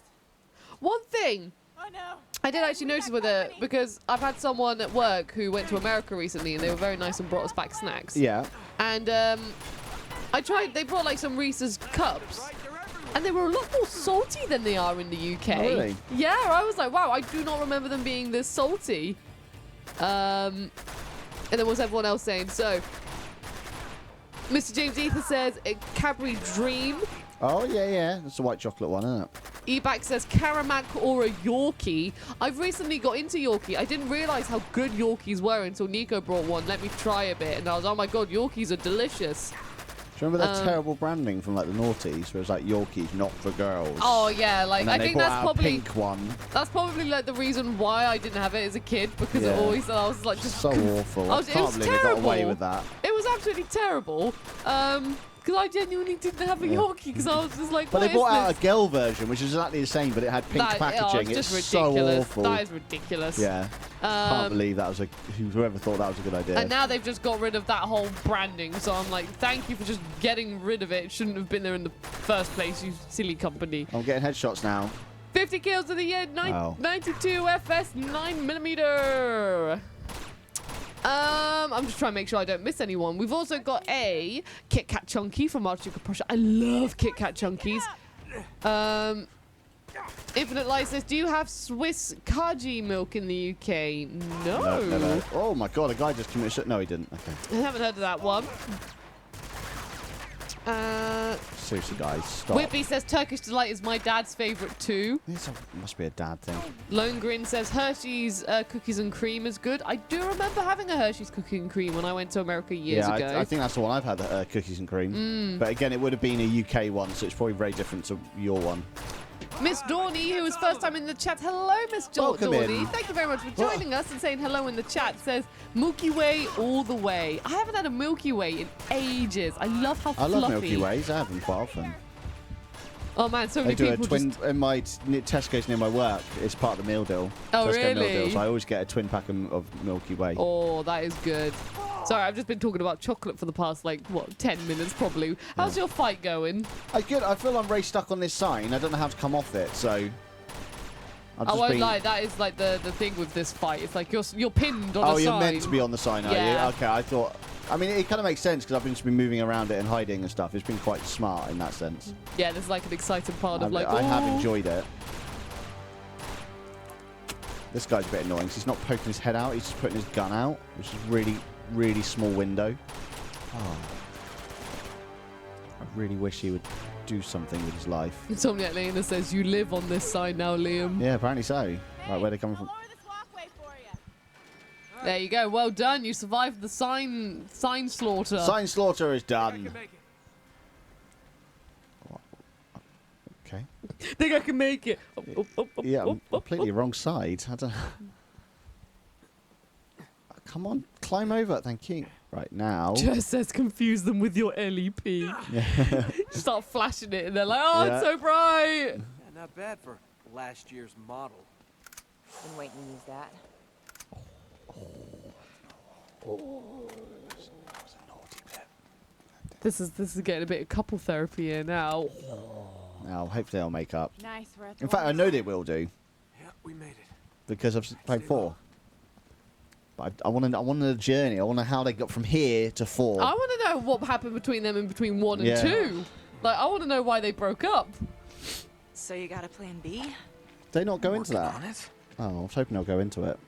One thing
Oh no.
I did actually notice with it, because I've had someone at work who went to America recently, and they were very nice and brought us back snacks.
Yeah.
And I tried. They brought like some Reese's cups, and they were a lot more salty than they are in the UK.
Oh, really?
Yeah, I was like, wow, I do not remember them being this salty. And then what's everyone else saying? So, Mr. James Ether says a Cadbury Dream.
Oh, yeah. That's the white chocolate one, isn't it?
Ebac says Caramac or a Yorkie. I've recently got into Yorkie. I didn't realise how good Yorkies were until Nico brought one. Let me try a bit. And I was, oh my god, Yorkies are delicious.
Do you remember that terrible branding from like the noughties where it's like Yorkies not for girls?
Oh yeah, like
and then
I think
they brought
that's
out
probably
a pink one.
That's probably like the reason why I didn't have it as a kid, because it always I was like just
so awful. I
it
can't
was
believe
terrible.
they got away with that.
It was absolutely terrible. Because I genuinely didn't have a Yorkie, because I was just like,
But
what
they brought
is
out
this?
a girl version, which is exactly the same, but it had pink packaging.
It's
It's
ridiculous.
so awful.
That is ridiculous.
Yeah. Can't believe that was whoever thought that was a good idea.
And now they've just got rid of that whole branding, so I'm like, thank you for just getting rid of it. It shouldn't have been there in the first place, you silly company.
I'm getting headshots now.
50 kills of the year, 92 FS 9mm. I'm just trying to make sure I don't miss anyone. We've also got a Kit Kat Chunky from Archduke Prussia. I love Kit Kat Chunkies. Infinite Light says, do you have Swiss Kaji milk in the UK? No.
No. Oh my god, a guy just committed. No, he didn't. Okay.
I haven't heard of that one.
Seriously, guys, stop.
Whitby says Turkish Delight is my dad's favourite too.
This must be a dad thing.
Lone Grin says Hershey's cookies and cream is good. I do remember having a Hershey's cookie and cream when I went to America years ago.
I think that's the one I've had, cookies and cream. But again, it would have been a UK one, so it's probably very different to your one.
Miss Dawny, who was first time in the chat. Hello, Miss
Welcome
Dawny.
in.
Thank you very much for joining us and saying hello in the chat. Says Milky Way all the way. I haven't had a Milky Way in ages. I love how fluffy.
I love Milky Ways. I have them quite often.
Oh man, so many
I do
people
a twin
just...
in my Tesco's near my work. It's part of the meal deal.
Oh,
Tesco
really?
meal deal, so I always get a twin pack of Milky Way.
Oh, that is good. Sorry, I've just been talking about chocolate for the past, 10 minutes probably. How's your fight going?
Good. I feel I'm very stuck on this sign. I don't know how to come off it, so...
I won't lie, that is like the thing with this fight. It's like you're pinned on a sign.
Oh, you're meant to be on the sign, are
Yeah.
you? Okay, I thought... I mean, it kind of makes sense because I've just been moving around it and hiding and stuff. It's been quite smart in that sense.
Yeah, there's like an exciting part of
I have
"Ooh."
enjoyed it. This guy's a bit annoying because he's not poking his head out. He's just putting his gun out, which is really, really small window. Oh. I really wish he would do something with his life.
Insomniac Lena says, you live on this side now, Liam.
Yeah, apparently so. Right, where are they coming from?
There you go. Well done. You survived the sign slaughter.
Sign slaughter is done. Okay.
Think I can make it.
Yeah, I'm completely wrong side. I don't. Come on, climb over. Thank you. Right now.
Just says confuse them with your LEP.
Yeah.
Start flashing it, and they're like, "Oh, it's so bright."
Yeah, not bad for last year's model.
Been waiting to use that.
This is getting a bit of couple therapy here now.
Now, hopefully they'll make up.
Nice. We're at the
In fact, I
water.
know they will do.
Yeah, we made it.
Because I've played 4. But I want the journey. I want to know how they got from here to 4.
I want to know what happened between them in between 1 and
Yeah.
2. Like, I want to know why they broke up.
So you got a plan B?
They not go into that?
On it?
Oh, I was hoping they'll go into it.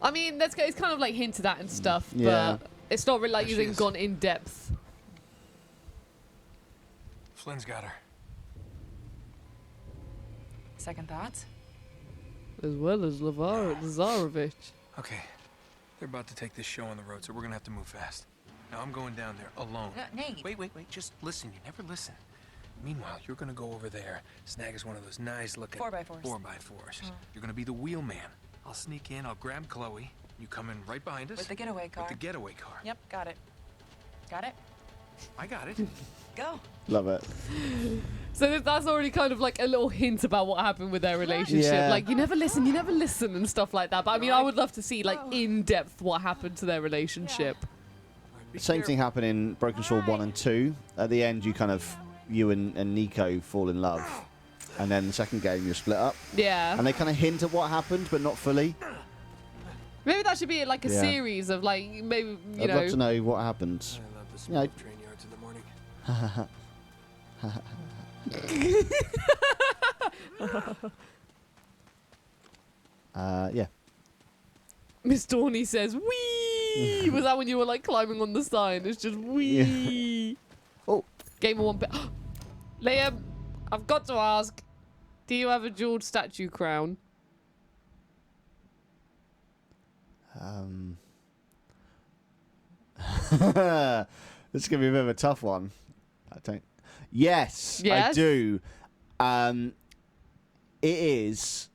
I mean, it's kind of like hinted at and stuff,
Yeah.
but it's not really like
There she
you've
is.
gone in depth.
Flynn's got her.
Second thoughts?
As well as Lazarovich.
Okay. They're about to take this show on the road, so we're gonna have to move fast. Now I'm going down there alone.
Nate.
Wait. Just listen. You never listen. Meanwhile, you're gonna go over there, snag us one of those nice-looking
4x4s.
4x4s. You're gonna be the wheelman. I'll sneak in. I'll grab Chloe. You come in right behind us.
With the getaway car.
With the getaway car.
Yep, got it. Got it?
I got it.
Go.
Love it.
So that's already kind of like a little hint about what happened with their relationship.
Yeah.
Like, you never listen and stuff like that. But I mean, I would love to see, like, in depth what happened to their relationship.
Same thing happened in Broken Sword 1 and 2. At the end, you and Nico fall in love. And then the second game, you're split up.
Yeah.
And they kind of hint at what happened, but not fully.
Maybe that should be like a
Yeah.
series of, like, maybe, you
I'd
know.
love to know what happened.
I love the
You
smell
know,
of train yards in the morning.
Yeah.
Miss Dorney says, wee! Was that when you were, like, climbing on the sign? It's just wee!
Oh.
Game of one bit. Liam, I've got to ask, do you have a jeweled statue crown?
This is going to be a bit of a tough one. I don't. Yes,
Yes?
I do. It is.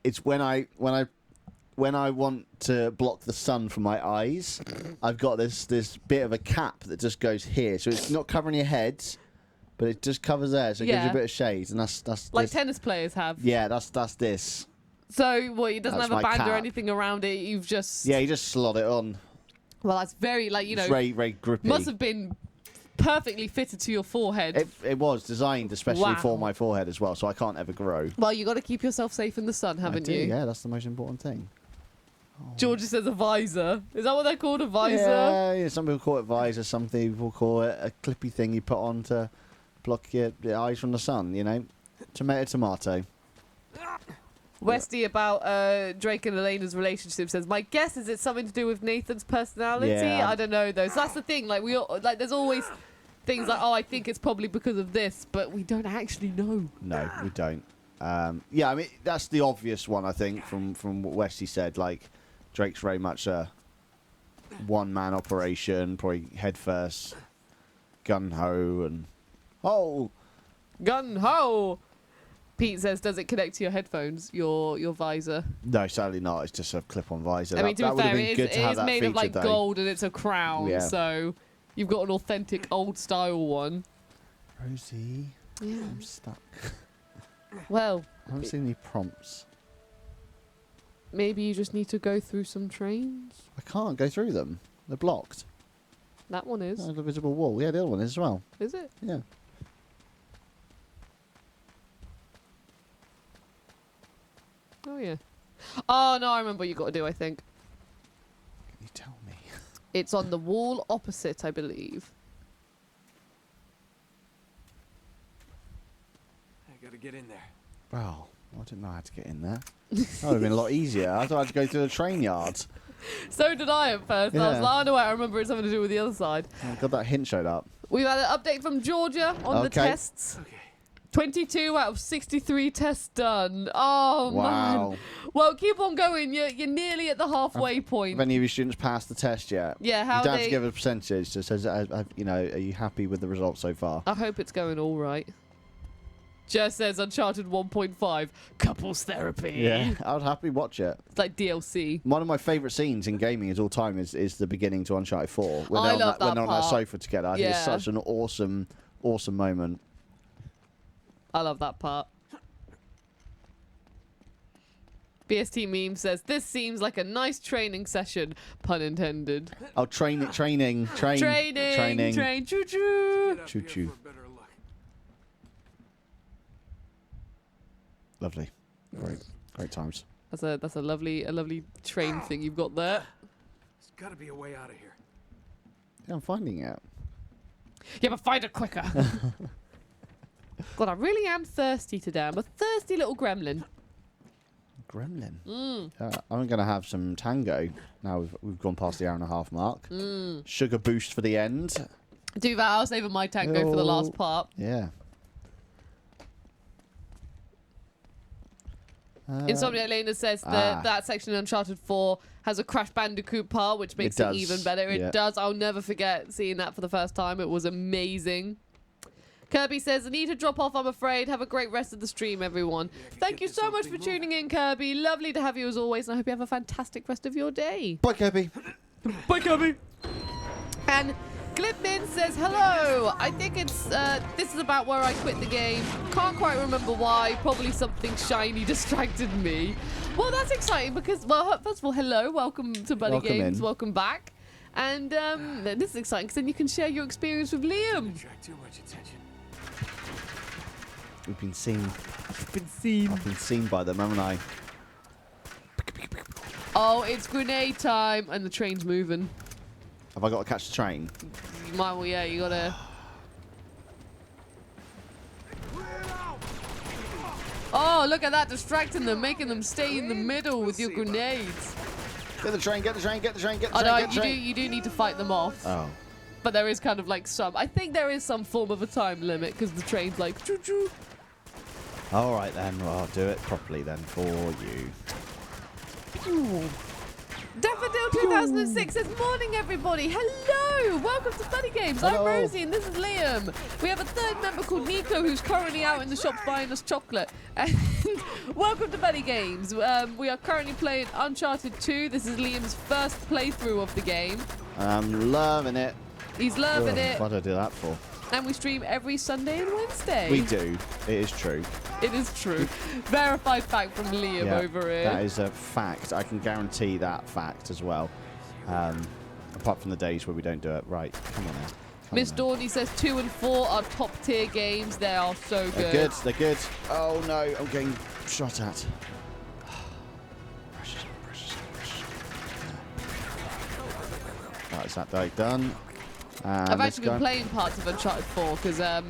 It's when I want to block the sun from my eyes. I've got this bit of a cap that just goes here, so it's not covering your head, but it just covers there, so it gives you
Yeah.
a bit of shade, and that's
Like
this.
tennis players have.
Yeah, that's this.
So, what, it doesn't
That's
have a
my
band or
cap.
anything around it, you've just...
Yeah, you just slot it on.
Well, that's very, like, you know...
It's very, very grippy.
Must have been perfectly fitted to your forehead.
It was designed especially
Wow.
for my forehead as well, so I can't ever grow.
Well, you got to keep yourself safe in the sun, haven't
I do,
you?
Yeah, that's the most important thing.
Georgia says a visor. Is that what they're called, a visor?
Yeah, some people call it visor, some people call it a clippy thing you put on to block your eyes from the sun, you know? Tomato.
Westy about Drake and Elena's relationship says, my guess is it's something to do with Nathan's personality.
Yeah.
I don't know though. So that's the thing. Like there's always things like, oh, I think it's probably because of this, but we don't actually know.
No, we don't. Yeah, I mean that's the obvious one I think from what Westy said. Like Drake's very much a one-man operation, probably head first, gun ho and
gun ho. Pete says, does it connect to your headphones, your visor?
No, sadly not. It's just a clip-on visor.
I mean, to
that
be
would have
fair,
been
it
good to have
is
that
made of like
featured, though.
gold and it's a crown,
Yeah.
so you've got an authentic old style one.
Rosie,
Yeah.
I'm stuck.
Well,
I haven't seen any prompts.
maybe you just need to go through some trains.
I can't go through them. They're blocked.
That one is.
There's a visible wall. Yeah, the other one is as well.
Is it?
Yeah.
Oh, yeah. Oh, no, I remember what you got to do, I think.
Can you tell me?
It's on the wall opposite, I believe.
I gotta get in there.
Well, I didn't know how to get in there. That would have been a lot easier. I thought I had to go through the train yard.
So did I at first. I was
Yeah.
like, oh, no, wait, I remember it's something to do with the other side.
Oh, God, that hint showed up.
We've had an update from Georgia on the
Okay.
tests. 22 out of 63 tests done. Oh,
Wow.
man. Well, keep on going. You're nearly at the halfway point.
Have any of your students passed the test yet?
Yeah, how
you don't have
they-
to give a percentage. It says, you know, are you happy with the results so far?
I hope it's going all right. Just says Uncharted 1.5, couples therapy.
Yeah, I'd happily watch it.
It's like DLC.
One of my favourite scenes in gaming of all time is the beginning to Uncharted 4. When
I
they're,
love
on, when
that
they're on that
part.
sofa together. I think it's
Yeah.
such an awesome moment.
I love that part. BST meme says, this seems like a nice training session, pun intended.
Oh, training.
Training. Train. Choo-choo.
Choo-choo. Lovely. Great times.
That's a lovely train thing you've got there.
There's gotta be a way out of here.
Yeah, I'm finding it.
Yeah, but find it quicker. God, I really am thirsty today. I'm a thirsty little gremlin.
gremlin. I'm going to have some tango. Now we've gone past the hour-and-a-half mark. Sugar boost for the end.
Do that. I'll save my tango for the last part.
Yeah.
Insomnia Elena says that that section in Uncharted 4 has a Crash Bandicoot part, which makes it even better. It does. I'll never forget seeing that for the first time. It was amazing. Kirby says, I need to drop off, I'm afraid. Have a great rest of the stream, everyone. Thank you so much for tuning in, Kirby. Lovely to have you as always, and I hope you have a fantastic rest of your day.
Bye, Kirby.
Bye, Kirby. And Glipmin says, hello. I think it's, this is about where I quit the game. Can't quite remember why. Probably something shiny distracted me. Well, that's exciting because, well, first of all, hello. Welcome to BuddyGames. Welcome back. And this is exciting because then you can share your experience with Liam.
We've been seen.
I've been seen
by them, haven't I?
Oh, it's grenade time. And the train's moving.
Have I got to catch the train?
You might, well, yeah, you gotta. Oh, look at that, distracting them, making them stay in the middle with your grenades.
Get the train, get the train, get the train, get the
train.
Oh,
no, you do need to fight them off.
Oh.
But there is kind of like I think there is some form of a time limit because the train's like choo choo.
All right then, well, I'll do it properly then for you.
Ooh. Daffodil 2006 says, morning everybody, hello, welcome to BuddyGames. I'm Rosie and this is Liam. We have a third member called Nico who's currently out in the shop buying us chocolate. And welcome to BuddyGames. We are currently playing Uncharted 2. This is Liam's first playthrough of the game.
I'm loving it.
He's loving it.
What did I do that for?
And we stream every Sunday and Wednesday.
We do. It is true.
It is true. Verified fact from Liam over here.
That is a fact. I can guarantee that fact as well. Apart from the days where we don't do it. Right. Come on now.
Miss Dawny says 2 and 4 are top tier games. They are so good.
They're good. They're good. Oh no, I'm getting shot at. Right, is that day done?
I've actually been playing parts of Uncharted 4 because I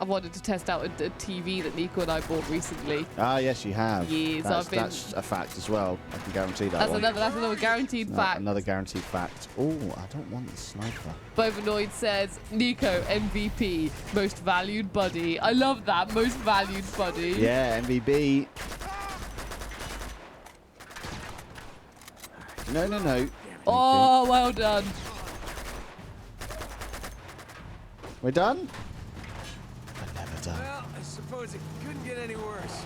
wanted to test out a TV that Nico and I bought recently.
Ah, yes, you have.
Yes,
that's a fact as well. I can guarantee that.
That's another guaranteed fact.
Another guaranteed fact. Oh, I don't want the sniper.
Bovanoid says, Nico, MVP, most valued buddy. I love that, most valued buddy.
Yeah, MVP. No.
Oh, well done.
We're done? We're never done.
Well, I suppose it couldn't get any worse.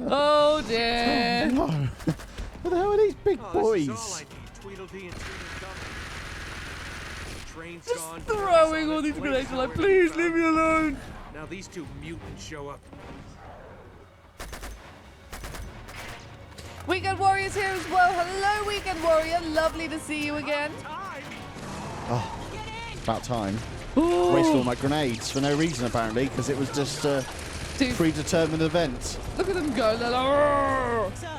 Oh dear.
Oh, no. What the hell are these big boys?
Just throwing all these grenades like, please leave me alone.
Now these two mutants show up.
Weekend Warrior's here as well. Hello, Weekend Warrior. Lovely to see you again.
Oh, about time. Wasted all my grenades for no reason, apparently, because it was just a predetermined event.
Look at them go.
So,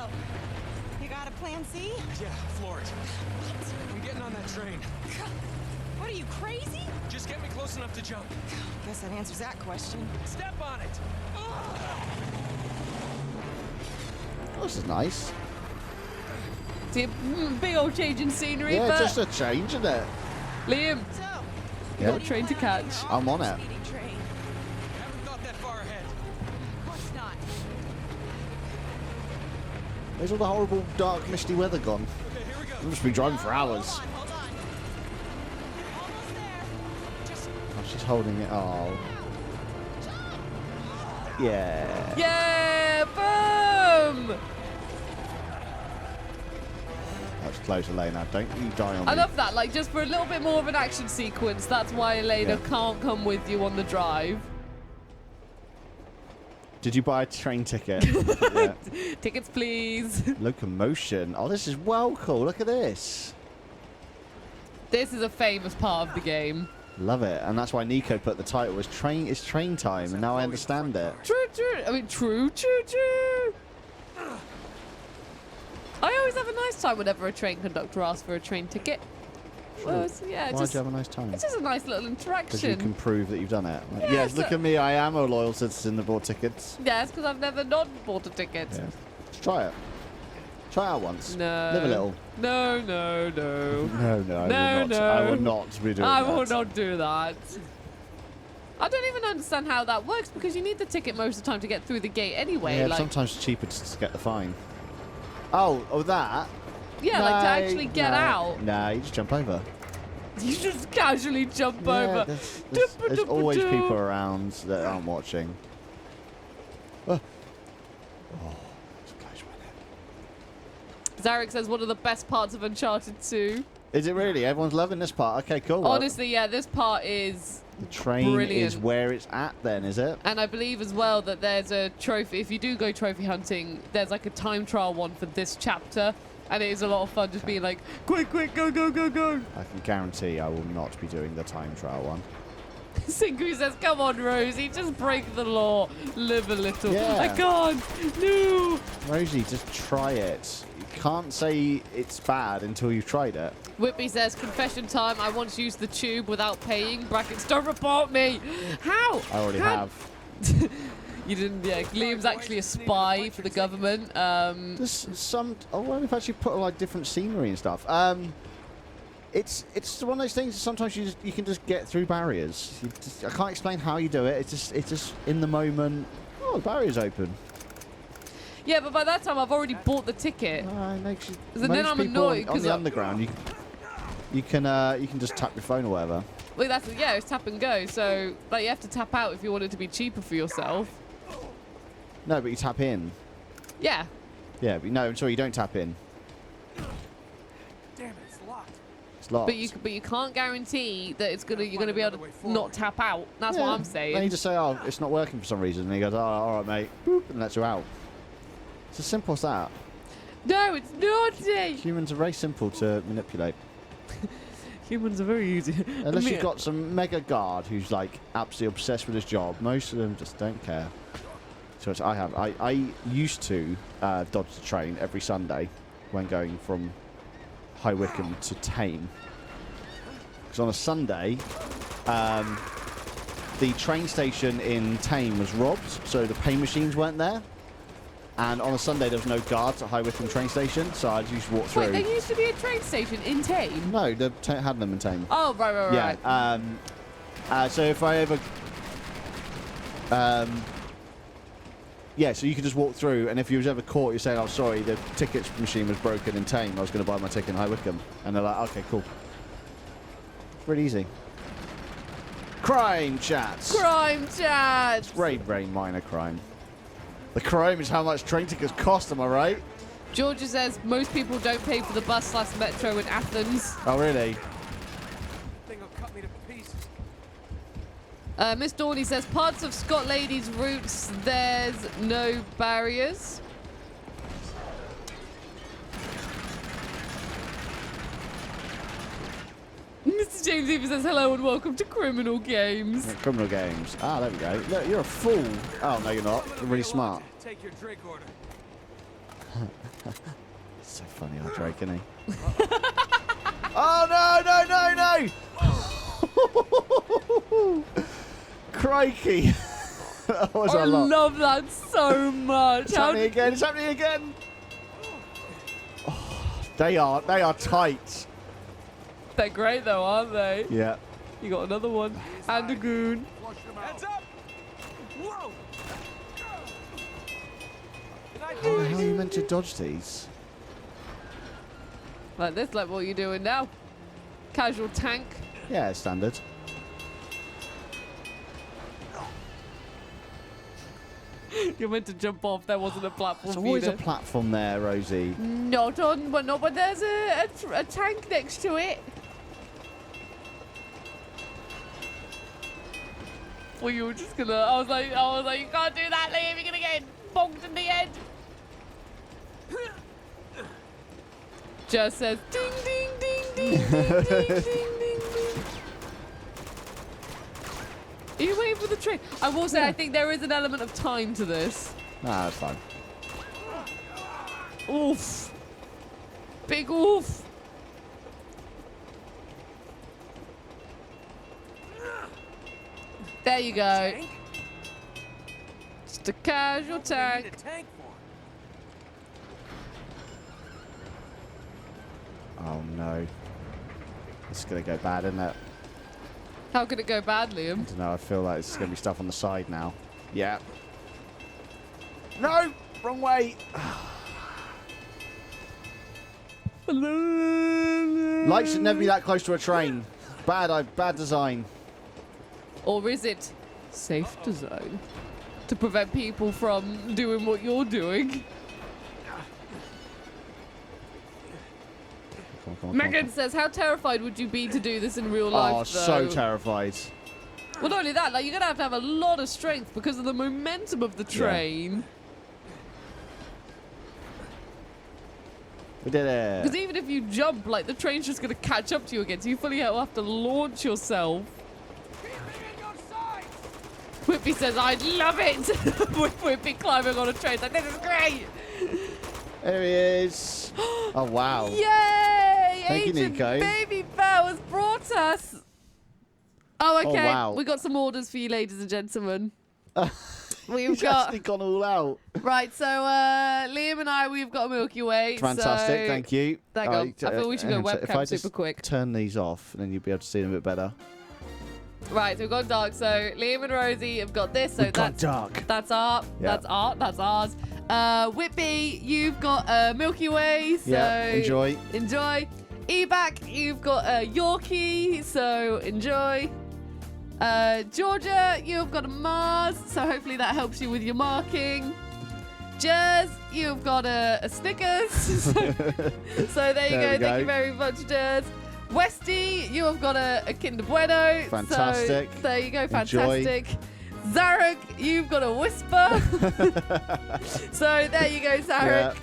you got a plan C?
Yeah, floor it. I'm getting on that train.
What are you, crazy?
Just get me close enough to jump.
Guess that answers that question.
Step on it.
Oh, this is nice.
See a big old change in scenery.
Yeah,
but
just a change, isn't it?
Liam, you got a train to catch.
I'm on it.
Haven't thought that far ahead.
Of course not.
Where's all the horrible, dark, misty weather gone?
Okay, here we go.
We've just been driving for hours.
Hold on. Almost there.
Oh, she's holding it. Oh. Yeah.
Yeah, boom!
That was close, Elena. Don't you die on me.
I love that. Like, just for a little bit more of an action sequence, that's why Elena can't come with you on the drive.
Did you buy a train ticket? Yeah.
Tickets, please.
Locomotion. Oh, this is well cool. Look at this.
This is a famous part of the game.
Love it. And that's why Nico put the title as train time, and now I understand it.
True. I mean, true. I always have a nice time whenever a train conductor asks for a train ticket. Well, yeah,
Why'd you have a nice time?
it's just a nice little
Because you
interaction.
can prove that you've done it. Like,
Yeah,
yes, look
so-
at me. I am a loyal citizen that bought tickets.
Yeah, it's because I've never not bought a ticket.
Yeah. Let's try it. Try out once.
No.
Live a little.
No.
No, no,
No,
I will
no.
not be doing
I
that.
will not do that. I don't even understand how that works because you need the ticket most of the time to get through the gate anyway.
Yeah,
like,
sometimes it's cheaper just to get the fine. Oh, that?
yeah, like to
No,
actually get
no,
out.
No, you just jump over.
You just casually jump
Yeah,
over.
there's always people around that aren't watching. Oh, it's a close one.
Zarek says one of the best parts of Uncharted 2.
Is it really? Everyone's loving this part. Okay, cool.
Honestly, yeah, this part is
the train
brilliant.
is where it's at then, is it?
And I believe as well that there's a trophy. If you do go trophy hunting, there's like a time trial one for this chapter. And it is a lot of fun just being like, quick, go, go, go, go.
I can guarantee I will not be doing the time trial one.
Sinku says, come on, Rosie, just break the law. Live a little.
Yeah.
I can't. No.
Rosie, just try it. You can't say it's bad until you've tried it.
Whitby says, confession time. I once used the tube without paying. Brackets, don't report me. How?
I already
How?
have.
You didn't, yeah. Liam's actually a spy for the government.
There's some. Oh, well, we've actually put like different scenery and stuff. It's one of those things. Sometimes you can just get through barriers. I can't explain how you do it. It's just in the moment. Oh, the barrier's open.
Yeah, but by that time I've already bought the ticket.
It makes you.
And then I'm annoyed
on
because
the underground. You can just tap your phone or whatever.
Well, it's tap and go. So like you have to tap out if you want it to be cheaper for yourself.
No, but you tap in.
Yeah.
Yeah, but no, I'm sorry, you don't tap in.
Damn it, it's locked.
It's locked.
But you can't guarantee that you're gonna be able to not tap out. That's what I'm saying.
Then you just say, oh, it's not working for some reason, and he goes, oh, all right, mate, boop, and lets you out. It's as simple as that.
No, it's naughty.
Humans are very simple to manipulate.
Humans are very easy.
Unless you've got some mega guard who's like absolutely obsessed with his job. Most of them just don't care. So I used to dodge the train every Sunday when going from High Wycombe to Tame. Because on a Sunday, the train station in Tame was robbed, so the pay machines weren't there. And on a Sunday, there was no guards at High Wycombe train station, so I just walked through.
Wait, there used to be a train station in Tame?
No, they had them in Tame.
Oh, right.
Yeah. So if I ever... yeah, so you could just walk through, and if you was ever caught, you're saying, oh, sorry, the tickets machine was broken in Tame. I was going to buy my ticket in High Wycombe. And they're like, okay, cool. It's pretty easy. Crime chats.
Crime chats.
Very minor crime. The crime is how much train tickets cost, am I right?
Georgia says most people don't pay for the bus/metro in Athens.
Oh, really?
Thing will cut me to pieces.
Miss Dawley says parts of Scott Lady's routes, there's no barriers. Mr. James even says hello and welcome to Criminal Games.
Yeah, Criminal Games. Ah, there we go. Look, you're a fool. Oh, no, you're not. You're really smart.
Take your drink order.
So funny, old Drake, isn't he? Oh, no! Crikey. That was
I
a lot.
love that so much.
It's happening again. It's happening again. Oh, they are tight.
They're great though, aren't they?
Yeah.
You got another one. And a goon.
Heads up! Whoa!
How the hell are you meant to dodge these?
Like this, like what you're doing now. Casual tank.
Yeah, standard.
You're meant to jump off. There wasn't a platform.
There's always a
either.
platform there, Rosie.
Not but there's a tank next to it. Well, you were just gonna. I was like, you can't do that, Liam. You're gonna get bonked in the head. Just says ding ding ding ding ding ding ding ding. Are you waiting for the train? I will say, I think there is an element of time to this.
Nah, that's fine.
Oof. Big oof. There you go. Just a casual tank.
Oh no. This is going to go bad, isn't it?
How could it go bad, Liam?
I don't know. I feel like it's going to be stuff on the side now. Yeah. No! Wrong way! Lights should never be that close to a train. Bad design.
Or is it safe design? To prevent people from doing what you're doing?
Come on,
Megan says, how terrified would you be to do this in real life,
Oh,
though?
so terrified.
Well, not only that, like, you're going to have a lot of strength because of the momentum of the train.
Yeah. We did it.
Because even if you jump, like, the train's just going to catch up to you again, so you fully have to launch yourself. Whippy says, I'd love it. Whippy climbing on a train. Like, this is great.
There he is. Oh, wow.
Yay!
Thank you,
Agent
Nico.
Baby Bell has brought us. Oh, okay.
Oh, wow.
We got some orders for you, ladies and gentlemen. We've
He's
got
actually gone all out.
right. So Liam and I, we've got a Milky Way.
Fantastic.
So
Thank you.
Hang on. I feel we should go
if I
webcam
just
super quick.
turn these off, then you'll be able to see them a bit better.
Right, so we've got dark. So Liam and Rosie have got this. So
We've got
that's
dark.
That's art.
Yeah.
That's art. That's ours. Whitby, you've got Milky Way. So
Yeah, enjoy.
Enjoy. Ebac, you've got Yorkie. So enjoy. Georgia, you've got a Mars. So hopefully that helps you with your marking. Jez, you've got a Snickers. So there you go. Thank you very much, Jez. Westy, you have got a Kinder Bueno.
Fantastic.
So there you go,
Enjoy.
fantastic. Zarek, you've got a Whisper. So there you go, Zarek.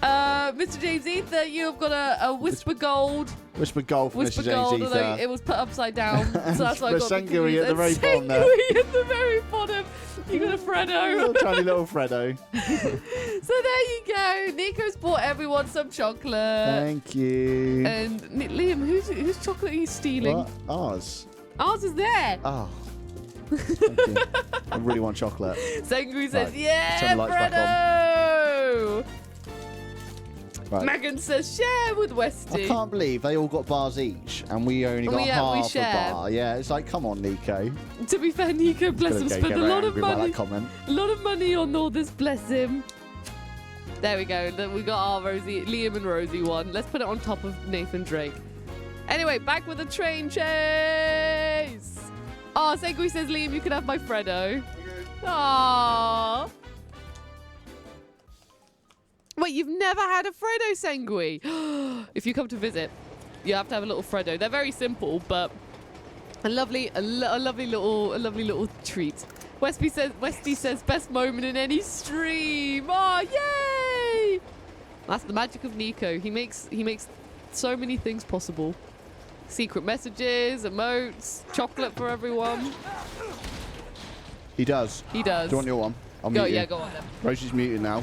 Mr. James Ether, you've got a Whisper Gold.
Whisper Gold from
Whisper
Mr. James
Gold, although
Ether.
it was put upside down. So that's why I got
Sengui at the very bottom there.
Sengui at the very bottom. You got a Freddo.
Little tiny little Freddo.
So there you go. Nico's bought everyone some chocolate.
Thank you.
And Liam, whose chocolate are you stealing?
What? Ours.
Ours is there.
Oh. Thank you. I really want chocolate.
Sengui says,
Right.
yeah,
Turn the lights back
Freddo.
Right.
Megan says, share with Westy.
I can't believe they all got bars each, and we only got half a
share.
bar. Yeah, it's like, come on, Nico.
To be fair, Nico, bless him, spent a lot of money. A lot of money on all this, bless him. There we go. We got our Liam and Rosie one. Let's put it on top of Nathan Drake. Anyway, back with the train chase. Oh, Segui says, Liam, you can have my Freddo. Aww. Wait, you've never had a Freddo, Sengui? If you come to visit, you have to have a little Freddo. They're very simple, but a lovely little treat. Westy says, best moment in any stream. Oh, yay! That's the magic of Nico. He makes so many things possible. Secret messages, emotes, chocolate for everyone.
He does.
He does.
Do you want your one? I'll
Go,
mute you.
yeah, go on then.
Rosie's muted now.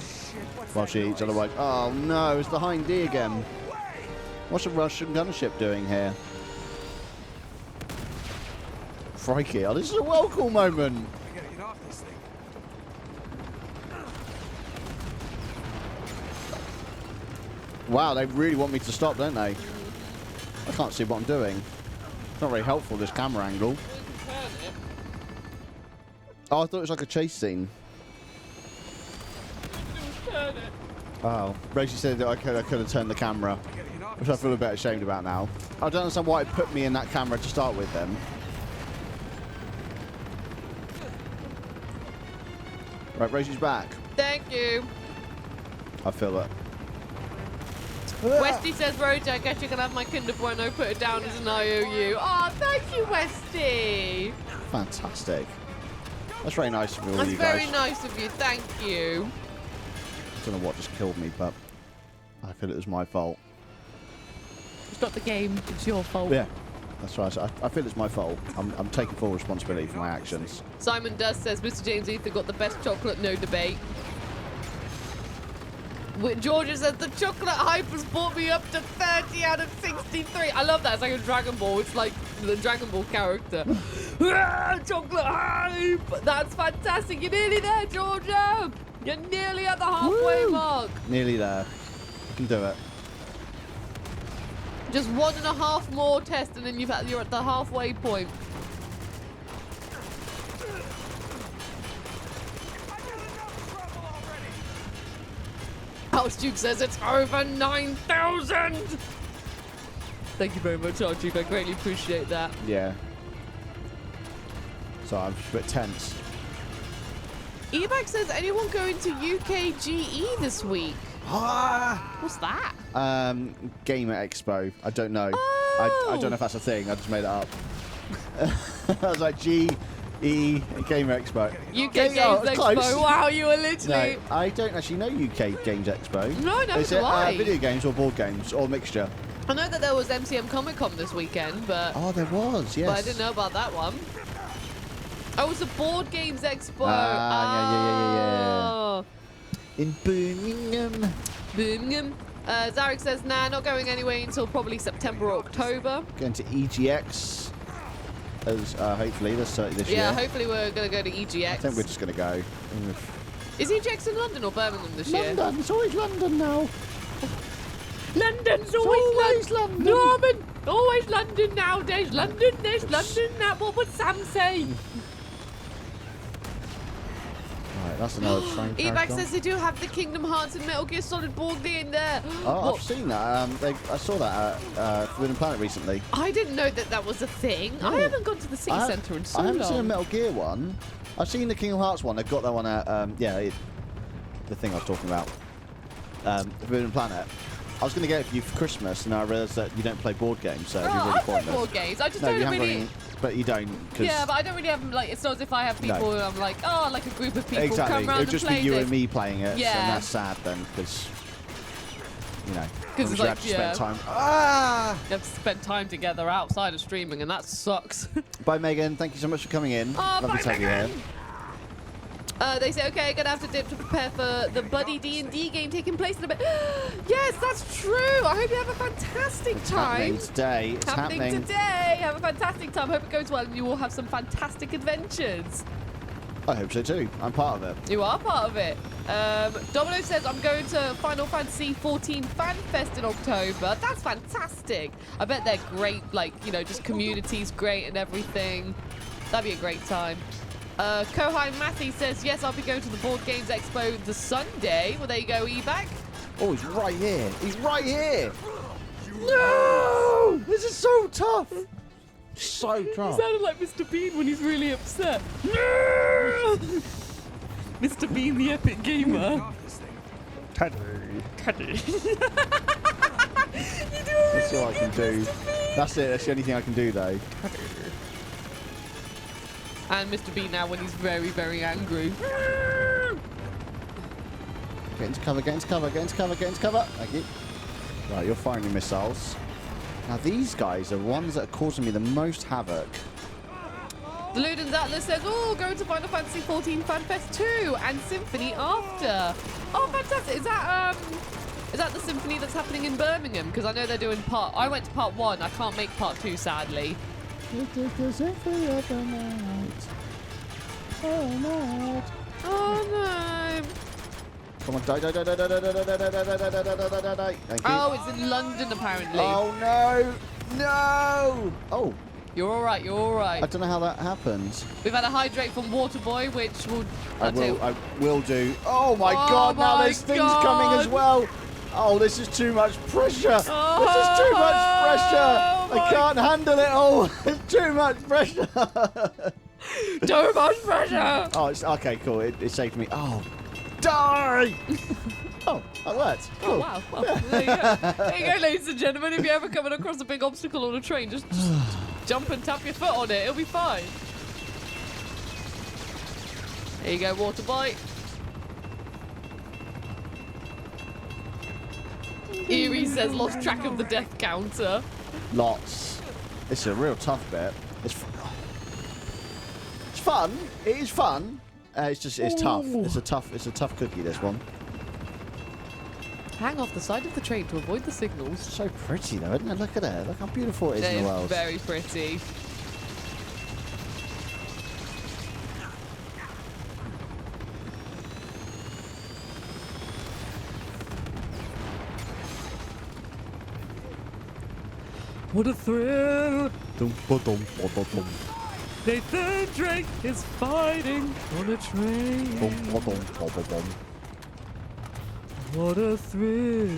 While she eats, otherwise. Oh no, it's the Hind D again. What's a Russian gunship doing here? Crikey, oh, this is a well cool moment.
I gotta get off this thing.
Wow, they really want me to stop, don't they? I can't see what I'm doing. It's not very helpful, this camera angle. Oh, I thought it was like a chase scene. Oh, Rosie said that I could have turned the camera, which I feel a bit ashamed about now. I don't understand why it put me in that camera to start with then. Right, Rosie's back.
Thank you.
I feel it.
Westy says, Roger, I guess you can have my Kinder Bueno, put it down as an IOU. Oh, thank you, Westy.
Fantastic. That's very nice of you, all
That's
you guys.
very nice of you. Thank you.
I don't know what just killed me, but I feel it was my fault.
It's not the game. It's your fault.
Yeah, that's right. I feel it's my fault. I'm taking full responsibility for my actions.
Simon Dust says, Mr. James Ether got the best chocolate, no debate. Georgia says, the chocolate hype has brought me up to 30 out of 63. I love that. It's like a Dragon Ball. It's like the Dragon Ball character. Chocolate hype! That's fantastic. You're nearly there, Georgia. You're nearly at the halfway mark.
Nearly there. You can do it.
Just 1.5 more tests, and then you're at the halfway point. Archduke says it's over 9,000. Thank you very much, Archduke. I greatly appreciate that.
Yeah. So I'm just a bit tense.
Ebac says, anyone going to UKGE this week? What's that?
Gamer Expo. I don't know.
Oh.
I don't know if that's a thing. I just made it up. I was like, GE Gamer Expo.
UK Games Expo.
Close.
Wow, you were literally...
No, I don't actually know UK Games Expo.
No,
Is
do
it
I.
video games or board games or mixture?
I know that there was MCM Comic Con this weekend, but...
Oh, there was, yes.
But I didn't know about that one. Oh, it's a Board Games Expo.
Yeah. In Birmingham.
Birmingham. Zarek says, nah, not going anyway until probably September or October.
Going to EGX. As hopefully this year.
Yeah, hopefully we're going to go to EGX.
I think we're just going to go.
Is EGX in London or Birmingham this year?
London. It's always London now.
London's always London. Norman, always London nowadays. London this, London that. What would Sam say?
Right, that's another train.
Ebac says they do have the Kingdom Hearts and Metal Gear Solid board game there.
Oh, I've seen that. I saw that at Forbidden Planet recently.
I didn't know that that was a thing. I haven't gone to the City Centre in so long.
I haven't seen a Metal Gear one. I've seen the Kingdom Hearts one. They've got that one at, the thing I was talking about. Forbidden Planet. I was going to get it for you for Christmas, and I realised that you don't play board games, so it'd be really
I play
pointless.
board games. I just
No, you
don't
haven't
really...
But you don't.
Yeah, but I don't really have, like, it's not as if I have people who I'm like, oh, like a group of people
Exactly.
come around
It would just
and
be
play
you
this.
and me playing it,
Yeah.
and that's sad then, because, you know,
Because
you
it's like,
have to spend time.
You have to spend time together outside of streaming, and that sucks.
Bye, Megan. Thank you so much for coming in.
Oh,
Lovely
bye,
to have you
Megan.
here.
They say, okay, gonna have to dip to prepare for the Buddy D&D game taking place in a bit. Yes, that's true. I hope you have a fantastic time.
Happening today. It's happening
today. Have a fantastic time. Hope it goes well and you will have some fantastic adventures.
I hope so too. I'm part of it.
You are part of it. Domino says, I'm going to Final Fantasy 14 Fan Fest in October. That's fantastic. I bet they're great, like, you know, just community's great and everything. That'd be a great time. Kohai Matty says, yes, I'll be going to the Board Games Expo the Sunday. Well, there you go, Ebac.
Oh, he's right here. He's right here. No! This is so tough. So tough.
He sounded like Mr. Bean when he's really upset. No! Mr. Bean, the epic gamer.
Teddy.
That's all I can do. That's it. That's the only thing I can do, though.
And Mr. Bean now when he's very, very angry.
Get into cover, get into cover, get into cover, get into cover. Thank you. Right, you're firing your missiles. Now, these guys are ones that are causing me the most havoc.
The Ludens Atlas says, oh, going to Final Fantasy 14 Fan Fest 2 and Symphony after. Oh, fantastic. Is that the Symphony that's happening in Birmingham? Because I know they're doing I went to part 1. I can't make part 2, sadly.
It is the symphony of the night. Oh, night.
Oh, no.
Come on, die. Thank you.
Oh, it's in London, apparently.
Oh, no. No. Oh.
You're all right. You're all right.
I don't know how that happens.
We've had a hydrate from Waterboy, which will...
I will do. Oh, my God. Now there's things coming as well. Oh, this is too much pressure. This is too much pressure. I can't handle it all. It's too much pressure.
Too much pressure.
Oh, it's okay, cool. It saved me. Oh, die. Oh, that worked. Cool.
Oh, wow. Well, there you go. There you go, ladies and gentlemen. If you're ever coming across a big obstacle on a train, just jump and tap your foot on it. It'll be fine. There you go, Waterboy. Eerie says lost track of the death counter.
Lots. It's a real tough bit. It's fun. It is fun. It's tough. It's a tough cookie, this one.
hang off the side of the train to avoid the signals.
So pretty though, isn't it? Look at it. Look how beautiful it is in the world.
Very pretty. What a thrill! Nathan Drake is fighting on a train. What a thrill!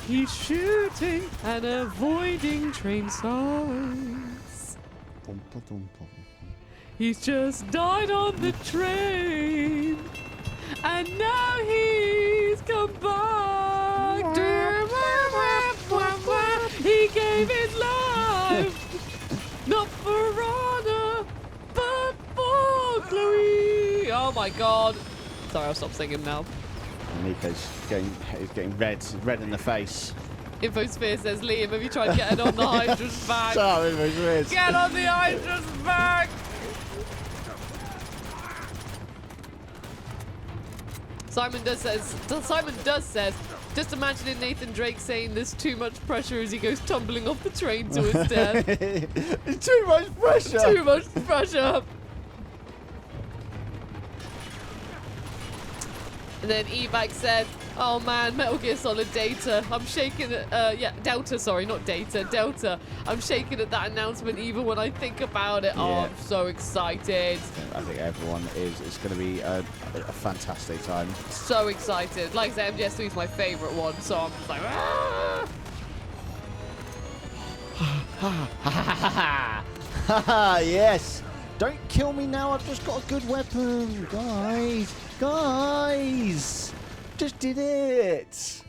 He's shooting and avoiding train signs. He's just died on the train, and now he's come back. He gave his life, not for honor, but for glory. Oh my God! Sorry, I'll stop singing now.
Nico's getting red in the face.
Infosphere says, Liam, have you tried getting on the Hydra's back?
Shut up, Infosphere.
Get on the Hydra's back! Simon does says, just imagining Nathan Drake saying there's too much pressure as he goes tumbling off the train to his death.
It's too much pressure.
Too much pressure. And then Evac said, oh man, Metal Gear Solid Data. I'm shaking at, Delta, sorry, not Data, Delta. I'm shaking at that announcement even when I think about it. Yeah. Oh, I'm so excited.
I think everyone is. It's going to be a fantastic time.
So excited. Like I said, MGS3 is my favourite one, so I'm just like,
ah! Yes! Don't kill me now, I've just got a good weapon. Guys! Just did it!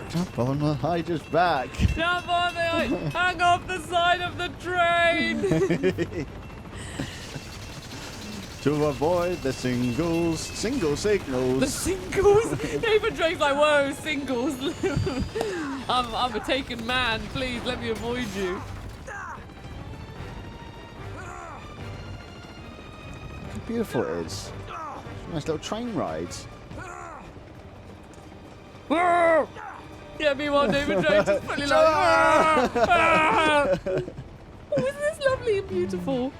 Jump on the Hydra's back.
Jump on the hang off the side of the train!
To avoid the single signals.
The singles? Nathan Drake's like, whoa, singles. I'm a taken man, please let me avoid you.
Beautiful it is. Nice little train rides.
Yeah, meanwhile, David Jones is fully like, oh, isn't this lovely and beautiful?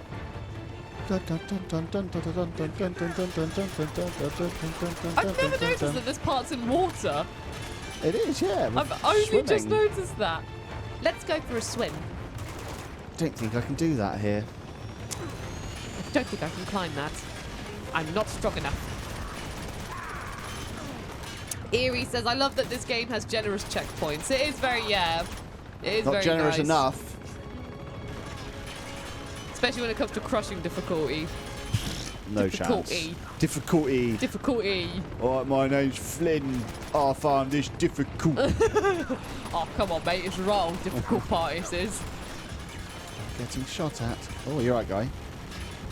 I've never noticed that this part's in water.
It is, yeah.
I've only just noticed that. Let's go for a swim.
Don't think I can do that here.
I don't think I can climb that. I'm not strong enough. Eerie says, I love that this game has generous checkpoints. It is very, yeah. It is
not
very
generous
nice.
enough.
Especially when it comes to crushing difficulty.
No chance. Difficulty. Alright, my name's Flynn. I found this difficult.
Oh, come on, mate. It's wrong. Difficult part, this is.
Getting shot at. Oh, you're right, guy.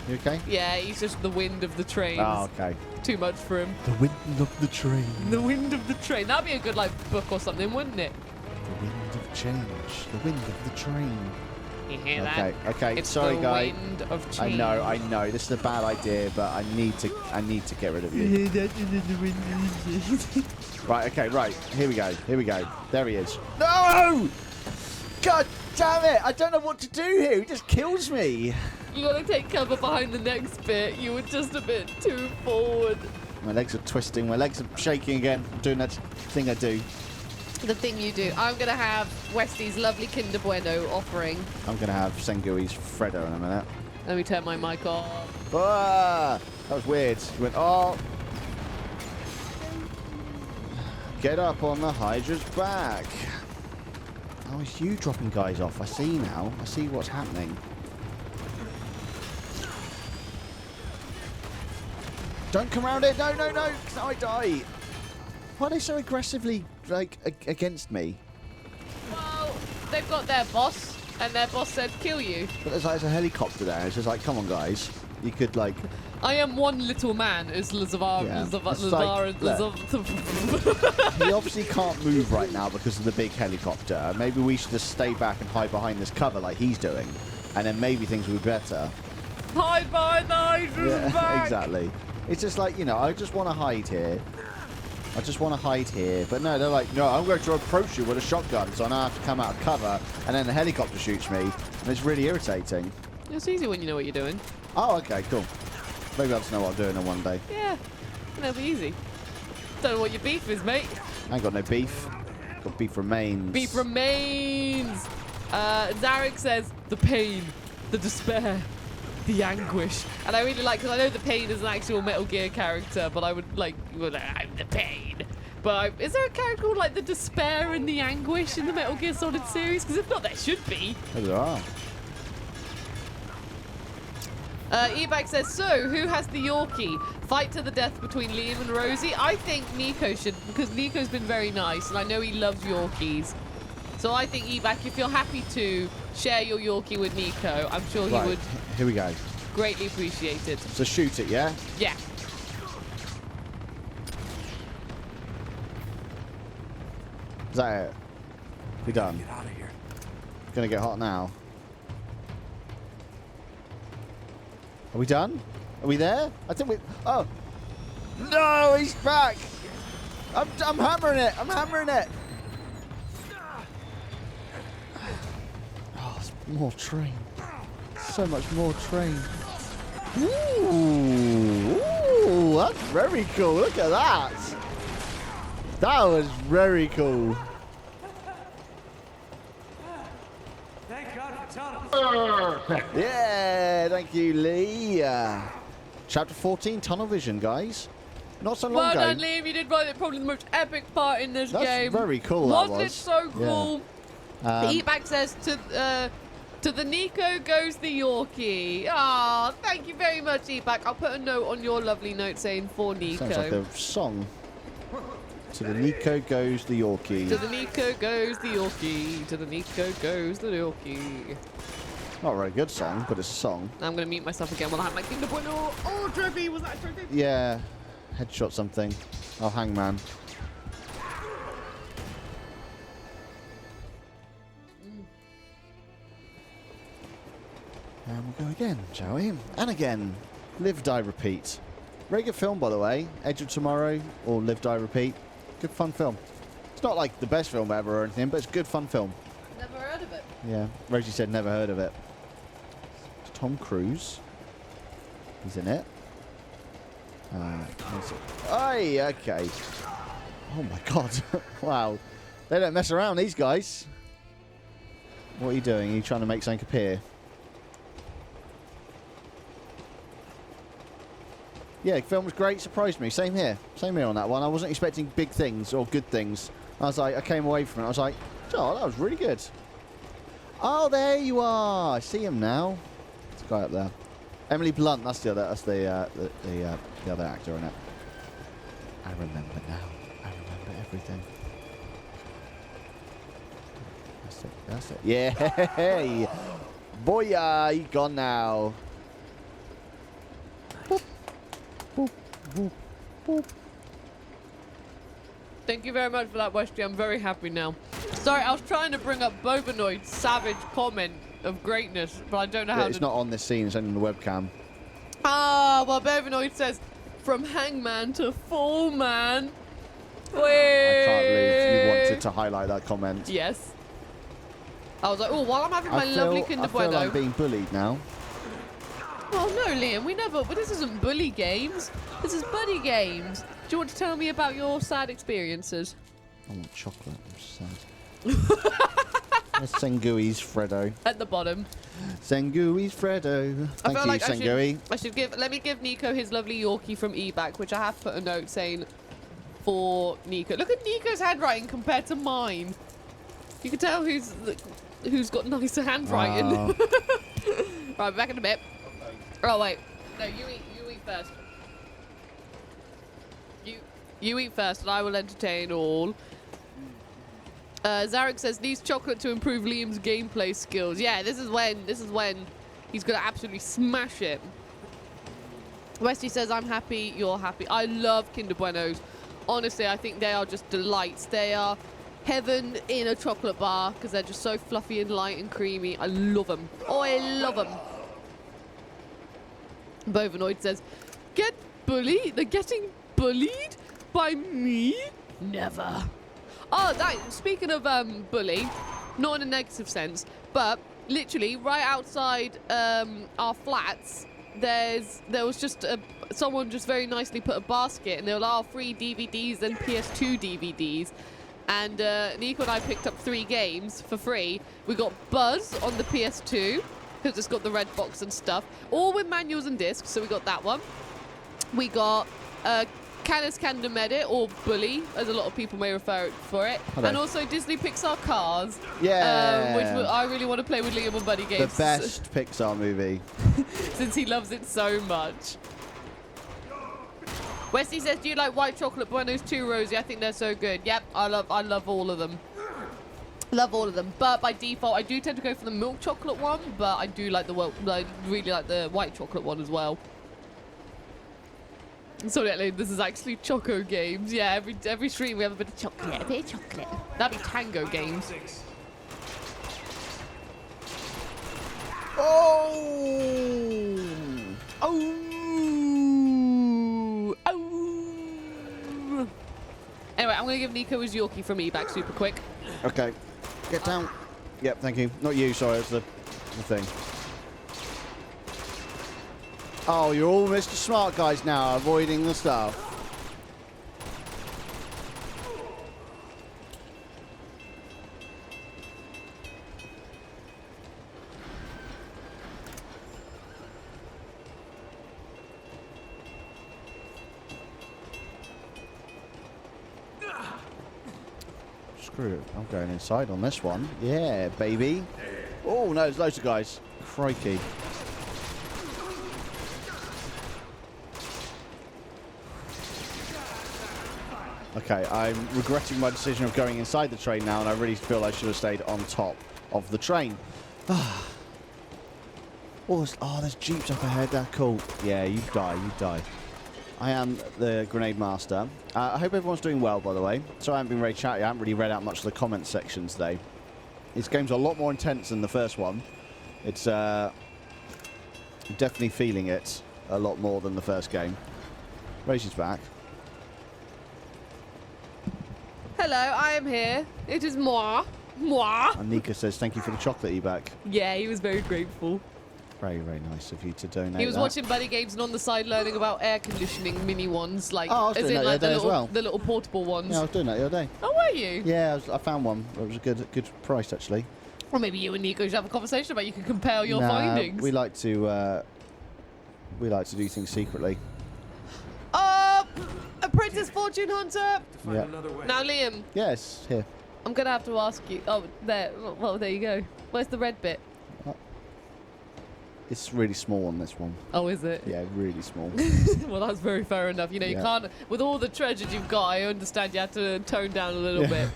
You okay?
Yeah, he's just the wind of the train.
Oh, okay.
Too much for him.
The wind of the train.
The wind of the train. That'd be a good, like, book or something, wouldn't it?
The wind of change. The wind of the train.
You hear that?
Okay.
It's
Sorry,
the
guy.
Wind of change.
I know. This is a bad idea, but I need to get rid of you. Right. Okay. Right. Here we go. There he is. No! God damn it! I don't know what to do here. He just kills me.
You gotta take cover behind the next bit. You were just a bit too forward.
My legs are twisting. My legs are shaking again. I'm doing that thing I do.
The thing you do. I'm gonna have Westy's lovely Kinder Bueno offering.
I'm gonna have Sengui's Freddo in a minute.
Let me turn my mic off.
Ah, that was weird. He went, oh. Get up on the Hydra's back. Oh, it's you dropping guys off. I see now. I see what's happening. Don't come around it. No. Because I die. Why are they so aggressively, like, against me?
Well, they've got their boss, and their boss said kill you.
But there's a helicopter there. It's just like, come on, guys. You could, like...
I am one little man, is Lazavar.
He obviously can't move right now because of the big helicopter. Maybe we should just stay back and hide behind this cover like he's doing. And then maybe things will be better.
Hide behind the Hydra's back!
Exactly. It's just like, you know, I just want to hide here. I just want to hide here. But no, they're like, no, I'm going to approach you with a shotgun, so I now have to come out of cover, and then the helicopter shoots me, and it's really irritating.
It's easy when you know what you're doing.
Oh, okay, cool. Maybe I'll just know what I'm doing in one day.
Yeah, that'll be easy. Don't know what your beef is, mate.
I ain't got no beef. Got beef remains.
Beef remains. Zarek says, the pain, the despair, the anguish. And I really like, because I know the pain is an actual Metal Gear character, but I would like, I'm the pain. But is there a character called like the despair and the anguish in the Metal Gear Solid series? Because if not, there should be.
Oh, there are.
Ebag says, so who has the Yorkie? Fight to the death between Liam and Rosie? I think Nico should, because Nico's been very nice, and I know he loves Yorkies. So I think, Ebag, if you're happy to share your Yorkie with Nico, I'm sure he would
Here we go.
greatly appreciate it.
So shoot it, yeah?
Yeah.
Is that it? We done?
Get out of here.
It's gonna get hot now. Are we done? Are we there? I think we... Oh! No, he's back! I'm hammering it! I'm hammering it! Oh, it's more train. So much more train. Ooh! Ooh! That's very cool. Look at that! That was very cool.
Thank God for tunnels.
Yeah, thank you, Lee. Chapter 14, Tunnel Vision, guys. Not so long
Well
ago.
done, Liam. You did probably the most epic part in this
That's
game.
very cool,
Wasn't
that
it
was.
so cool?
Yeah.
The Ebag says, to the Nico goes the Yorkie. Ah, thank you very much, Ebag. I'll put a note on your lovely note saying for Nico.
Sounds like a song. To the Nico goes the Yorkie.
To the Nico goes the Yorkie. To the Nico goes the Yorkie.
Not a very good song, but it's a song.
I'm going to mute myself again while I have my Kinder Bueno. Oh, trophy. Was that a trophy?
Yeah. Headshot something. Oh, Hangman. And we'll go again, shall we? And again. Live, Die, Repeat. Very good film, by the way. Edge of Tomorrow or Live, Die, Repeat. Good, fun film. It's not like the best film ever or anything, but it's a good, fun film.
Never heard of it.
Yeah. Rosie said never heard of it. It's Tom Cruise. He's in it. Aye, okay. Oh my god. Wow. They don't mess around, these guys. What are you doing? Are you trying to make something appear? Yeah, the film was great. Surprised me. Same here. Same here on that one. I wasn't expecting big things or good things. I was like, I came away from it. I was like, oh, that was really good. Oh, there you are. I see him now. This guy up there. Emily Blunt. That's the other. That's the other actor in it. I remember now. I remember everything. That's it. That's it. Yeah. Boy, he's gone now. Boop. Boop. Boop. Boop.
Thank you very much for that, Westy. I'm very happy now. Sorry, I was trying to bring up Bobanoid's savage comment of greatness, but I don't know how
It's not on this scene. It's only on the webcam.
Ah, well, Bobanoid says, from hangman to full man.
I can't believe you wanted to highlight that comment.
Yes. I was like, oh, while I'm having my lovely Kinder
I feel
Bueno.
I'm being bullied now.
Oh, no, Liam, we never... But this isn't bully games. This is buddy games. Do you want to tell me about your sad experiences?
I want chocolate. I'm sad. There's Sengui's Freddo.
At the bottom.
Sengui's Freddo.
I
Thank
feel
you,
like
Sengui.
I should give... Let me give Nico his lovely Yorkie from eBack, which I have put a note saying for Nico. Look at Nico's handwriting compared to mine. You can tell who's got nicer handwriting. Right, back in a bit. Oh, wait. No, you eat first. You eat first, and I will entertain all. Zarek says, needs chocolate to improve Liam's gameplay skills. Yeah, this is when he's going to absolutely smash it. Westy says, I'm happy, you're happy. I love Kinder Buenos. Honestly, I think they are just delights. They are heaven in a chocolate bar because they're just so fluffy and light and creamy. I love them. Oh, I love them. Bovanoid says, get bullied? They're getting bullied by me? Never. Oh, speaking of bully, not in a negative sense, but literally right outside our flats, there was just someone just very nicely put a basket, and there were all free DVDs and PS2 DVDs. And Nico and I picked up 3 games for free. We got Buzz on the PS2, because it's got the red box and stuff, all with manuals and discs, so we got that one. We got Canis Candemedit, or Bully, as a lot of people may refer for it.
Hello.
And also Disney Pixar Cars.
Yeah.
Which I really want to play with Liam on BuddyGames.
The best Pixar movie.
Since he loves it so much. Wesley says, do you like white chocolate Buenos too, Rosie? I think they're so good. Yep, I love all of them. Love all of them. But by default, I do tend to go for the milk chocolate one, but I do like really like the white chocolate one as well. Sorry, this is actually Choco Games. Yeah, every stream we have a bit of chocolate.
A bit of chocolate.
That'd be Tango Games.
Oh!
Oh! Anyway, I'm gonna give Nico his Yorkie from me back super quick.
Okay. Get down. Yep, thank you. Not you, sorry, it's the thing. Oh, you're all Mr. Smart Guys now, avoiding the stuff. Screw it. I'm going inside on this one. Yeah, baby. Oh, no, there's loads of guys. Crikey. Okay, I'm regretting my decision of going inside the train now, and I really feel I should have stayed on top of the train. Oh, there's jeeps up ahead. They're cool. Yeah, you die. I am the grenade master. I hope everyone's doing well, by the way. So I haven't been very chatty. I haven't really read out much of the comment section today. This game's a lot more intense than the first one. It's definitely feeling it a lot more than the first game. Rosie's back.
Hello, I am here. It is moi. Moi.
And Nika says, thank you for the chocolate e-back.
Yeah, he was very grateful.
Very, very nice of you to donate.
He was watching BuddyGames and on the side learning about air conditioning mini ones, like
I was
as
doing
in
that
like
the other day as well.
the little portable ones.
Yeah, I was doing that the other day.
Oh, were you?
Yeah, I found one. It was a good price, actually.
Or maybe you and Nico should have a conversation about. You can compare your
Nah,
findings.
we like to do things secretly.
A Princess Fortune Hunter.
Yeah.
Now, Liam.
Yes, here.
I'm gonna have to ask you. Oh, there. Well, there you go. Where's the red bit?
It's really small on this one.
Oh, is it?
Yeah, really small.
Well, that's very fair enough. You know, you can't. With all the treasures you've got, I understand you have to tone down a little bit.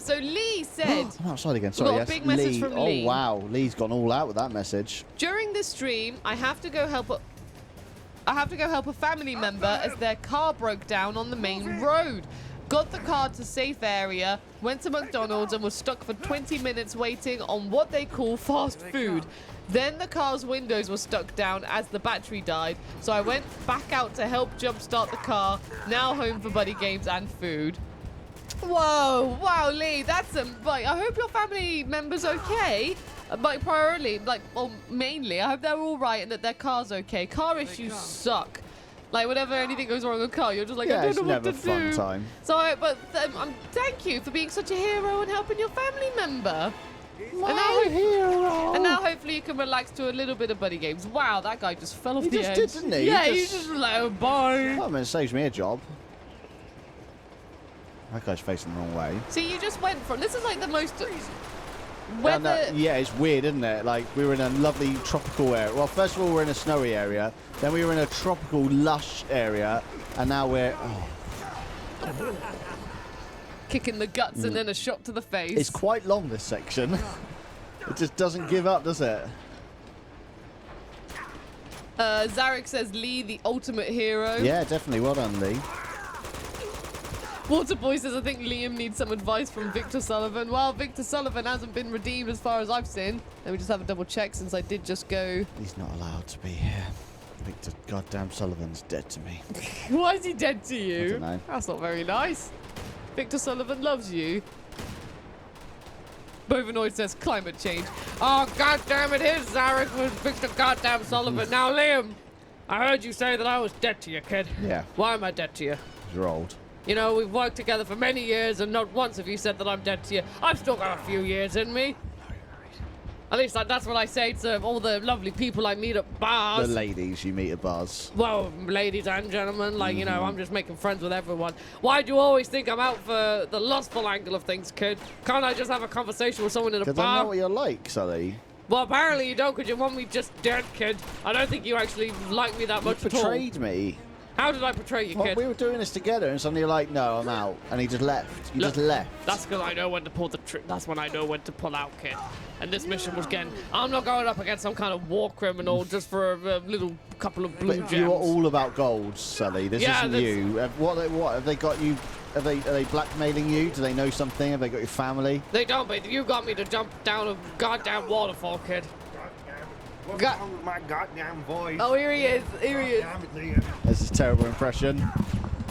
So Lee said.
I'm outside again. Sorry.
Got
Yes,
a big message
Lee.
from Lee.
Oh wow, Lee's gone all out with that message.
During this stream, I have to go help a family member as their car broke down on the main road. Got the car to safe area, went to McDonald's and was stuck for 20 minutes waiting on what they call fast food. Then the car's windows were stuck down as the battery died, so I went back out to help jumpstart the car. Now home for BuddyGames and food. Whoa, wow, Lee, that's like, I hope your family member's okay. Like, priority, like, well, mainly, I hope they're all right and that their car's okay. Car issues suck. Like, whenever anything goes wrong with a car, you're just like,
Yeah,
I don't know what to
it's never
do.
fun time.
So, but thank you for being such a hero and helping your family member.
Hero.
And now hopefully you can relax to a little bit of BuddyGames. Wow, that guy just fell off the edge.
He just did, didn't he?
Yeah, he just was like, oh, bye.
Well, I mean, it saves me a job. That guy's facing the wrong way.
See, you just went from, this is like the most
Yeah, it's weird, isn't it? Like, we were in a lovely tropical area. Well, first of all, we're in a snowy area. Then we were in a tropical, lush area. And now we're... Oh.
Kicking the guts and then a shot to the face.
It's quite long, this section. It just doesn't give up, does it?
Zarek says, Lee, the ultimate hero.
Yeah, definitely. Well done, Lee.
Waterboy says, I think Liam needs some advice from Victor Sullivan. Well, Victor Sullivan hasn't been redeemed as far as I've seen. Let me just have a double check since I did just go.
He's not allowed to be here. Victor goddamn Sullivan's dead to me.
Why is he dead to you?
I don't know.
That's not very nice. Victor Sullivan loves you. Bovinoid says climate change. Oh, goddamn it, here's Zarek with Victor goddamn Sullivan. Now, Liam, I heard you say that I was dead to you, kid.
Yeah.
Why am I dead to you?
You're old.
You know, we've worked together for many years, and not once have you said that I'm dead to you. I've still got a few years in me. At least that's what I say to all the lovely people I meet at bars.
The ladies you meet at bars.
Well, ladies and gentlemen, like, you know, I'm just making friends with everyone. Why do you always think I'm out for the lustful angle of things, kid? Can't I just have a conversation with someone in a bar?
Because I know what you're like, Sully.
Well, apparently you don't, because you want me just dead, kid. I don't think you actually like me that much at all.
You betrayed me.
How did I betray you, kid?
We were doing this together, and suddenly you're like, no, I'm out. And he just left. You just left.
That's because I know when to pull the trick. That's when I know when to pull out, kid. And this mission was getting... I'm not going up against some kind of war criminal just for a little couple of blue gems.
You are all about gold, Sully. This isn't you. What have they got you? Are they blackmailing you? Do they know something? Have they got your family?
They don't, but you got me to jump down a goddamn waterfall, kid.
What's wrong with my goddamn voice?
Oh, here he is. Here he is.
This is a terrible impression.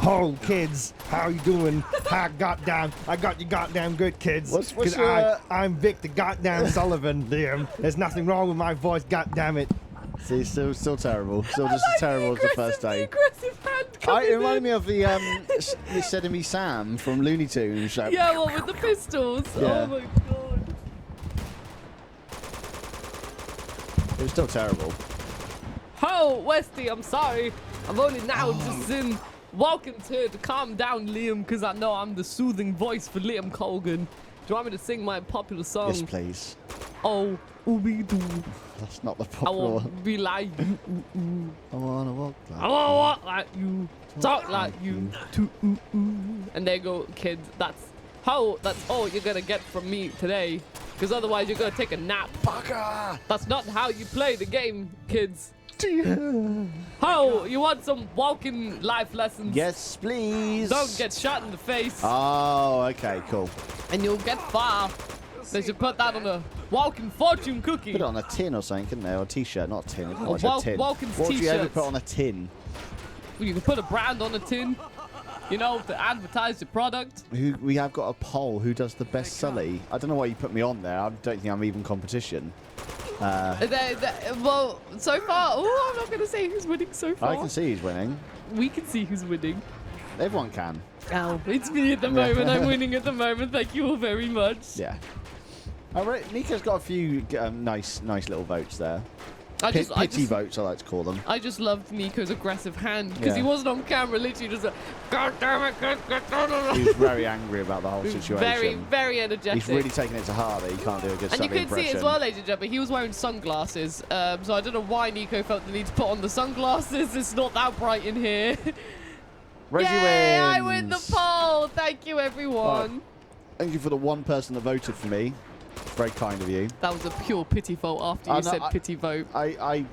Oh, kids, how you doing? I got you goddamn good, kids.
What's your...
I'm Victor goddamn Sullivan, Liam. There's nothing wrong with my voice, goddamn it.
See, still terrible. Still just as terrible as the first day.
Aggressive hand
It reminded me of the Yosemite Sam from Looney Tunes. Like,
yeah, well, with the pistols.
Yeah.
Oh my god.
It was still terrible.
Oh, Westy, I'm sorry. I'm only now just in walking to calm down, Liam, because I know I'm the soothing voice for Liam Colgan. Do you want me to sing my popular song?
Yes, please.
Oh, ooby-doo.
That's not the
I
popular one.
won't be like you.
I wanna walk like
I wanna walk like you, talk like you, too. And there you go, kids. That's all you're gonna get from me today. Because otherwise you're gonna take a nap.
Bugger!
That's not how you play the game, kids. Oh, you want some walking life lessons?
Yes, please.
Don't get shot in the face.
Oh, okay, cool.
And you'll get far. They should put that on a walking fortune cookie.
Put it on a tin or something, couldn't they? Or a t-shirt, not a tin.
A Walken's
What would you ever
t-shirts.
put on a tin?
You can put a brand on a tin, you know, to advertise your product.
We have got a poll. Who does the best Sully? I don't know why you put me on there. I don't think I'm even competition.
Well, so far, I'm not going to say who's winning so far.
I can see who's winning.
We can see who's winning.
Everyone can.
Oh, it's me at the moment. I'm winning at the moment. Thank you all very much.
Yeah. Nico's got a few nice little votes there. Pity votes, I like to call them.
I just loved Nico's aggressive hand because he
Yeah.
wasn't on camera, literally just like, God damn it,
He was very angry about the whole situation.
Very, very energetic.
He's really taking it to heart that he can't do a good
And
Sully
you could
impression.
see it as well, ladies and gentlemen, he was wearing sunglasses. So I don't know why Nico felt the need to put on the sunglasses. It's not that bright in here.
Rosie
Yay, I
wins.
win the poll. Thank you, everyone.
Right. Thank you for the one person that voted for me. It's very kind of you.
That was a pure pity vote after you said pity vote.
I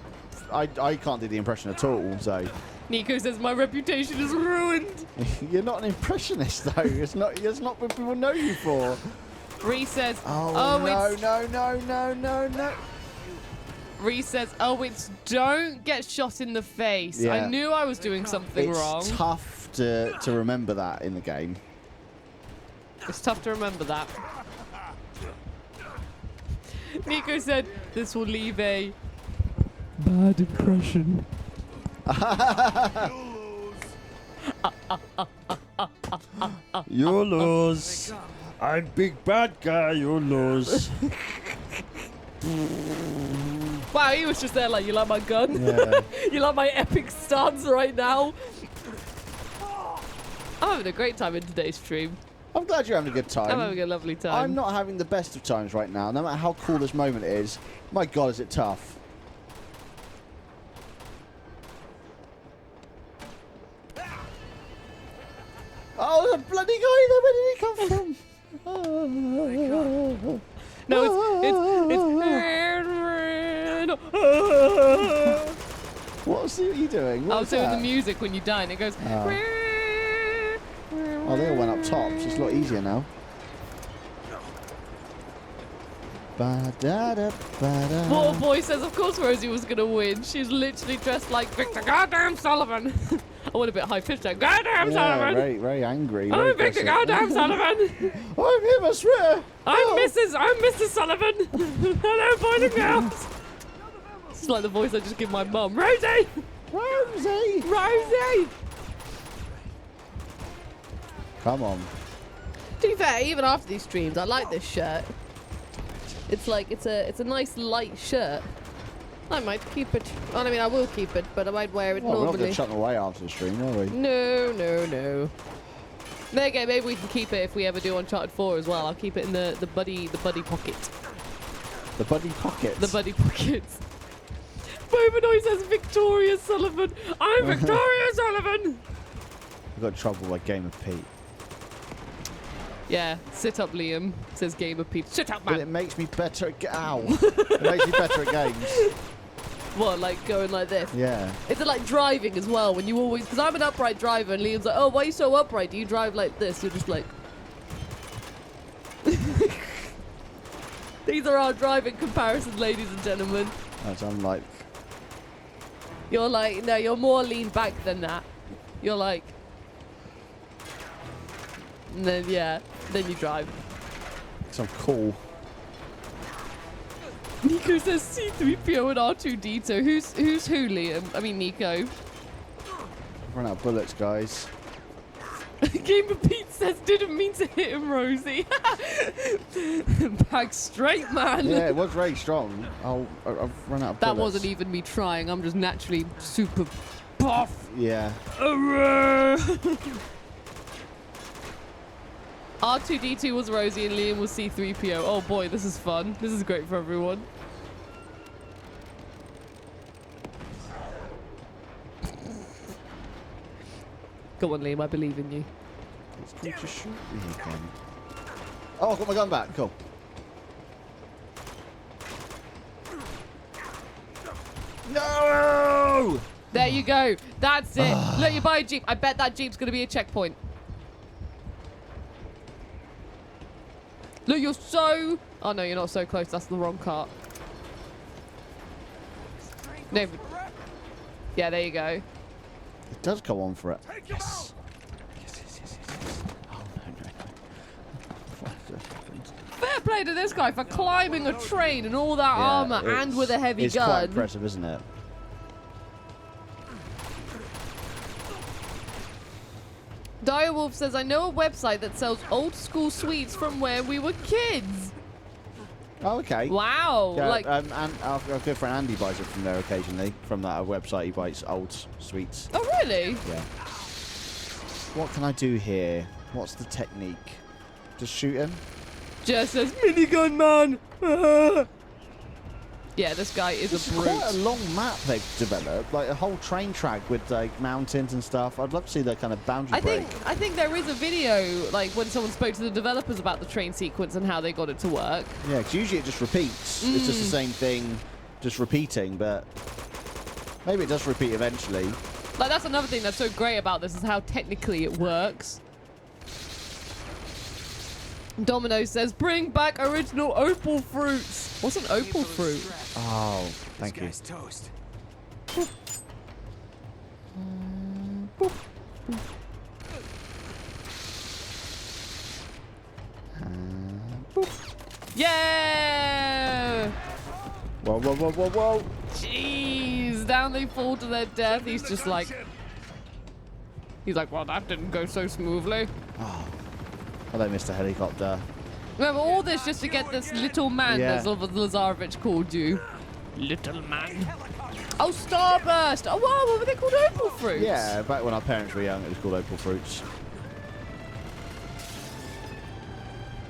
can't do the impression at all, so.
Nico says my reputation is ruined.
You're not an impressionist, though. It's not what people know you for.
Reese says,
no.
Reese says, it's don't get shot in the face.
Yeah.
I knew I was doing something wrong.
It's tough to remember that in the game.
It's tough to remember that. Nico said, this will leave a bad impression.
You lose. I'm big bad guy, you lose.
Wow, he was just there like, you like my gun?
Yeah.
You like my epic stance right now? I'm having a great time in today's stream.
I'm glad you're having a good time.
I'm having a lovely time.
I'm not having the best of times right now, no matter how cool this moment is. My God, is it tough. Oh, the bloody guy there, where did he come from?
No, it's
What's he doing?
I was doing the music when you die and it goes.
Oh, they all went up top, so it's a lot easier now. Ba-da-da-ba-da.
Waterboy says, of course Rosie was going to win. She's literally dressed like Victor Goddamn Sullivan. I went a bit high-pitched there. Goddamn Sullivan.
Very, very angry.
I'm
very
Victor
aggressive.
Goddamn Sullivan.
I'm him, I swear.
I'm Mrs. Sullivan. Hello, boys and girls. This is like the voice I just give my mum. Rosie.
Rosie.
Rosie.
Come on.
To be fair, even after these streams, I like this shirt. It's like it's a nice light shirt. I might keep it. Well, I mean, I will keep it, but I might wear it
Well, we're not
normally.
going to chuck them away after the stream, are we?
No, no, no.
There you go. Maybe we can keep it if we ever do Uncharted 4 as well. I'll keep it in the buddy pocket.
The buddy pockets.
The buddy pockets. Bobanoy says Victoria Sullivan. I'm Victoria Sullivan.
We got in trouble by Game of Pete.
Yeah, sit up, Liam. Says Game of Pete. Sit up, man.
But it makes me better at ow. It makes me better at games.
What, like going like this?
Yeah.
It's like driving as well. When you always, because I'm an upright driver, and Liam's like, "Oh, why are you so upright? Do you drive like this?" You're just like. These are our driving comparisons, ladies and gentlemen.
As I'm like.
You're like, no, you're more lean back than that. You're like. And then, yeah, then you drive.
Because I'm cool.
Nico says C3PO and R2D2. Who's who, Liam? I mean, Nico.
I've run out of bullets, guys.
Game of Pete says, didn't mean to hit him, Rosie. Back straight, man.
Yeah, it was very strong. I've run out of bullets.
That wasn't even me trying. I'm just naturally super buff.
Yeah.
R2D2 was Rosie and Liam was C3PO. Oh boy, this is fun. This is great for everyone. Go on, Liam. I believe in you.
It's going to shoot me again. Oh, I've got my gun back. Cool. No!
There you go. That's it. Look, you buy a Jeep. I bet that Jeep's going to be a checkpoint. Look, you're so... Oh, no, you're not so close. That's the wrong cart. No. Yeah, there you go.
It does go on for it. Yes. Yes. Oh, no.
Fair play to this guy for climbing a train and all that armor and with a heavy gun.
It's quite impressive, isn't it?
Direwolf says, I know a website that sells old school sweets from when we were kids.
Oh, okay.
Wow.
Yeah,
like,
and our good friend Andy buys it from there occasionally. From that website, he buys old sweets.
oh, really?
Yeah. What can I do here? What's the technique? Just shoot him?
Jess says, minigun man. Yeah, this guy is
It's
a brute.
quite a long map they've developed, like a whole train track with like mountains and stuff. I'd love to see that kind of boundary break.
I think there is a video, like when someone spoke to the developers about the train sequence and how they got it to work.
Yeah, because usually it just repeats. It's just the same thing, just repeating, but maybe it does repeat eventually.
Like, that's another thing that's so great about this is how technically it works. Domino says, bring back original opal fruits. What's an opal fruit?
Oh, thank you.
Toast.
Yeah!
Whoa.
Jeez, down they fall to their death. He's just like... He's like, well, that didn't go so smoothly.
Oh, they missed a helicopter.
Remember, all this just to get this little man,
Yeah.
as Lazarevich called you. Little man. Oh, Starburst! Oh, wow, what were they called? Opal fruits?
Yeah, back when our parents were young, it was called opal fruits.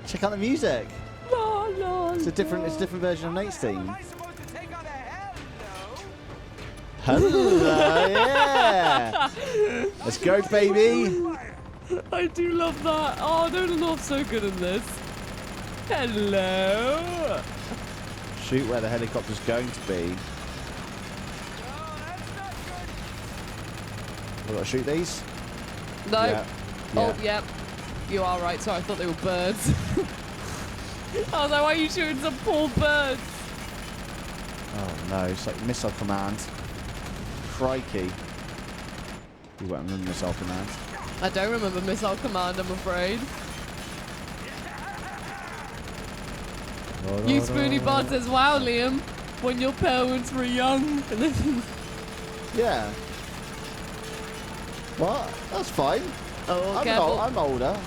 Check out the music.
La, la,
It's a different version of Nate's theme. Hello, yeah. Let's go, baby.
I do love that. Oh, Nolan North's so good in this. Hello.
Shoot where the helicopter's going to be. We've got to shoot these?
No.
Yeah.
Oh, yep. You are right. Sorry, I thought they were birds. I was like, why are you shooting some poor birds?
Oh no, it's like missile command. Crikey. You won't remember missile command.
I don't remember missile command, I'm afraid. You Spoony Bot says, wow, Liam, when your parents were young.
Yeah. What? That's fine.
Oh,
I'm older.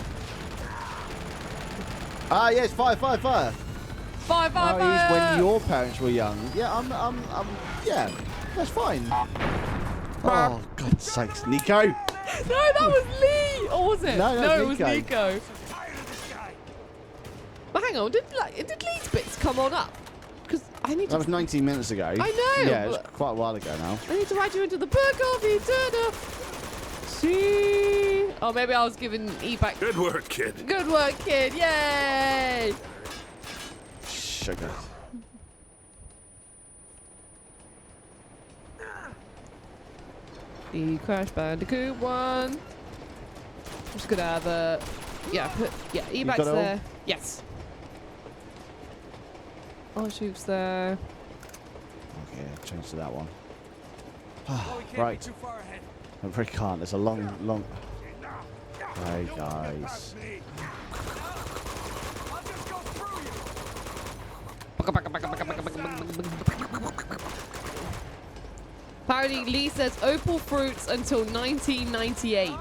Ah, yes, fire.
Fire.
He's when your parents were young. Yeah, yeah, that's fine. Oh, God's sakes, Nico.
No, that was Lee. Or was it?
No,
it was Nico. But hang on, did Lee's bits come on up? Because I need to...
That was 19 minutes ago.
I know.
Yeah, it was quite a while ago now.
I need to add you into the book of Eternityyy. See? Oh, maybe I was giving E back.
Good work, kid.
Good work, kid. Yay!
Sugar.
The Crash Bandicoot one. I'm just gonna have a... Yeah, E back's there. Yes. Shoot's there.
Okay, change to that one. Right. I really can't. It's a long. Hey guys.
Apparently, Lee says opal fruits until 1998.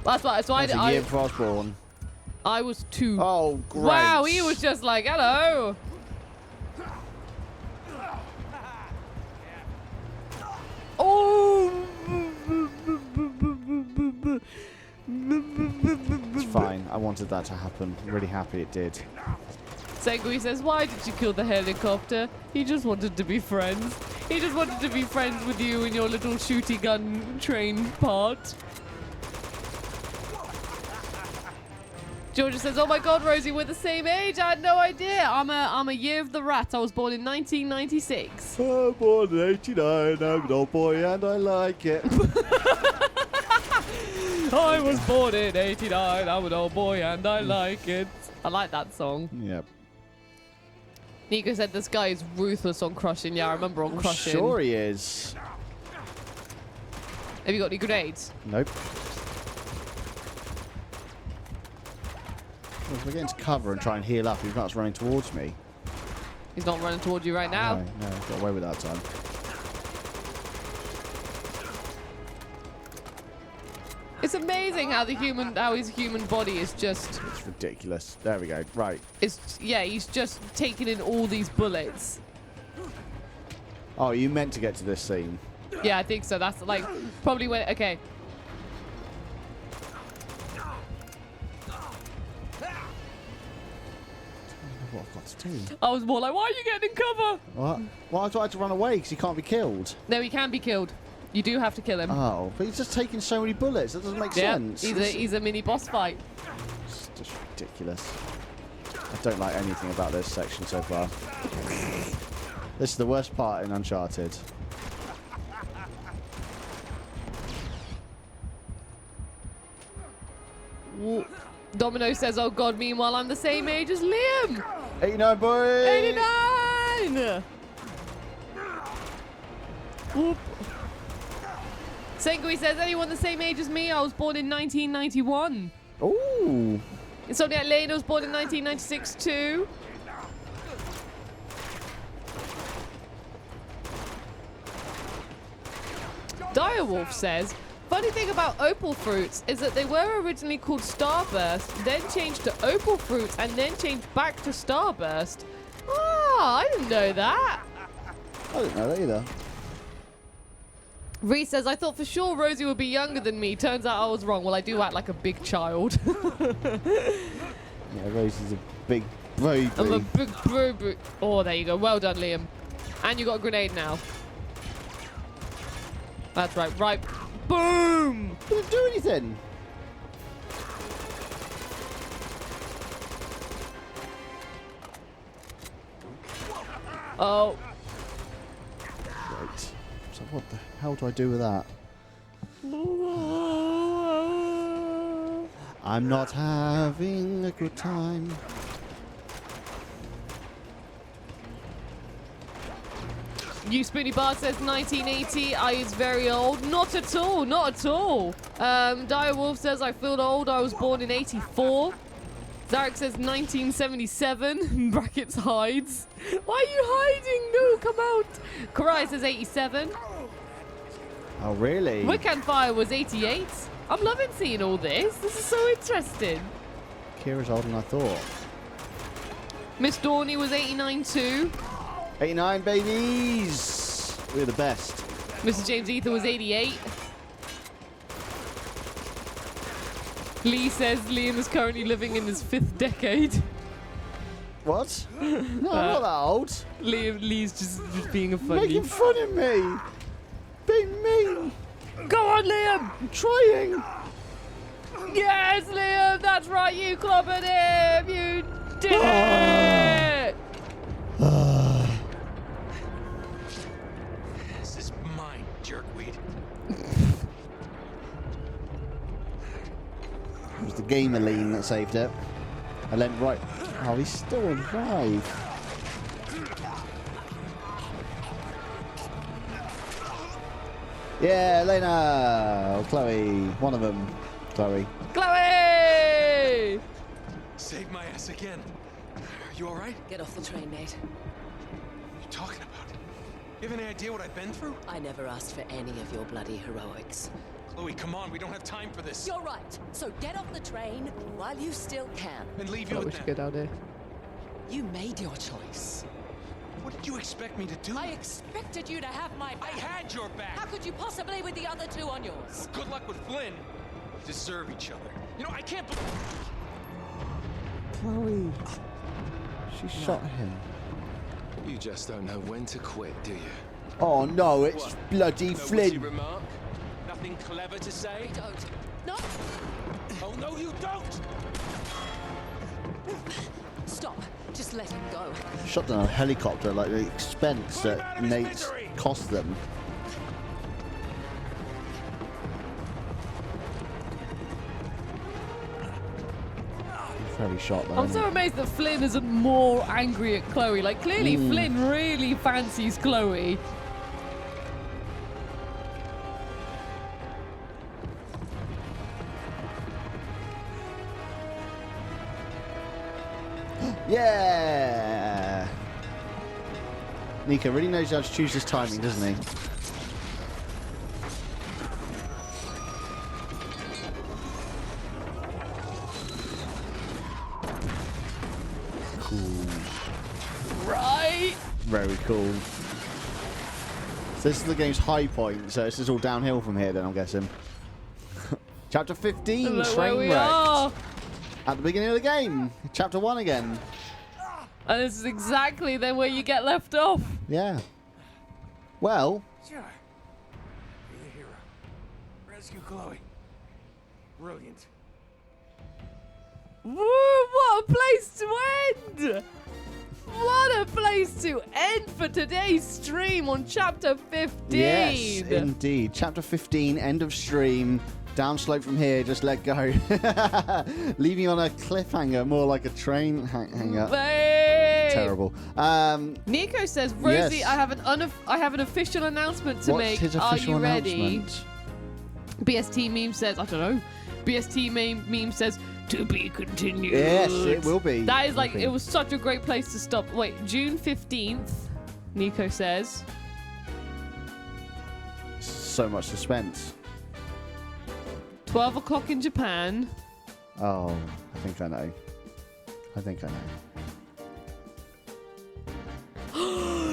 That's why. So
That's a year before I was born.
I was 2.
Oh, great.
Wow, he was just like, hello. Oh.
It's fine. I wanted that to happen. I'm really happy it did.
Sengui says, why did you kill the helicopter? He just wanted to be friends. He just wanted to be friends with you and your little shooty gun train part. Georgia says, oh my god, Rosie, we're the same age. I had no idea. I'm a year of the rat. I was born in 1996.
I'm born in 89. I'm an old boy and I like it.
I was born in 89. I'm an old boy and I like it. I like that song.
Yep.
Nico said this guy is ruthless on crushing. Yeah, I remember on crushing.
Sure he is.
Have you got any grenades?
Nope. Well, if I get into cover and try and heal up, he's not running towards me.
He's not running towards you right now.
No, got away with that time.
It's amazing how his human body is just...
It's ridiculous. There we go. Right.
Yeah, he's just taking in all these bullets.
Oh, you meant to get to this scene.
Yeah, I think so. That's like probably when... Okay.
What I've got to do.
I was more like, why are you getting in cover?
What? Well, I tried to run away because he can't be killed.
No, he can be killed. You do have to kill him.
Oh, but he's just taking so many bullets. That doesn't make sense.
He's a mini boss fight.
It's just ridiculous. I don't like anything about this section so far. This is the worst part in Uncharted.
Domino says, oh god, meanwhile I'm the same age as Liam.
89, boy!
89! Whoop. Sengui says, anyone the same age as me? I was born in 1991.
Ooh.
Insomniac Lane was born in 1996 too. Direwolf says, funny thing about opal fruits is that they were originally called Starburst, then changed to opal fruits, and then changed back to Starburst. Ah, I didn't know that.
I didn't know that either.
Reese says, I thought for sure Rosie would be younger than me. Turns out I was wrong. Well, I do act like a big child.
Yeah, Rosie's a big baby.
I'm a big baby. Oh, there you go. Well done, Liam. And you got a grenade now. That's right. Right. Boom!
Didn't do anything.
Oh.
Right. So what the hell do I do with that? I'm not having a good time.
You Spoonie Bar says 1980. I is very old. Not at all. Not at all. Dire Wolf says I feel old. I was born in 84. Zarek says 1977. Brackets hides. Why are you hiding? No, come out. Karai says 87.
Oh, really?
Wiccan Fire was 88. I'm loving seeing all this. This is so interesting.
Kira's older than I thought.
Miss Dorney was 89 too.
89 babies. We're the best.
Mr. James Ether was 88. Lee says Liam is currently living in his 5th decade.
What? No, I'm not that old.
Lee's just being a funny.
Making fun of me. Being mean.
Go on, Liam.
I'm trying.
Yes, Liam. That's right. You clobbered him. You did it.
This is mine, jerkweed.
It was the gamer lean that saved it. I leant right. Oh, he's still alive. Yeah, Elena. Or Chloe. One of them. Chloe.
Chloe!
Save my ass again. Are you all right?
Get off the train, mate.
What are you talking about? You have any idea what I've been through?
I never asked for any of your bloody heroics.
Chloe, come on. We don't have time for this.
You're right. So get off the train while you still can.
And leave you
Oh, we
with
should
them.
go down here.
You made your choice.
What did you expect me to do?
I expected you to have my back.
I had your back.
How could you possibly with the other two on yours?
Good luck with Flynn. We deserve each other. You know, I can't believe...
Chloe. She shot him.
You just don't know when to quit, do you?
Oh no, it's bloody
What's
Flynn.
your remark?
Nothing clever to say?
Don't. No.
Oh, no, you don't!
Stop. Just let him go.
Shot down a helicopter, like the expense that Nate's cost them. Very shot though.
I'm so amazed that Flynn isn't more angry at Chloe. Like, clearly Flynn really fancies Chloe.
Yeah! Nico really knows how to choose his timing, doesn't he? Cool.
Right?
Very cool. So this is the game's high point, so this is all downhill from here then, I'm guessing. Chapter 15,
Look where we
Trainwreck.
are.
At the beginning of the game. Chapter 1 again.
And this is exactly then where you get left off.
Yeah. Well.
Sure. You're the hero. Rescue Chloe. Brilliant.
Woo, what a place to end! What a place to end for today's stream on Chapter 15.
Yes, indeed. Chapter 15, end of stream. Downslope from here, just let go. Leaving on a cliffhanger, more like a train hanger.
Babe.
Terrible.
Nico says, Rosie,
yes.
I have an official announcement to
What's
make.
his
Are
official
you ready?
announcement?
BST meme says, I don't know. BST meme says, to be continued.
Yes, it will be.
That is like, it was such a great place to stop. Wait, June 15th, Nico says.
So much suspense.
12 o'clock in Japan.
Oh, I think I know. I think I know.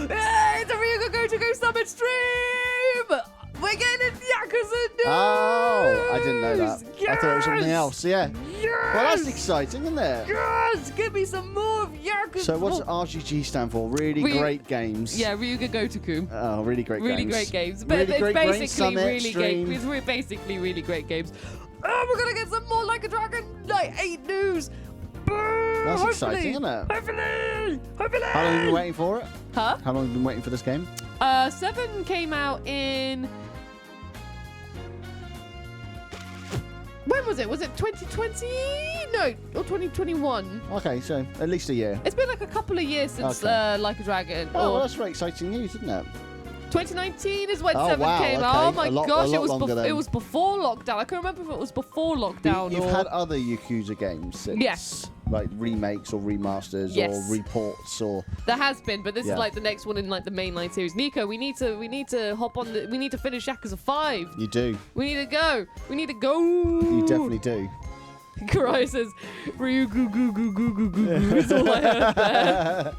Hey, it's a Ryuga Go Summit stream! We're getting Yakuza news!
Oh, I didn't know that.
Yes!
I thought it was something else. Yeah.
Yes!
Well, that's exciting, isn't it?
Yes! Give me some more of Yakuza.
So what's RGG stand for? Really great games.
Yeah, Ryuga Gotoku.
Oh, really great games.
Really great games. But
Really
it's
great
basically
games, Summit,
really
stream.
great. It's basically really great games. Oh, we're gonna get some more Like a Dragon Night 8 news.
That's exciting, isn't it?
Hopefully!
How long have you been waiting for it?
Huh?
How long have you been waiting for this game?
7 came out in... When was it? Was it 2020? No, or 2021.
Okay, so at least a year.
It's been like a couple of years since
Okay.
Like a Dragon.
Oh, well,
or
that's very exciting news, isn't it?
2019 is when
Oh,
7
wow,
came
okay.
out. Oh my
A lot
gosh, it
longer then.
was before lockdown. I can't remember if it was before lockdown
You've
or...
had other Yakuza games since.
Yes.
Like remakes or remasters
Yes.
or reports or...
There has been, but this
Yeah.
is like the next one in like the mainline series. Nico, we need to hop on. We need to finish Yakuza 5.
You do.
We need to go. We need to go.
You definitely do.
Karai says, Ryu goo goo goo goo goo goo goo. That's all I heard there.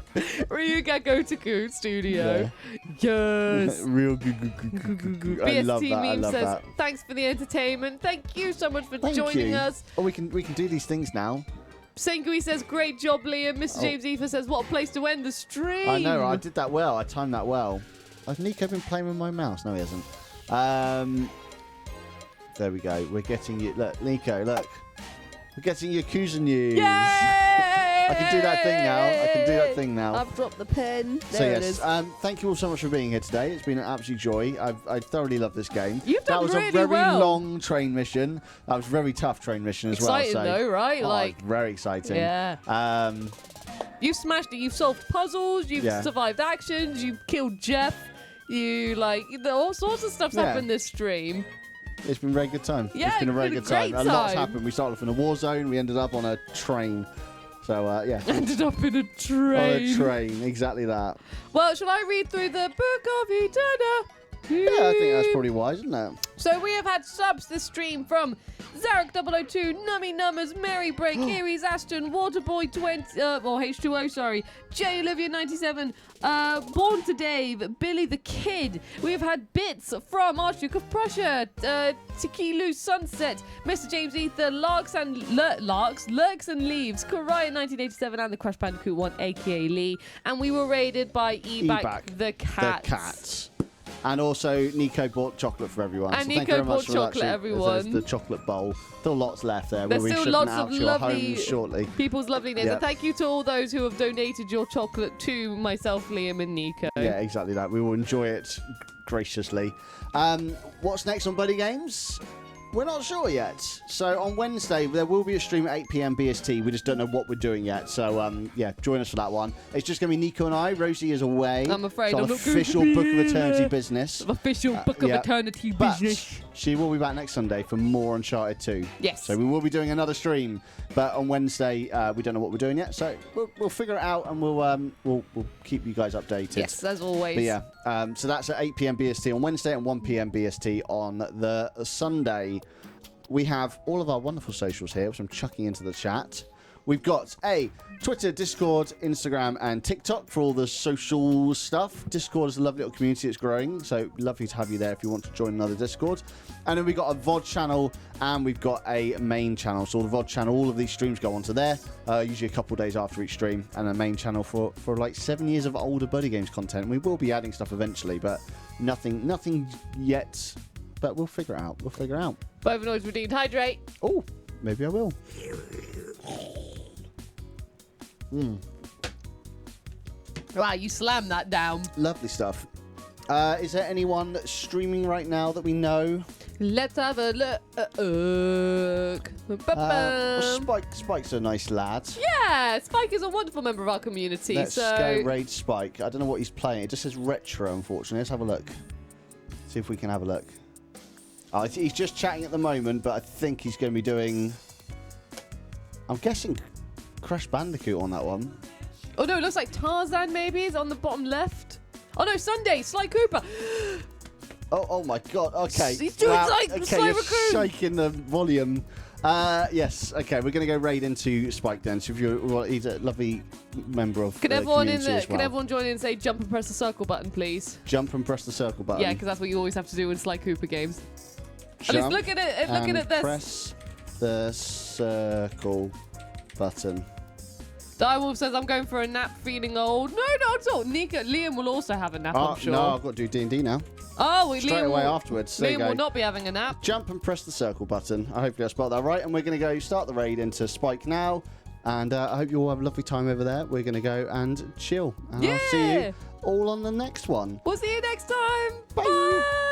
Ryu Gecko Taku Studio. Yes.
Real goo goo goo goo goo goo. I love
BST
that. I
Meme
love
says,
that.
thanks for the entertainment. Thank you so much for
Thank
joining
you.
us.
Oh, we can do these things now.
Sengui says, great job, Liam. Mr. James Ether says, what a place to end the stream.
I know. I did that well. I timed that well. Has Nico been playing with my mouse? No, he hasn't. There we go. We're getting you. Look, Nico. Look. We're getting Yakuza news.
Yay!
I can do that thing now.
I've dropped the pen.
So
There it
yes,
is.
thank you all so much for being here today. It's been an absolute joy. I thoroughly love this game.
You've done
that was
really
a very
well.
long train mission. That was a very tough train mission as
Exciting
well. So,
though, right?
oh,
Like,
very exciting.
Yeah. You've smashed it. You've solved puzzles. You've
Yeah.
survived actions. You've killed Jeff. All sorts of stuff's
Yeah.
happened this stream.
It's been a very good time.
Yeah,
it's been a very
it's
good
been a
time.
great
A lot's
time.
happened. We started off in a war zone. We ended up on a train. So yeah.
Ended up in a train.
On a train, exactly that.
Well, shall I read through the Book of Eternityyy?
Yeah, I think that's probably wise, isn't it?
So we have had subs this stream from Zarek002, Nummy Numbers, Mary Break, Aries Ashton, Waterboy 20, H2O, sorry, J Olivia 97, Born to Dave, Billy the Kid. We have had bits from Archduke of Prussia, Tequilu Sunset, Mr. James Ether, Lurks and Leaves, Karai 1987, and the Crash Bandicoot 1, aka Lee. And we were raided by Eback the Cat.
The cat. And also, Nico bought chocolate for everyone.
And
so
Nico
thank you very
bought
much for
chocolate,
actually,
everyone.
There's the chocolate bowl. Still lots left there.
There's
We'll be
still
shipping
lots
it out
of
to your
lovely
homes shortly.
people's lovely names.
Yeah.
And thank you to all those who have donated your chocolate to myself, Liam, and Nico.
Yeah, exactly that. We will enjoy it graciously. What's next on BuddyGames? We're not sure yet. So on Wednesday, there will be a stream at 8 p.m. BST. We just don't know what we're doing yet. So, yeah, join us for that one. It's just going to be Nico and I. Rosie is away.
I'm afraid
It's
I'm
on
not going to
official
be
Book of
here.
Eternity business.
Official Book of
yeah.
Eternity
But
business.
she will be back next Sunday for more Uncharted 2.
Yes.
So we will be doing another stream. But on Wednesday, we don't know what we're doing yet. So we'll figure it out and we'll keep you guys updated.
Yes, as always.
But yeah, so that's at 8 p.m. BST on Wednesday and 1 p.m. BST on the Sunday. We have all of our wonderful socials here, which I'm chucking into the chat. We've got Twitter, Discord, Instagram, and TikTok for all the social stuff. Discord is a lovely little community. It's growing, so lovely to have you there if you want to join another Discord. And then we've got a VOD channel, and we've got a main channel. So the VOD channel, all of these streams go onto there, usually a couple of days after each stream, and a main channel for like 7 years of older BuddyGames content. We will be adding stuff eventually, but nothing yet. But we'll figure it out.
Both noise redeemed. Hydrate.
Oh, maybe I will.
Wow, you slammed that down.
Lovely stuff. Is there anyone streaming right now that we know?
Let's have a look.
Spike's a nice lad.
Yeah, Spike is a wonderful member of our community.
Let's
so
go raid Spike. I don't know what he's playing. It just says retro, unfortunately. Let's have a look. See if we can have a look. Oh, he's just chatting at the moment, but I think he's going to be doing... I'm guessing Crash Bandicoot on that one.
Oh no, it looks like Tarzan maybe is on the bottom left. Oh no, Sunday, Sly Cooper.
Oh my God. Okay.
He's doing like
okay,
Sly
you're
Raccoon.
shaking the volume. Yes. Okay, we're going to go raid into Spike then. So if you're, well, he's a lovely member of
Can
the
everyone
community as well.
Can everyone join in and say jump and press the circle button, please?
Jump and press the circle button.
Yeah, because that's what you always have to do in Sly Cooper games.
Jump
And look at it. Looking at this.
Press the circle button.
Direwolf says I'm going for a nap, feeling old. No, not at all. Liam will also have a nap, I'm sure.
No, I've got to do D&D now.
Oh,
Straight away afterwards. There you
Liam
go.
will not be having a nap.
Jump and press the circle button. I hope I spelled that right. And we're going to go start the raid into Spike now. And I hope you all have a lovely time over there. We're going to go and chill. And I'll see you all on the next one.
We'll see you next time.
Bye.
Bye.